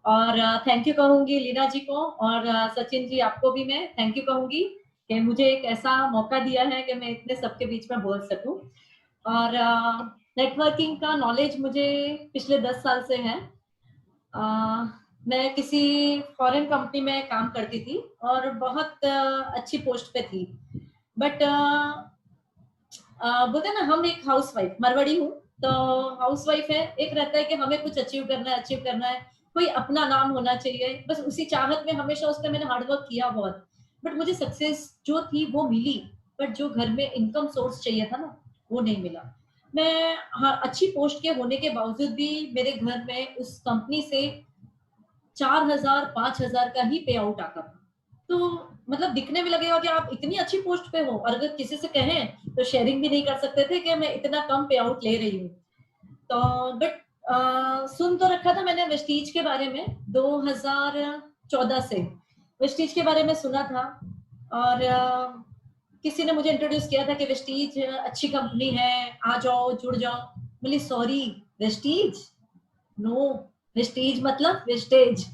और थैंक यू कहूंगी लीना जी को, और सचिन जी आपको भी मैं थैंक यू कहूंगी कि मुझे एक ऐसा मौका दिया है कि मैं इतने सबके बीच में बोल सकूं। और नेटवर्किंग का नॉलेज मुझे पिछले 10 साल से है। मैं किसी फॉरेन कंपनी में काम करती थी और बहुत अच्छी पोस्ट पे थी, बट बोलते ना, हम एक हाउसवाइफ, मरवाड़ी हूँ तो हाउसवाइफ है, एक रहता है कि हमें कुछ अचीव करना है, कोई अपना नाम होना चाहिए, बस उसी चाहत में हमेशा उस पर मैंने हार्डवर्क किया बहुत, बट मुझे सक्सेस जो थी वो मिली, बट जो घर में इनकम सोर्स चाहिए था ना वो नहीं मिला। मैं अच्छी पोस्ट के होने के बावजूद भी मेरे घर में उस कंपनी से 4,000-5,000 का ही पे आउट आता था। तो मतलब दिखने में लगेगा कि आप इतनी अच्छी पोस्ट पे हो, और अगर किसी से कहें तो शेयरिंग भी नहीं कर सकते थे कि मैं इतना कम पे आउट ले रही हूँ। तो बट सुन तो रखा था मैंने वेस्टीज के बारे में, 2014 से वेस्टीज के बारे में सुना था, और किसी ने मुझे इंट्रोड्यूस किया था कि वेस्टीज अच्छी कंपनी है, आ जाओ जुड़ जाओ। बोली सॉरी, वेस्टीज नो, वेस्टीज मतलब वेस्टेज।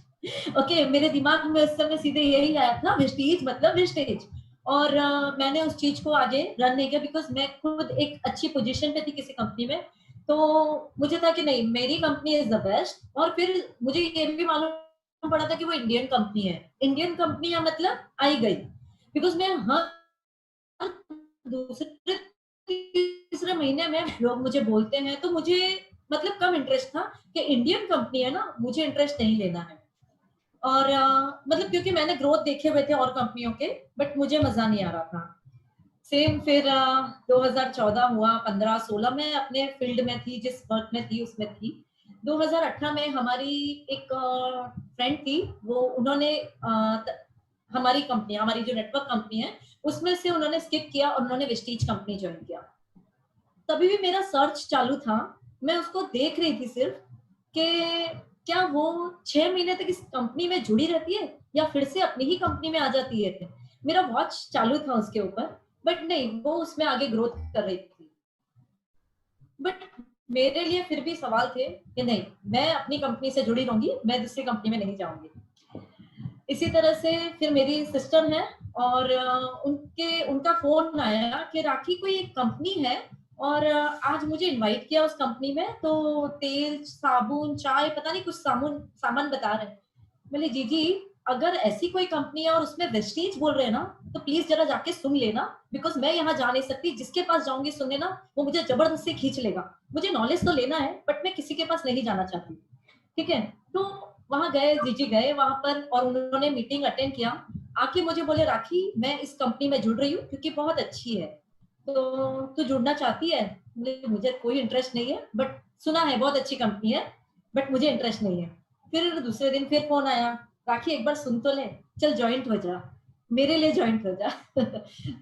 ओके, मेरे दिमाग में उस समय सीधे यही आया था, वेस्टीज मतलब वेस्टेज, और मैंने उस चीज को आगे रन नहीं किया, बिकॉज मैं खुद एक अच्छी पोजीशन पे थी किसी कंपनी में, तो मुझे था कि नहीं मेरी कंपनी इज द बेस्ट। और फिर मुझे ये भी मालूम पड़ा था कि वो इंडियन कंपनी है, इंडियन कंपनी है मतलब आई गई, बिकॉज मैं दूसरे तीसरे महीने में लोग मुझे बोलते हैं तो मुझे मतलब कम इंटरेस्ट था कि इंडियन कंपनी है ना, मुझे इंटरेस्ट नहीं लेना है। और मतलब क्योंकि मैंने ग्रोथ देखे हुए थे और कंपनियों के, बट मुझे मजा नहीं आ रहा था। सेम फिर 2014 हुआ, 15-16 में अपने फील्ड में थी, जिस वर्क में थी उसमें थी। 2018 में हमारी एक फ्रेंड थी, वो उन्होंने हमारी कंपनी, हमारी जो नेटवर्क कंपनी है उसमें से उन्होंने स्किप किया और उन्होंने वेस्टीज कंपनी ज्वाइन किया। तभी भी मेरा सर्च चालू था, मैं उसको देख रही थी सिर्फ कि क्या वो 6 महीने तक इस कंपनी में जुड़ी रहती है या फिर से अपनी ही कंपनी में आ जाती है। मेरा वॉच चालू था उसके ऊपर, बट नहीं, वो उसमें आगे ग्रोथ कर रही थी। बट मेरे लिए फिर भी सवाल थे कि नहीं, मैं अपनी कंपनी से जुड़ी रहूंगी, मैं दूसरी कंपनी में नहीं जाऊंगी। इसी तरह से फिर मेरी सिस्टर है, और उनका फोन आया कि राखी कोई एक कंपनी है और आज मुझे इनवाइट किया उस कंपनी में, तो तेल, साबुन, चाय, पता नहीं कुछ सामान बता रहे हैं। बोले जी अगर ऐसी कोई कंपनी है और उसमें वेस्टीज बोल रहे हैं ना, तो प्लीज जरा जाके सुन लेना, बिकॉज मैं यहाँ जा नहीं सकती, जिसके पास जाऊंगी सुनने ना वो मुझे जबरदस्ती खींच लेगा। मुझे नॉलेज तो लेना है बट मैं किसी के पास नहीं जाना चाहती, ठीक है। तो वहां गए, जीजी गए वहां पर और उन्होंने मीटिंग अटेंड किया। आके मुझे बोले राखी मैं इस कंपनी में जुड़ रही हूँ क्योंकि बहुत अच्छी है, तो तू जुड़ना चाहती है? मुझे कोई इंटरेस्ट नहीं है, बट सुना है बहुत अच्छी कंपनी है, बट मुझे इंटरेस्ट नहीं है। फिर दूसरे दिन फिर फोन आया, राखी एक बार सुन तो ले, चल ज्वाइंट हो जा, मेरे लिए ज्वाइंट हो जा।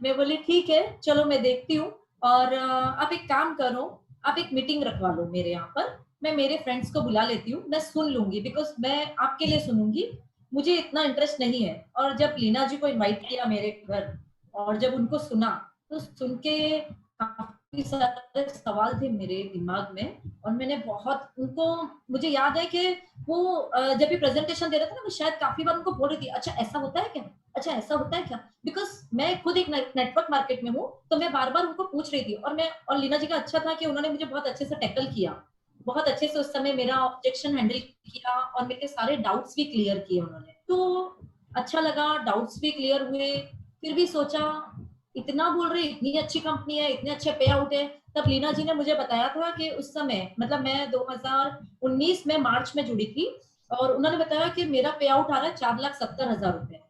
मैं बोली ठीक है चलो मैं देखती हूँ, और आप एक काम करो, आप एक मीटिंग रखवा लो मेरे यहाँ पर, मैं मेरे फ्रेंड्स को बुला लेती हूँ, मैं सुन लूंगी, बिकॉज मैं आपके लिए सुनूंगी, मुझे इतना इंटरेस्ट नहीं है। और जब लीना जी को इनवाइट किया मेरे घर और जब उनको सुना, तो सुन के काफी सारे सवाल थे मेरे दिमाग में, और मैंने बहुत उनको, मुझे याद है कि वो जब भी प्रेजेंटेशन दे रहे थे ना, मैं शायद काफी बार उनको बोल रही थी अच्छा ऐसा होता है क्या, अच्छा ऐसा होता है क्या, बिकॉज मैं खुद एक नेटवर्क मार्केट में हूँ, तो मैं बार बार उनको पूछ रही थी। और लीना जी का अच्छा था कि उन्होंने मुझे बहुत अच्छे से टैकल किया, बहुत अच्छे से उस समय मेरा ऑब्जेक्शन हैंडल किया और मेरे सारे डाउट्स भी क्लियर किए उन्होंने, तो अच्छा लगा, डाउट्स भी क्लियर हुए। फिर भी सोचा इतना बोल रही, इतनी अच्छी कंपनी है, इतने अच्छे पे आउट है। तब लीना जी ने मुझे बताया था कि उस समय, मतलब मैं 2019 में मार्च में जुड़ी थी, और उन्होंने बताया कि मेरा पे आउट आ रहा है 4,70,000 रुपए।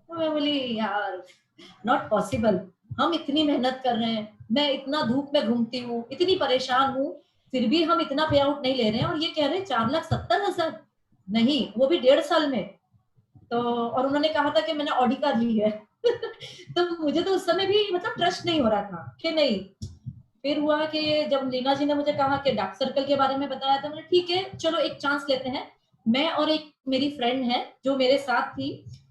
तो मैं बोली यार नॉट पॉसिबल, हम इतनी मेहनत कर रहे हैं, मैं इतना धूप में घूमती हूँ, इतनी परेशान हूँ, फिर भी हम इतना पे आउट नहीं ले रहे हैं, और ये कह रहे हैं 4,70,000, नहीं वो भी 1.5 साल में। तो और उन्होंने कहा था कि मैंने ऑडी कार ली है। तो मुझे तो उस समय भी मतलब ट्रस्ट नहीं हो रहा था कि नहीं। फिर हुआ कि जब लीना जी ने मुझे कहा कि डार्क सर्कल के बारे में बताया, तो मैंने ठीक है चलो एक चांस लेते हैं। मैं और एक मेरी फ्रेंड है जो मेरे साथ थी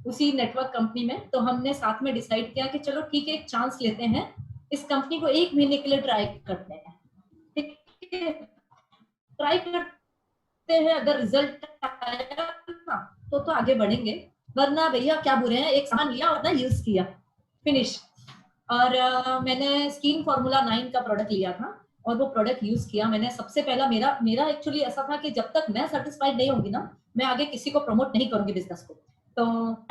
उसी नेटवर्क कंपनी में, तो हमने साथ में डिसाइड किया कि चलो ठीक है एक चांस लेते हैं, इस कंपनी को 1 महीने के लिए ट्राई करते हैं, ट्राई करते हैं, अगर रिजल्ट आया तो आगे बढ़ेंगे, वरना भैया क्या बुरे हैं, एक सामान लिया और ना यूज किया, फिनिश। और मैंने स्किन फॉर्मूला 9 का प्रोडक्ट लिया था और वो प्रोडक्ट यूज किया मैंने। सबसे पहला मेरा एक्चुअली ऐसा था कि जब तक मैं सेटिस्फाइड नहीं होंगी ना, मैं आगे किसी को प्रमोट नहीं करूंगी बिजनेस को। तो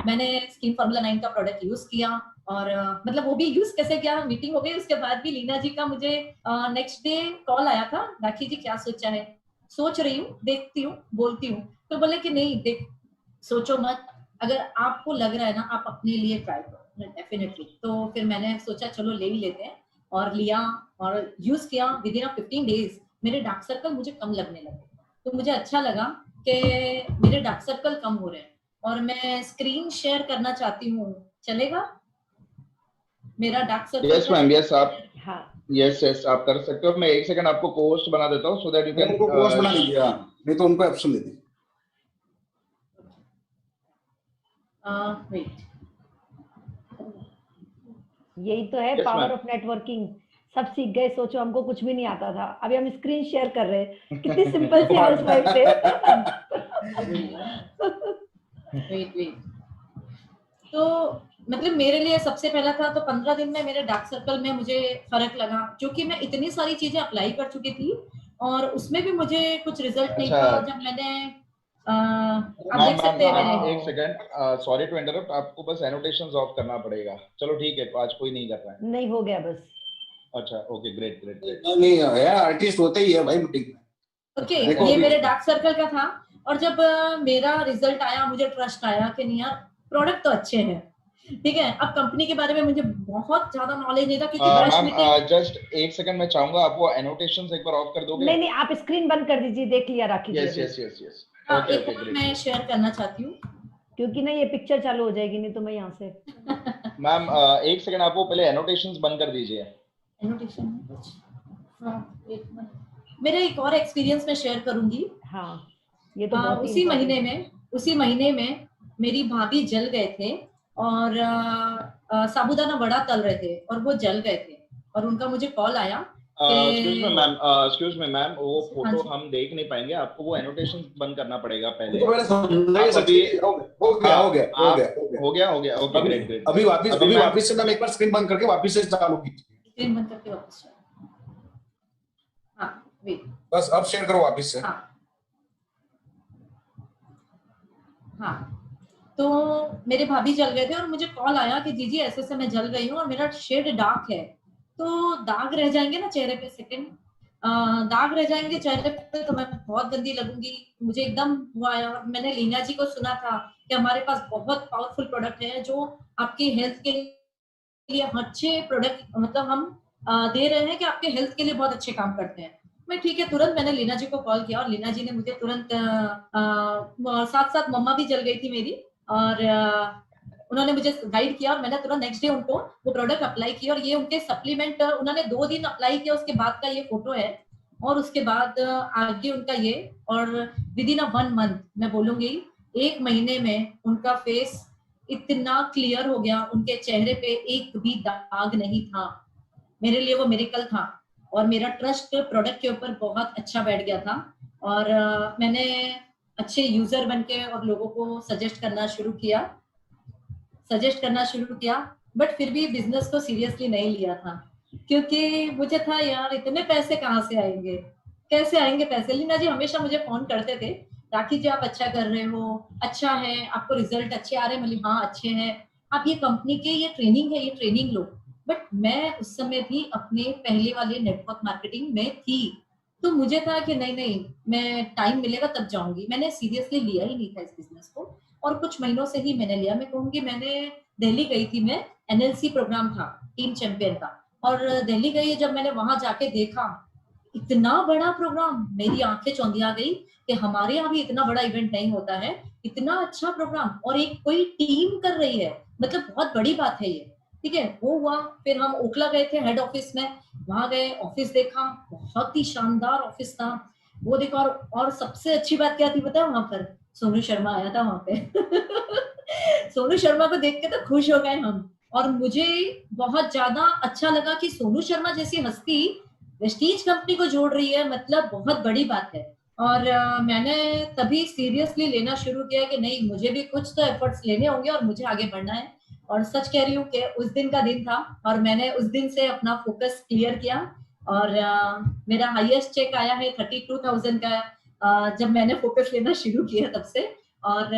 मैंने स्किन फॉर्मूला 9 का प्रोडक्ट यूज किया, और मतलब वो भी यूज कैसे किया, मीटिंग हो गई, उसके बाद भी लीना जी का मुझे नेक्स्ट डे कॉल आया था, राखी जी क्या सोचा है, सोच रही हूँ, देखती हूँ, बोलती हूँ। तो बोले कि नहीं देख, सोचो मत, अगर आपको लग रहा है ना आप अपने लिए ट्राई करो डेफिनेटली। तो फिर मैंने सोचा चलो ले ही लेते हैं, और लिया और यूज किया। विद इन 15 डेज मेरे डार्क सर्कल मुझे कम लगने लगे, तो मुझे अच्छा लगा कि मेरे डार्क सर्कल कम हो रहे हैं। और मैं स्क्रीन शेयर करना चाहती हूँ, चलेगा मेरा dark circle?
Yes ma'am, yes आप,
हाँ
यस आप कर सकते हो। मैं 1 सेकंड आपको कोस्ट बना देता हूँ, सो दैट यू कैन
उनको कोर्स बना लीजिए, नहीं तो उनको ऑप्शन दे दीजिए।
वेट,
यही तो है
Yes,
power
ma'am.
Of networking, सब सीख गए। सोचो हमको कुछ भी नहीं आता था, अभी हम स्क्रीन शेयर कर रहे हैं, कितनी सिंपल सी हाउसवाइफ थे।
वेट तो मतलब मेरे लिए सबसे पहला था, तो 15 दिन में मेरे डार्क सर्कल में मुझे फर्क लगा, जो कि मैं इतनी सारी चीजें अप्लाई कर चुकी थी और उसमें भी मुझे कुछ रिजल्ट नहीं था। जब मैंने आप देख सकते हैं मैंने
1 सेकंड, सॉरी टू इंटरप्ट, आपको बस एनोटेशंस ऑफ करना पड़ेगा। चलो ठीक है, आज कोई नहीं कर रहा है।
नहीं हो गया बस।
अच्छा ओके, ग्रेट।
नहीं यार, आर्टिस्ट होते ही है भाई मीटिंग में।
ओके, ये मेरे डार्क सर्कल का था। और जब मेरा रिजल्ट आया, मुझे ट्रस्ट आया कि नहीं यार प्रोडक्ट तो अच्छे हैं, ठीक है। अब कंपनी के बारे में मुझे बहुत ज्यादा नॉलेज नहीं था, क्योंकि
जस्ट 1 सेकंड मैं चाहूंगा आप वो एनोटेशंस एक बार ऑफ कर दोगे?
नहीं आप स्क्रीन बंद कर दीजिए, देख लिया राखी जी।
यस
ओके, मैं शेयर करना चाहती हूँ,
क्योंकि ना ये पिक्चर चालू हो जाएगी, नहीं तो मैं यहाँ से
मैम 1 सेकंड आप वो पहले एनोटेशंस बंद कर दीजिए।
एनोटेशन मेरा एक और एक्सपीरियंस मैं शेयर करूंगी।
हाँ, ये तो बहुत
उसी महीने में मेरी भाभी जल गए थे और साबूदाना वड़ा तल रहे थे और वो जल गए थे, और उनका मुझे कॉल आया
एक्सक्यूज मी मैम, वो फोटो हम देख नहीं पाएंगे, आपको वो एनोटेशन बंद करना पड़ेगा पहले।
तो मैंने समझा ये सच्ची हो गया।
Okay, great.
अभी वापस से मैं एक बार स्क्रीन बंद करके वापस से चालू की,
स्क्रीन बंद करके वापस। हाँ, वेट,
बस अब शेयर करो वापस से।
हाँ, तो मेरे भाभी जल गए थे और मुझे कॉल आया कि जीजी ऐसे मैं जल गई हूँ और मेरा शेड डार्क है, तो दाग रह जाएंगे ना चेहरे पे, दाग रह जाएंगे चेहरे पे, तो मैं बहुत गंदी लगूंगी। मुझे एकदम हुआ है। और मैंने लीना जी को सुना था कि हमारे पास बहुत पावरफुल प्रोडक्ट है जो आपकी हेल्थ के लिए अच्छे प्रोडक्ट, मतलब हम दे रहे हैं कि आपके हेल्थ के लिए बहुत अच्छे काम करते हैं। मैं ठीक है, तुरंत मैंने लीना जी को कॉल किया और लीना जी ने मुझे तुरंत साथ साथ मम्मा भी जल गई थी मेरी, और उन्होंने मुझे गाइड किया और मैंने तुरंत नेक्स्ट डे उनको वो प्रोडक्ट अप्लाई किया। और ये उनके सप्लीमेंट उन्होंने 2 दिन अप्लाई किया, उसके बाद का ये फोटो है और उसके बाद आगे उनका ये, और विद इन 1 मंथ मैं बोलूंगी 1 महीने में उनका फेस इतना क्लियर हो गया, उनके चेहरे पे एक भी दाग नहीं था। मेरे लिए वो मिरेकल था और मेरा ट्रस्ट प्रोडक्ट के ऊपर बहुत अच्छा बैठ गया था। और मैंने अच्छे यूजर बनके और लोगों को सजेस्ट करना शुरू किया, बट फिर भी बिजनेस को सीरियसली नहीं लिया था, क्योंकि मुझे था यार इतने पैसे कहाँ से आएंगे, कैसे आएंगे पैसे। लीना जी हमेशा मुझे फोन करते थे, राखी जी आप अच्छा कर रहे हो, अच्छा है, आपको रिजल्ट अच्छे आ रहे हैं। मतलब हाँ अच्छे हैं, आप ये कंपनी के ये ट्रेनिंग है, ये ट्रेनिंग लो। बट मैं उस समय भी अपने पहले वाले नेटवर्क मार्केटिंग में थी, तो मुझे था कि नहीं मैं टाइम मिलेगा तब जाऊंगी। मैंने सीरियसली लिया ही नहीं था इस बिजनेस को, और कुछ महीनों से ही मैंने लिया। मैं कहूंगी मैंने दिल्ली गई थी, मैं NLC प्रोग्राम था टीम चैंपियन का, और दिल्ली गई, जब मैंने वहां जाके देखा इतना बड़ा प्रोग्राम, मेरी आंखें चौंधिया गई कि हमारे यहाँ भी इतना बड़ा इवेंट नहीं होता है, इतना अच्छा प्रोग्राम और एक कोई टीम कर रही है, मतलब बहुत बड़ी बात है ये। ठीक है, वो हुआ। फिर हम ओखला गए थे हेड ऑफिस में, वहां गए, ऑफिस देखा, बहुत ही शानदार ऑफिस था, वो देखा। और सबसे अच्छी बात क्या थी पता है, वहां पर सोनू शर्मा आया था वहां पे सोनू शर्मा को देख के तो खुश हो गए हम, और मुझे बहुत ज्यादा अच्छा लगा कि सोनू शर्मा जैसी हस्ती वेस्टीज कंपनी को जोड़ रही है, मतलब बहुत बड़ी बात है। और मैंने तभी सीरियसली लेना शुरू किया कि नहीं, मुझे भी कुछ तो एफर्ट्स लेने होंगे और मुझे आगे बढ़ना है। और सच कह रही हूँ कि उस दिन का दिन था और मैंने उस दिन से अपना फोकस क्लियर किया, और मेरा हाईएस्ट चेक आया है 32,000 का जब मैंने फोकस लेना शुरू किया तब से। और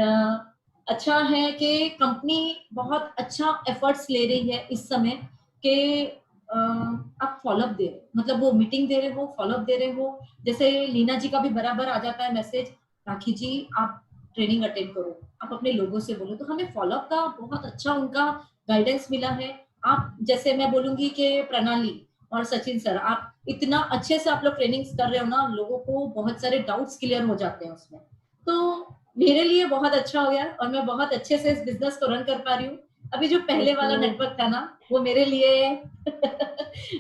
अच्छा है कि कंपनी बहुत अच्छा एफर्ट्स ले रही है इस समय कि आप फॉलोअप दे रहे हो, मतलब वो मीटिंग दे रहे हो, फॉलोअप दे रहे हो। जैसे लीना जी का भी बराबर आ जाता है मैसेज, राखी जी आप ट्रेनिंग अटेंड करो, आप अपने लोगों से बोलो, तो हमें फॉलोअप का बहुत अच्छा उनका गाइडेंस मिला है। आप जैसे मैं बोलूंगी कि प्रणाली और सचिन सर, आप इतना अच्छे से आप लोग ट्रेनिंग्स कर रहे हो ना, लोगों को बहुत सारे डाउट्स क्लियर हो जाते हैं उसमें, तो मेरे लिए बहुत अच्छा हो गया और मैं बहुत अच्छे से इस बिजनेस को रन कर पा रही हूँ। अभी जो पहले वाला नेटवर्क था ना, वो मेरे लिए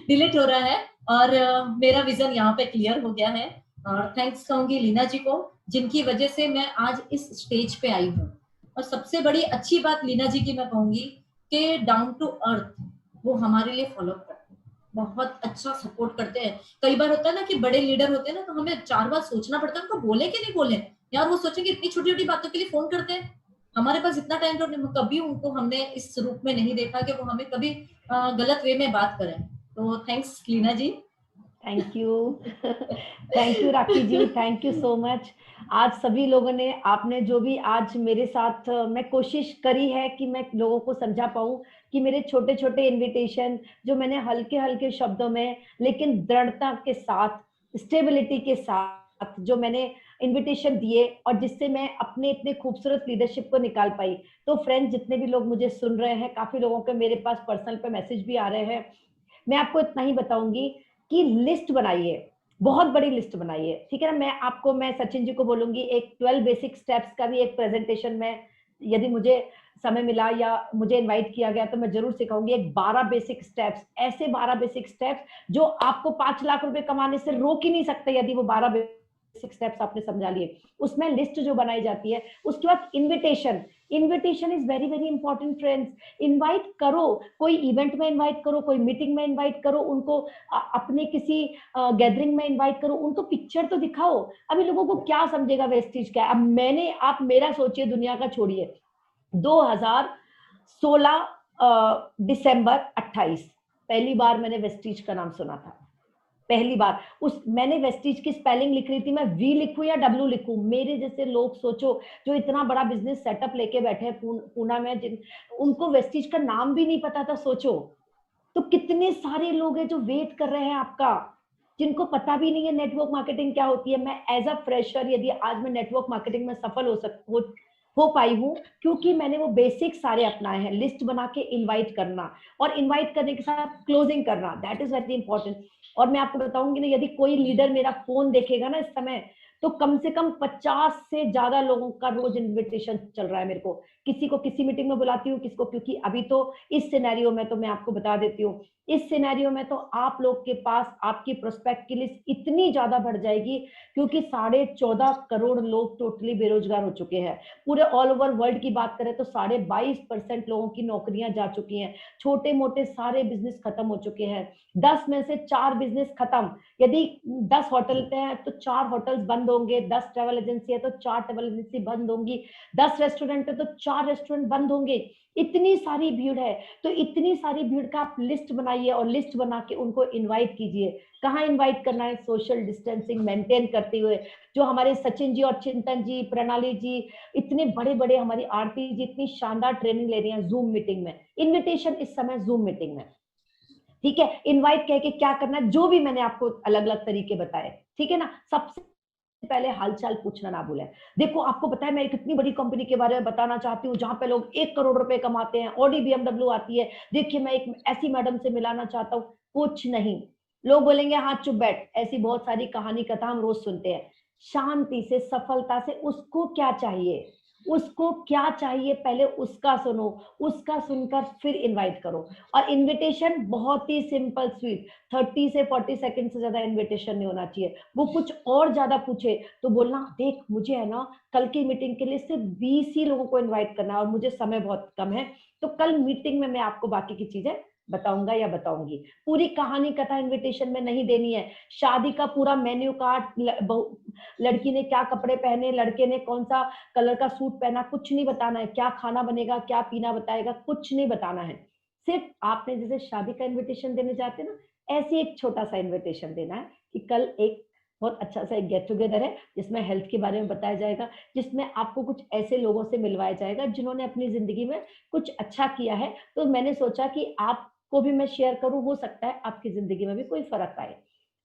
डिलीट हो रहा है और मेरा विजन यहाँ पे क्लियर हो गया है। और थैंक्स कहूंगी लीना जी को, जिनकी वजह से मैं आज इस स्टेज पे आई हूँ। और सबसे बड़ी अच्छी बात लीना जी की मैं कहूंगी कि डाउन टू अर्थ वो हमारे लिए फॉलो करते हैं, बहुत अच्छा सपोर्ट करते हैं। कई बार होता है ना कि बड़े लीडर होते हैं ना, तो हमें 4 बार सोचना पड़ता है उनको बोले कि नहीं बोले, यार वो सोचेंगे इतनी छोटी छोटी बातों के लिए फोन करते हैं, हमारे पास इतना टाइम तो नहीं। कभी उनको हमने इस रूप में नहीं देखा कि वो हमें कभी गलत वे में बात करें। तो thanks Leena ji.
Thank you Rakhi ji, thank you so much. आज सभी लोगों ने, आपने जो भी आज मेरे साथ, मैं कोशिश करी है कि मैं लोगों को समझा पाऊं कि मेरे छोटे छोटे इनविटेशन जो मैंने हल्के हल्के शब्दों में लेकिन दृढ़ता के साथ, स्टेबिलिटी के साथ जो मैंने इनविटेशन दिए और जिससे मैं अपने इतने खूबसूरत लीडरशिप को निकाल पाई। तो फ्रेंड्स, जितने भी लोग मुझे सुन रहे हैं, काफी लोगों के मेरे पास पर्सनल पे मैसेज भी आ रहे हैं, मैं आपको इतना ही बताऊंगी कि लिस्ट बनाइए, बहुत बड़ी लिस्ट बनाइए, ठीक है ना। मैं सचिन जी को बोलूंगी एक 12 बेसिक स्टेप्स का भी एक प्रेजेंटेशन में, यदि मुझे समय मिला या मुझे इनवाइट किया गया तो मैं जरूर सिखाऊंगी। एक 12 बेसिक स्टेप्स, ऐसे 12 बेसिक स्टेप्स जो आपको 5 लाख रुपए कमाने से रोक ही नहीं सकते, यदि वो 12 बेसिक स्टेप्स आपने समझा लिए, उसमें लिस्ट जो बनाई जाती है, उसके बाद invitation is very very important friends. Invite करो, कोई इवेंट में इनवाइट करो, कोई मीटिंग में इनवाइट करो, उनको अपने किसी गैदरिंग में इनवाइट करो, उनको पिक्चर तो दिखाओ। अभी लोगों को क्या समझेगा वेस्टीज क्या। अब आप मेरा सोचिए, दुनिया का छोड़िए, 2016 दिसंबर 28 पहली बार मैंने वेस्टीज का नाम सुना था, पहली बार। मैंने वेस्टीज की स्पेलिंग लिख रही थी, मैं वी लिखूं या डब्ल्यू लिखूं। मेरे जैसे लोग सोचो जो इतना बड़ा बिजनेस सेटअप लेके बैठे हैं पूना में, उनको वेस्टीज का नाम भी नहीं पता था, सोचो। तो कितने सारे लोग हैं जो वेट कर रहे हैं आपका, जिनको पता भी नहीं है नेटवर्क मार्केटिंग क्या होती है। मैं एज अ फ्रेशर, यदि आज मैं नेटवर्क मार्केटिंग में सफल हो पाई हूँ, क्योंकि मैंने वो बेसिक सारे अपनाए हैं। लिस्ट बना के इनवाइट करना, और इनवाइट करने के साथ क्लोजिंग करना, दैट इज वेरी इंपॉर्टेंट। और मैं आपको बताऊंगी ना, यदि कोई लीडर मेरा फोन देखेगा ना इस समय, तो कम से कम 50 से ज्यादा लोगों का रोज इनविटेशन चल रहा है मेरे को। किसी को किसी मीटिंग में बुलाती हूँ, किसको, क्योंकि अभी तो इस सिनेरियो में तो मैं आपको बता देती हूँ, इस सिनेरियो में तो आप लोग के पास आपकी प्रोस्पेक्ट की लिस्ट इतनी ज्यादा बढ़ जाएगी, क्योंकि 14.5 करोड़ लोग टोटली बेरोजगार हो चुके हैं। पूरे ऑल ओवर वर्ल्ड की बात करें तो 22.5% लोगों की नौकरियां जा चुकी हैं। छोटे मोटे सारे बिजनेस खत्म हो चुके हैं। 10 में से 4 बिजनेस खत्म। यदि 10 होटल हैं तो 4 होटल्स बंद होंगे, 10 ट्रैवल एजेंसी है तो 4 ट्रैवल एजेंसी बंद होंगी, 10 रेस्टोरेंट है तो 4 रेस्टोरेंट बंद होंगे। इतनी सारी भीड़ है, तो इतनी सारी भीड़ का आप लिस्ट बनाइए, और लिस्ट बना के उनको इनवाइट कीजिए। कहाँ इनवाइट करना है? सोशल डिस्टेंसिंग मेंटेन करते हुए। जो हमारे सचिन जी और चिंतन जी, प्रणाली जी, इतने बड़े बड़े, हमारी आरती जी इतनी शानदार ट्रेनिंग ले रही हैं जूम मीटिंग में। इन्विटेशन इस समय जूम मीटिंग में, ठीक है। इनवाइट कह के क्या करना है, जो भी मैंने आपको अलग अलग तरीके बताए, ठीक है ना। सबसे पहले हालचाल पूछना ना भूलें। देखो, आपको पता है, मैं एक इतनी बड़ी कंपनी के बारे में बताना चाहती हूँ जहां पे लोग 1 करोड़ रुपए कमाते हैं, ऑडी BMW आती है। देखिए, मैं एक ऐसी मैडम से मिलाना चाहता हूँ। कुछ नहीं, लोग बोलेंगे हाँ चुप बैठ, ऐसी बहुत सारी कहानी कथा हम रोज सुनते हैं। शांति से, सफलता से, उसको क्या चाहिए, उसको क्या चाहिए, पहले उसका सुनो, उसका सुनकर फिर इनवाइट करो। और इनविटेशन बहुत ही सिंपल स्वीट, 30 से 40 सेकंड से ज्यादा इनविटेशन नहीं होना चाहिए। वो कुछ और ज्यादा पूछे तो बोलना, देख मुझे है ना कल की मीटिंग के लिए सिर्फ 20 ही लोगों को इनवाइट करना है और मुझे समय बहुत कम है, तो कल मीटिंग में मैं आपको बाकी की चीजें बताऊंगा या बताऊंगी। पूरी कहानी कथा इनविटेशन में नहीं देनी है। शादी का पूरा मेन्यू कार्ड, लड़की ने क्या कपड़े पहने, लड़के ने कौन सा कलर का सूट पहना, कुछ नहीं बताना है। क्या खाना बनेगा, क्या पीना बताएगा, कुछ नहीं बताना है। सिर्फ आपने जैसे शादी का इनविटेशन देने जाते हैं ना, ऐसे एक छोटा सा इनविटेशन देना है कि कल एक बहुत अच्छा सा एक गेट टुगेदर है जिसमें हेल्थ के बारे में बताया जाएगा, जिसमें आपको कुछ ऐसे लोगों से मिलवाया जाएगा जिन्होंने अपनी जिंदगी में कुछ अच्छा किया है। तो मैंने सोचा कि आपको भी मैं शेयर करूं, हो सकता है आपकी जिंदगी में भी कोई फर्क आए।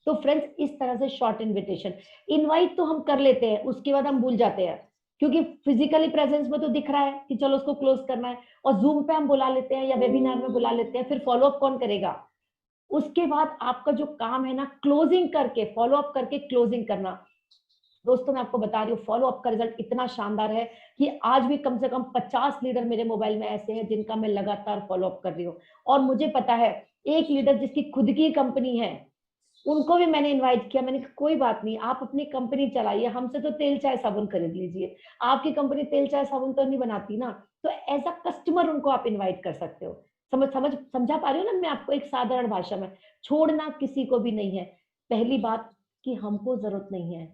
तो फ्रेंड्स, इस तरह से शॉर्ट इनविटेशन, इनवाइट तो हम कर लेते हैं, उसके बाद हम भूल जाते हैं, क्योंकि फिजिकली प्रेजेंस में तो दिख रहा है कि चलो उसको क्लोज करना है, और जूम पे हम बुला लेते हैं या वेबिनार में बुला लेते हैं, फिर फॉलोअप कौन करेगा? उसके बाद आपका जो काम है ना, क्लोजिंग करके, फॉलोअप करके क्लोजिंग करना। दोस्तों, मैं आपको बता रही हूँ, फॉलोअप का रिजल्ट इतना शानदार है कि आज भी कम से कम 50 लीडर मेरे मोबाइल में ऐसे हैं जिनका मैं लगातार फॉलोअप कर रही हूँ। और मुझे पता है, एक लीडर जिसकी खुद की कंपनी है, उनको भी मैंने इनवाइट किया। मैंने कहा कोई बात नहीं, आप अपनी कंपनी चलाइए, हमसे तो तेल चाय साबुन खरीद लीजिए। आपकी कंपनी तेल चाय साबुन तो नहीं बनाती ना, तो एज अ कस्टमर उनको आप इनवाइट कर सकते हो। समझा पा रही हो ना मैं आपको एक साधारण भाषा में? छोड़ना किसी को भी नहीं है। पहली बात कि हमको जरूरत नहीं है,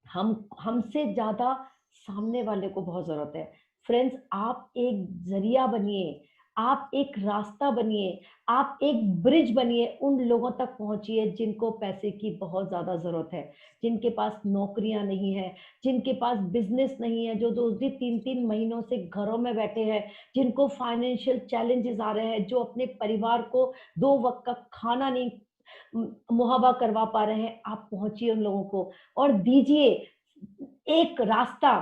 हमसे ज्यादा सामने वाले को बहुत जरूरत है। फ्रेंड्स, आप एक जरिया बनिए, आप एक रास्ता बनिए, आप एक ब्रिज बनिए, उन लोगों तक पहुंचिए जिनको पैसे की बहुत ज्यादा जरूरत है, जिनके पास नौकरियां नहीं है, जिनके पास बिजनेस नहीं है, जो 2-3 महीनों से घरों में बैठे हैं, जिनको फाइनेंशियल चैलेंजेस आ रहे हैं, जो अपने परिवार को 2 वक्त का खाना नहीं मुहैया करवा पा रहे हैं। आप पहुंचिए उन लोगों को और दीजिए एक रास्ता,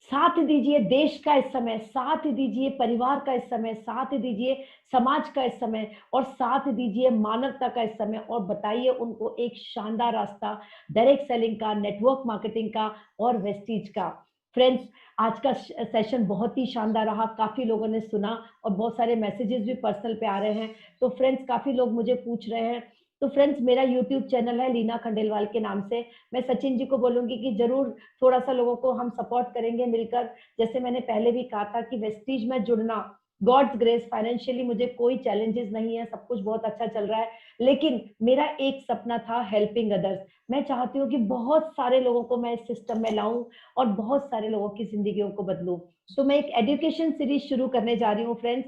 साथ दीजिए देश का इस समय, साथ दीजिए परिवार का इस समय, साथ दीजिए समाज का इस समय, और साथ दीजिए मानवता का इस समय, और बताइए उनको एक शानदार रास्ता डायरेक्ट सेलिंग का, नेटवर्क मार्केटिंग का और वेस्टीज का। फ्रेंड्स, आज का सेशन बहुत ही शानदार रहा, काफी लोगों ने सुना और बहुत सारे मैसेजेस भी पर्सनल पे आ रहे हैं। तो फ्रेंड्स, काफी लोग मुझे पूछ रहे हैं, तो फ्रेंड्स मेरा यूट्यूब चैनल है लीना खंडेलवाल के नाम से। मैं सचिन जी को बोलूंगी कि जरूर थोड़ा सा लोगों को हम सपोर्ट करेंगे मिलकर। जैसे मैंने पहले भी कहा था कि वेस्टीज में जुड़ना गॉड्स ग्रेस, फाइनेंशियली मुझे कोई चैलेंजेस नहीं है, सब कुछ बहुत अच्छा चल रहा है। लेकिन मेरा एक सपना था हेल्पिंग अदर्स। मैं चाहती हूँ कि बहुत सारे लोगों को मैं इस सिस्टम में लाऊं और बहुत सारे लोगों की जिंदगियों को बदलूं। तो मैं एक एजुकेशन सीरीज शुरू करने जा रही हूँ फ्रेंड्स,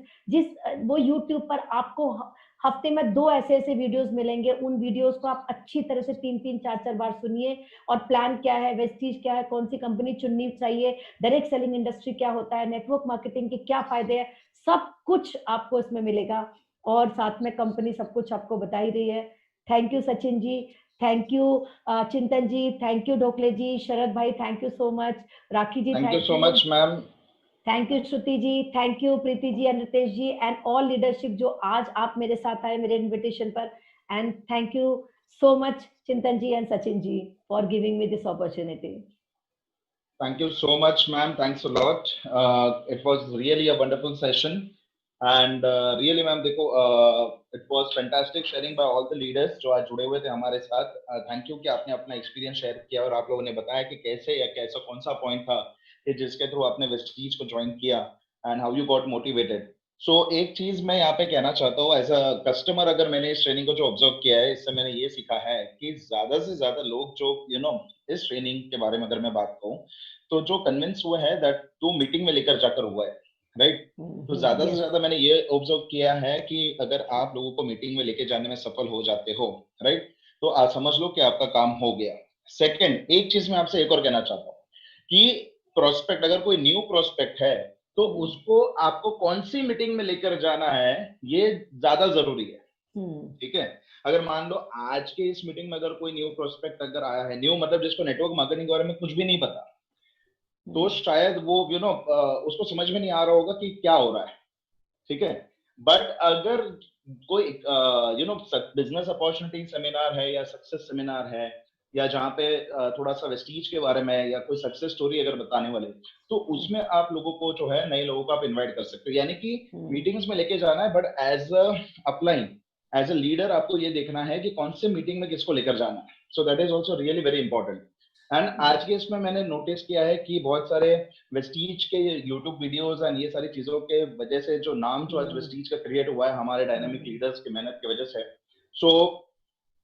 वो यूट्यूब पर आपको हफ्ते में 2 ऐसे वीडियोस मिलेंगे। उन वीडियोस को आप अच्छी तरह से 3-3 4-4 बार सुनिए। और प्लान क्या है, वेस्टीज क्या है, कौन सी कंपनी चुननी चाहिए, डायरेक्ट सेलिंग इंडस्ट्री क्या होता है, नेटवर्क मार्केटिंग के क्या फायदे हैं, सब कुछ आपको इसमें मिलेगा। और साथ में कंपनी सब कुछ आपको बता ही रही है। Thank you Sachin ji, thank you Chintan ji, thank you Dhokle ji, Sharad भाई thank you so much, Rakhi ji
thank you so much ma'am,
thank you Shruti ji, thank you Preeti ji and Ritesh ji and all leadership जो आज आप मेरे साथ आए मेरे इनविटेशन पर। And thank you so much Chintan ji and Sachin ji for giving me this opportunity.
thank you so much ma'am, thanks a lot. It was really a wonderful session and really ma'am देखो it was fantastic sharing by all the leaders जो आज जुड़े हुए थे हमारे साथ। Thank you कि आपने अपना एक्सपीरियंस शेयर किया और आप लोगों ने बताया कि कैसे या कैसा कौन सा पॉइंट था कि जिसके थ्रू आपने वेस्टीज को ज्वाइन किया and how you got motivated. So एक चीज मैं यहाँ पे कहना चाहता हूँ एज अ कस्टमर, अगर मैंने इस ट्रेनिंग को जो ऑब्जर्व किया है इससे मैंने ये सीखा है कि ज्यादा से ज्यादा लोग जो इस ट्रेनिंग के बारे में अगर मैं बात कहूँ तो जो कन्विंस हुआ है दैट तो मीटिंग में लेकर जाकर हुआ है, राइट। तो ज्यादा से ज्यादा मैंने ये ऑब्जर्व किया है कि अगर आप लोगों को मीटिंग में लेके जाने में सफल हो जाते हो, राइट, तो आप समझ लो कि आपका काम हो गया। सेकंड, एक चीज मैं आपसे एक और कहना चाहता हूँ कि प्रोस्पेक्ट, अगर कोई न्यू प्रोस्पेक्ट है तो उसको आपको कौन सी मीटिंग में लेकर जाना है ये ज्यादा जरूरी है, ठीक है। अगर मान लो आज के इस मीटिंग में अगर कोई न्यू प्रोस्पेक्ट अगर आया है, न्यू मतलब जिसको नेटवर्क मार्केटिंग के बारे में कुछ भी नहीं पता, तो शायद वो उसको समझ में नहीं आ रहा होगा कि क्या हो रहा है, ठीक है। बट अगर कोई बिजनेस अपॉर्चुनिटी सेमिनार है या सक्सेस सेमिनार है या जहाँ पे थोड़ा सा वेस्टीज के बारे में या कोई सक्सेस स्टोरी अगर बताने वाले, तो उसमें आप लोगों को जो है नए लोगों को आप इनवाइट कर सकते हो। यानी कि मीटिंग्स में लेके जाना है, but as a upline as a leader आपको ये देखना है कि कौन से मीटिंग में किसको लेकर जाना है। So that is also really very important. And आज के इसमें मैंने नोटिस किया है कि बहुत सारे वेस्टीज के यूट्यूब वीडियोस एंड ये सारी चीजों के वजह से जो नाम जो आज वेस्टीज का क्रिएट हुआ है हमारे डायनामिक लीडर्स की मेहनत की वजह से, सो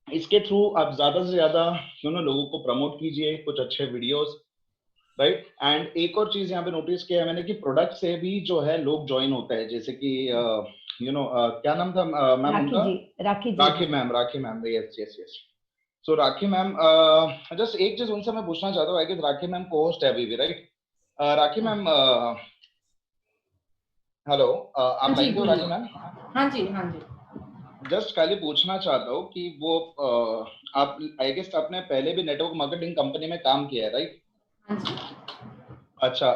इसके थ्रू आप ज्यादा से ज्यादा लोगों को प्रमोट कीजिए कुछ अच्छे वीडियोस, राइट। एंड एक और चीज यहाँ पे नोटिस किया है मैंने कि प्रोडक्ट से भी जो है लोग ज्वाइन होते हैं, जैसे कि क्या नाम था मैम उनका? राखी मैम, यस यस यस। सो राखी मैम, जस्ट एक चीज उनसे मैं पूछना चाहता हूँ, आई गेस राखी मैम को होस्ट है अभी भी, राइट? राखी मैम, हेलो, आप लाइन पे हो राखी मैम?
हाँ जी, हाँ जी।
जस्ट खाली पूछना चाहता हूँ कि वो आप आई गेस आपने पहले भी नेटवर्क मार्केटिंग कंपनी में काम किया है, राइट?
हाँ जी।
अच्छा,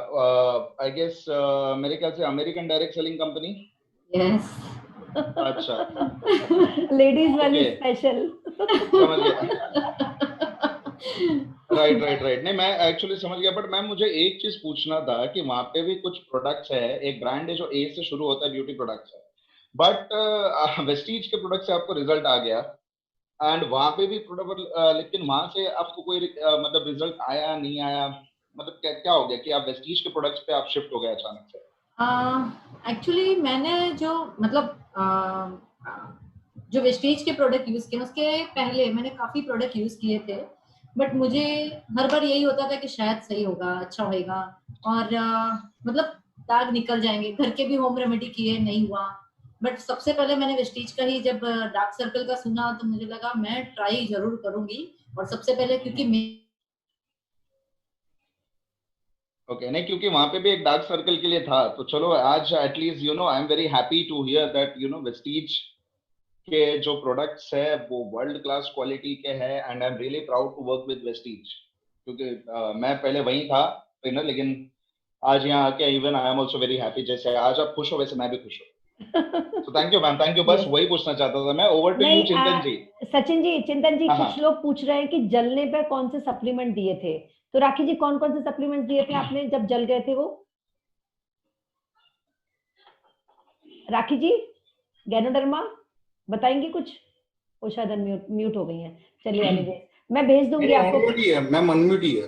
आई गेस मेरे ख्याल से American direct selling company.
Yes.
अच्छा,
लेडीज वाली स्पेशल।
समझ गया। राइट। नहीं, मैं एक्चुअली समझ गया, बट मैम मुझे एक चीज पूछना था कि वहां पे भी कुछ प्रोडक्ट्स है, एक ब्रांड है जो ए से शुरू होता है, ब्यूटी प्रोडक्ट्स है, बट वेस्टीज के प्रोडक्ट से आपको रिजल्ट आ गया एंड वहां पे भी प्रोडक्ट, लेकिन वहां से आपको कोई मतलब रिजल्ट आया नहीं आया, मतलब क्या हो गया कि आप वेस्टीज के प्रोडक्ट्स पे आप शिफ्ट हो गए अचानक से?
एक्चुअली मैंने जो मतलब जो वेस्टीज के प्रोडक्ट यूज किए उसके पहले मैंने काफी प्रोडक्ट यूज किए थे, बट मुझे हर बार यही होता था कि शायद सही होगा, अच्छा होएगा, और मतलब दाग निकल जाएंगे। घर के भी होम रेमेडी किए, नहीं हुआ। बट सबसे पहले मैंने वेस्टीज का ही जब डार्क सर्कल का सुना तो मुझे लगा मैं ट्राई जरूर करूंगी। और सबसे पहले क्योंकि
ओके, नहीं क्योंकि वहां पे भी एक डार्क सर्कल के लिए था, तो चलो आज at least I am very happy to hear that Vestige के जो प्रोडक्ट्स है वो वर्ल्ड क्लास क्वालिटी के हैं and I am really proud to work with Vestige, क्योंकि मैं पहले वहीं था ट्रेनर, लेकिन आज यहाँ आके even I am also very happy. जैसे आज आप खुश हो वैसे मैं भी खुश हूँ। तो thank you ma'am, thank you. बस वही पूछना चाहता था मैं। ओवर टू यू चिंतन जी।
चिंतन जी, कुछ लोग पूछ रहे हैं कि जलने पे कौन से सप्लीमेंट दिए थे, तो राखी जी कौन कौन से सप्लीमेंट दिए थे आपने जब जल गए थे? वो राखी जी गैनोडर्मा बताएंगे कुछ वो शायद म्यूट हो गई हैं। चलिए एनीवे मैं भेज दूंगी
नहीं,
आपको।
unmute ही है, मैम अनम्यूट ही है।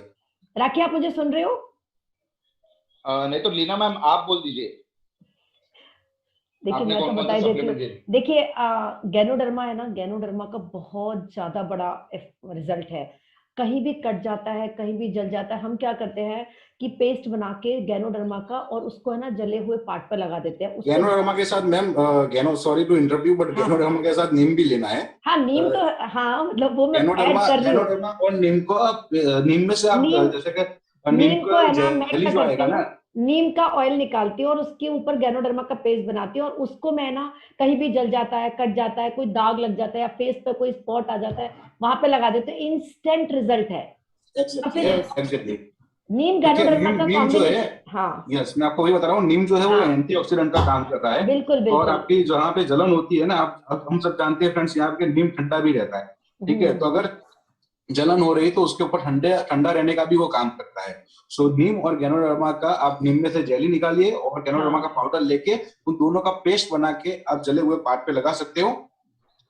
राखी आप मुझे सुन रहे हो?
नहीं तो लीना मैम आप बोल दीजिए।
देखिए मैं तो बता ही देती हूँ। देखिए गैनोडर्मा है ना, गैनोडर्मा का बहुत ज्यादा बड़ा रिजल्ट है। कहीं भी कट जाता है, कहीं भी जल जाता है, हम क्या करते हैं कि पेस्ट बना के गैनोडर्मा का और उसको है ना जले हुए पार्ट पर लगा देते हैं।
गैनोडर्मा के साथ ma'am sorry to interrupt you but ganoderma के साथ नीम भी लेना है।
हाँ नीम तो हाँ मतलब वो मैं ऐड कर रही हूँ।
गैनोडर्मा और नीम को आप नीम में से आप जैसे कि
नीम को है ना मैं
जेली जो आएगा ना,
नीम का ऑयल निकालती हूँ और उसके ऊपर गैनोडर्मा का पेस्ट बनाती हूँ और उसको मैं ना कहीं भी जल जाता है, कट जाता है, कोई दाग लग जाता है या फेस पे कोई स्पॉट आ जाता है, वहां पे लगा देते हैं। इंस्टेंट रिजल्ट है। नीम गैनोडर्मा का
नीम जो है,
हाँ
यस मैं आपको वही बता रहा हूँ, नीम जो है वो एंटीऑक्सीडेंट का काम करता है।
बिल्कुल बिल्कुल।
और आपकी जहाँ पे जलन होती है ना, आप हम सब जानते हैं फ्रेंड्स, यहाँ पे नीम ठंडा भी रहता है, ठीक है। तो अगर जलन हो रही तो उसके ऊपर ठंडा रहने का भी वो काम करता है। सो नीम और गैनोडर्मा का, आप नीम में से जेली निकालिए और गैनोडर्मा का पाउडर लेके उन दोनों का पेस्ट बना के आप जले हुए पार्ट पे लगा सकते हो।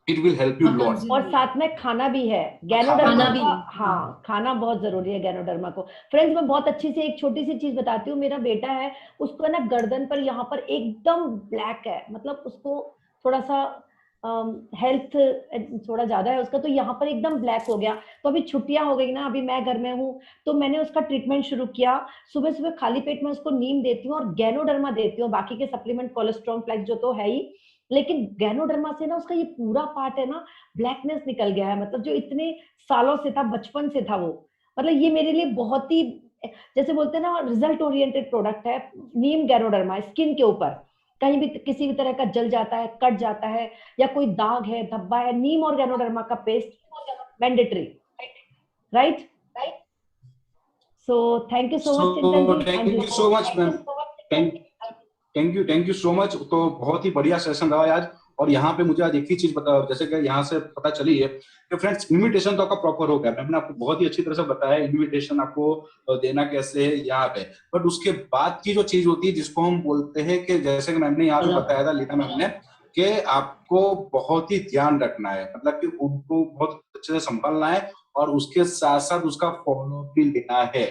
It will help you lot.
और साथ में खाना भी है गैनोडर्मा का। हाँ खाना बहुत जरूरी है गैनोडर्मा को। फ्रेंड्स मैं बहुत अच्छी से एक छोटी सी चीज बताती हूँ। मेरा बेटा है, उसको ना गर्दन पर यहाँ पर एकदम ब्लैक है, मतलब उसको थोड़ा सा हेल्थ थोड़ा ज्यादा है उसका, तो यहाँ पर एकदम ब्लैक हो गया। तो अभी छुट्टियां हो गई ना, अभी मैं घर में हूँ, तो मैंने उसका ट्रीटमेंट शुरू किया। सुबह सुबह खाली पेट में उसको नीम देती हूँ और गैनोडर्मा देती हूँ। बाकी के सप्लीमेंट कोलेस्ट्रॉल फ्लैक्स जो तो है ही, लेकिन गैनोडर्मा से ना उसका ये पूरा पार्ट है ना ब्लैकनेस निकल गया है। मतलब जो इतने सालों से था, बचपन से था वो, मतलब ये मेरे लिए बहुत ही जैसे बोलते हैं ना रिजल्ट ओरिएंटेड प्रोडक्ट है। नीम गैनोडर्मा स्किन के ऊपर कहीं भी किसी भी तरह का जल जाता है, कट जाता है या कोई दाग है, धब्बा है, नीम और गैनोडर्मा का paste mandatory, right. So thank you so much Chintan ji.
Thank you so much ma'am, thank you so much. तो बहुत ही बढ़िया सेशन रहा आज। और यहाँ पे मुझे आज एक ही चीज बता, जैसे कि यहाँ से पता चली है कि फ्रेंड्स इन्विटेशन तो आपका प्रॉपर हो गया, मैंने आपको बहुत ही अच्छी तरह से बताया इन्विटेशन आपको देना कैसे है यहाँ पे। बट उसके बाद की जो चीज होती है जिसको हम बोलते हैं कि जैसे कि मैम ने यहाँ पे बताया था, लीना मैम ने, कि आपको बहुत ही ध्यान रखना है, मतलब कि उनको बहुत अच्छे से संभालना है और उसके साथ साथ उसका फॉलो भी लेना है,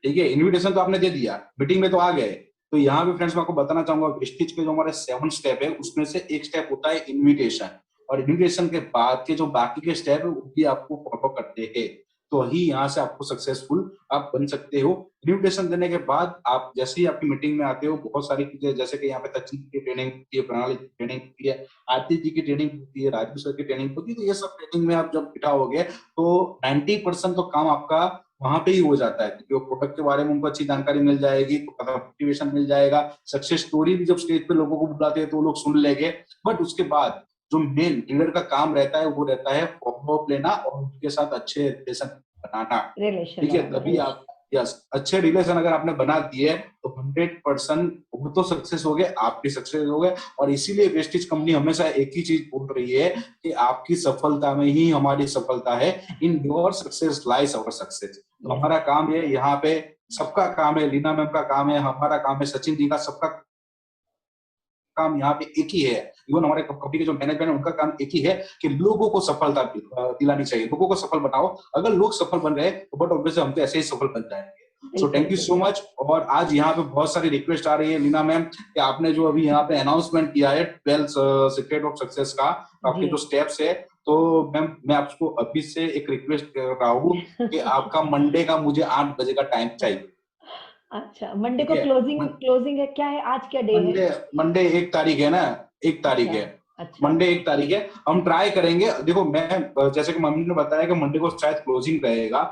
ठीक है। इन्विटेशन तो आपने दे दिया, मीटिंग में तो आ गए, तो यहाँ पे फ्रेंड्स मैं आपको बताना चाहूंगा वेस्टिज के जो हमारे 7 स्टेप है उसमें से एक स्टेप होता है इन्विटेशन। और इन्विटेशन के बाद के जो बाकी के स्टेप है वो भी आपको फॉलो करते हैं, तो ही यहाँ से आपको सक्सेसफुल आप बन सकते हो। इन्विटेशन देने के बाद आप जैसे ही आपकी मीटिंग में आते हो, बहुत सारी चीजें जैसे कि यहाँ पे सचिन की ट्रेनिंग होती है, प्रणाली की ट्रेनिंग होती है, आरती जी की ट्रेनिंग होती है, राजू सर की ट्रेनिंग होती है, तो ये सब ट्रेनिंग में आप जब बिठाओगे तो 90% तो काम आपका वहां पे ही हो जाता है, क्योंकि प्रोडक्ट के बारे में उनको अच्छी जानकारी मिल जाएगी, तो मोटिवेशन मिल जाएगा। सक्सेस स्टोरी भी जब स्टेज पे लोगों को बुलाते हैं तो वो लोग सुन लेंगे। बट उसके बाद जो मेन लीडर का काम रहता है वो रहता है फॉलो अप लेना और उनके साथ अच्छे रिलेशन बनाना, ठीक है। तभी आप यस अच्छे रिलेशन अगर आपने बना दिए तो 100% वो तो सक्सेस हो गए, आप भी सक्सेस हो गए। और इसीलिए वेस्टिज कंपनी हमेशा एक ही चीज बोल रही है कि आपकी सफलता में ही हमारी सफलता है, in your success lies our success. तो हमारा काम है, यहाँ पे सबका काम है, लीना मैम का काम है, हमारा काम है, सचिन जी का, सबका काम यहाँ पे एक ही है। इवन हमारे कंपनी के जो मैनेजमेंट है उनका काम एक ही है कि लोगों को सफलता दिलानी चाहिए, लोगों को सफल बनाओ। अगर लोग सफल बन रहे तो बट ऑब्वियसली हम तो ऐसे ही सफल बन जाएंगे। सो थैंक यू सो मच। और आज यहाँ पे बहुत सारी रिक्वेस्ट आ रही है लीना मैम कि आपने जो अभी यहाँ पे अनाउंसमेंट किया है 12 सीक्रेट ऑफ सक्सेस का, आपके जो स्टेप्स है, तो मैम मैं आपको अभी से एक रिक्वेस्ट कर रहा हूँ कि आपका मंडे का मुझे 8 बजे का टाइम चाहिए।
अच्छा मंडे को क्लोजिंग है क्या है? आज क्या डे है?
मंडे 1 तारीख है ना, 1 तारीख है।
अच्छा।
मंडे 1 तारीख है। हम ट्राई करेंगे, देखो मैं जैसे कि मम्मी ने बताया कि मंडे को शायद क्लोजिंग रहेगा,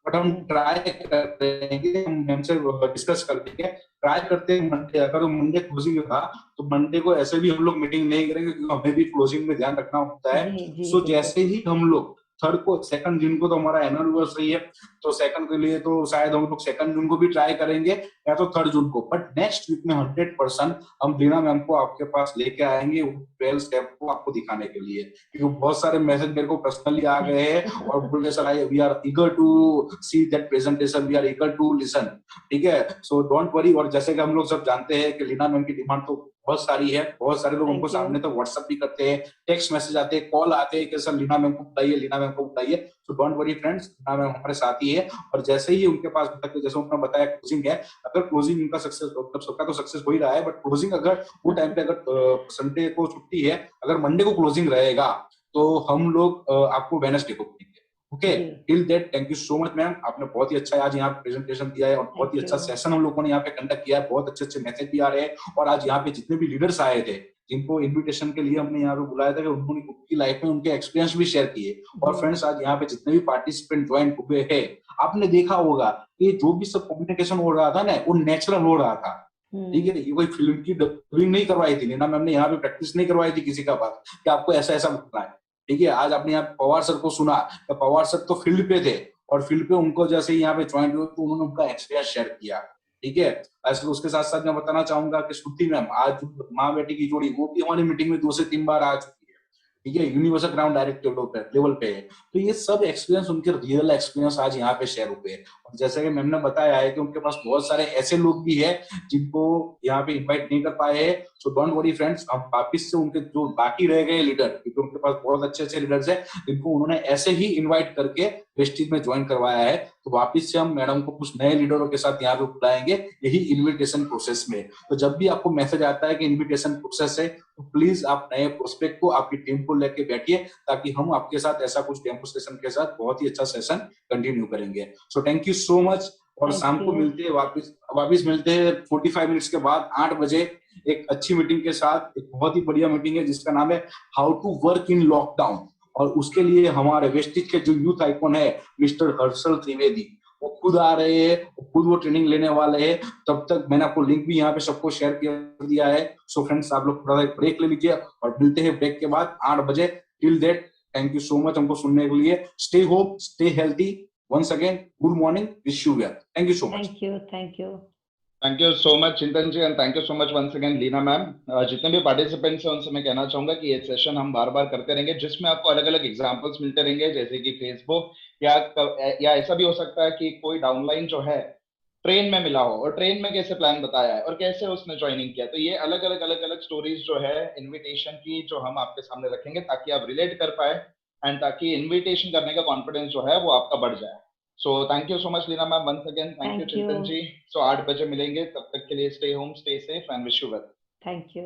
बट हम ट्राई करेंगे, हम मैम से डिस्कस कर लेंगे, ट्राई करते हैं मंडे। अगर मंडे क्लोजिंग था तो मंडे को ऐसे भी हम लोग मीटिंग नहीं करेंगे क्योंकि हमें भी क्लोजिंग में ध्यान रखना होता है। सो जैसे ही हम लोग 3rd को 2nd जून को तो हमारा एनिवर्सरी है, तो 2nd के लिए तो शायद हम लोग 2nd जून को भी ट्राई करेंगे या तो 3rd जून को। बट नेक्स्ट वीक में 100% हम लीना मैम को आपके पास लेके आएंगे 12 स्टेप को आपको दिखाने के लिए, क्योंकि बहुत सारे मैसेज मेरे को पर्सनली आ गए हैं और बोल रहे sir we are eager to see that presentation, we are eager to listen, ठीक है। So don't worry. और जैसे कि हम लोग सब जानते हैं कि लीना मैम की डिमांड तो बहुत सारी है, बहुत सारे लोग
Thank
हमको
you.
सामने तक व्हाट्सएप भी करते हैं, टेक्स्ट मैसेज आते हैं, कॉल आते हैं कि सर लीना मैम को बताइए, लीना मैम को बताइए। So don't worry friends, Leena ma'am हमारे साथ ही है, और जैसे ही उनके पास तक जैसे उन्होंने बताया क्लोजिंग है, अगर क्लोजिंग उनका सक्सेस, मतलब सबका तो सक्सेस हो ही रहा है, बट क्लोजिंग अगर वो टाइम पे अगर संडे को छुट्टी है, अगर मंडे को क्लोजिंग रहेगा तो हम लोग आपको वेडनेसडे को देंगे। ओके,
जी।
Till that thank you so much ma'am, आपने बहुत ही अच्छा आज यहाँ प्रेजेंटेशन दिया है और बहुत ही
Thank
अच्छा
you.
सेशन हम लोगों ने यहाँ पे कंडक्ट किया है, बहुत अच्छे मैसेज भी आ रहे हैं। और आज यहाँ पे जितने भी लीडर्स आए थे, जिनको इनविटेशन के लिए हमने यहाँ पे बुलाया था, कि उन्होंने उनकी लाइफ में उनके एक्सपीरियंस भी शेयर किए। और
जी।
फ्रेंड्स, आज यहाँ पे जितने भी पार्टिसिपेंट ज्वाइन हुए हैं, आपने देखा होगा कि जो भी सब कम्युनिकेशन हो रहा था ना, वो नेचुरल हो रहा था। ठीक है, ये कोई फिल्म की डबिंग नहीं करवाई थी, लीना मैम ने यहाँ पे प्रैक्टिस नहीं करवाई थी किसी का बात कि आपको ऐसा ऐसा बोलना है। ठीक है, आज आपने यहाँ पवार सर को सुना, तो पवार सर तो फील्ड पे थे, और फील्ड पे उनको जैसे ही यहाँ पे ज्वाइन हुए तो उन्होंने उनका एक्सपीरियंस शेयर किया। ठीक है, ऐसे उसके साथ साथ मैं बताना चाहूंगा कि श्रुति मैम, आज माँ बेटी की जोड़ी, वो भी हमारी मीटिंग में 2 से 3 बार आ चुकी है। ठीक है, यूनिवर्सल ग्राउंड डायरेक्ट लेवल पे है। तो ये सब एक्सपीरियंस उनके रियल एक्सपीरियंस आज यहाँ पे शेयर हुए हैं। और जैसे कि मैम ने बताया है कि उनके पास बहुत सारे ऐसे लोग भी है जिनको यहाँ पे इनवाइट नहीं कर पाए हैं। सो डोंट वरी फ्रेंड्स, हम वापिस से उनके जो बाकी रह गए लीडर, क्योंकि उनके पास बहुत अच्छे लीडर्स है जिनको उन्होंने ऐसे ही इन्वाइट करके वेस्टीज में ज्वाइन करवाया है, तो वापिस से हम मैडम को कुछ नए लीडरों के साथ यहाँ पे बुलाएंगे, यही इन्विटेशन प्रोसेस में। तो जब भी आपको मैसेज आता है कि इन्विटेशन प्रोसेस है, तो प्लीज आप नए प्रोस्पेक्ट को, आपकी टीम को लेके बैठिए, ताकि हम आपके साथ ऐसा कुछ डेमोन्स्ट्रेशन के साथ बहुत ही अच्छा सेशन कंटिन्यू करेंगे। सो थैंक यू सो मच, और
Thank
शाम को
you.
मिलते हैं, वापिस मिलते हैं 45 मिनट्स के बाद 8 बजे एक अच्छी मीटिंग के साथ। एक बहुत ही बढ़िया मीटिंग है जिसका नाम है how to work in lockdown, और उसके लिए हमारे वेस्टिज के जो यूथ आइकॉन है मिस्टर हर्षल त्रिवेदी, वो खुद आ रहे हैं, खुद वो ट्रेनिंग लेने वाले हैं। तब तक मैंने आपको लिंक भी यहाँ पे सबको शेयर कर दिया है। सो फ्रेंड्स, आप लोग थोड़ा ब्रेक ले लीजिए और मिलते हैं ब्रेक के बाद 8 बजे। Till that thank you so much हमको सुनने के लिए। Stay hope, stay healthy. Once again, good morning. Wish you well. Thank you so much.
Thank you. Thank you.
Thank you so much Chintan ji, and thank you so much once again Leena ma'am. जितने भी participants हैं उनसे मैं कहना चाहूंगा कि ये session हम बार बार करते रहेंगे, जिसमें आपको अलग अलग एग्जांपल्स मिलते रहेंगे, जैसे कि फेसबुक या ऐसा भी हो सकता है कि कोई डाउनलाइन जो है ट्रेन में मिला हो और ट्रेन में कैसे प्लान बताया है और कैसे उसने ज्वाइनिंग किया। तो ये अलग अलग स्टोरीज जो है इन्विटेशन की, जो हम आपके सामने रखेंगे ताकि आप रिलेट कर पाए, एंड ताकि इन्विटेशन करने का कॉन्फिडेंस जो है वो आपका बढ़ जाए। So thank you so much Leena ma'am once again. Thank you
Thank
Chintan
you.
जी। सो 8 बजे मिलेंगे, तब तक के लिए stay home, stay safe and wish you well.
Thank you.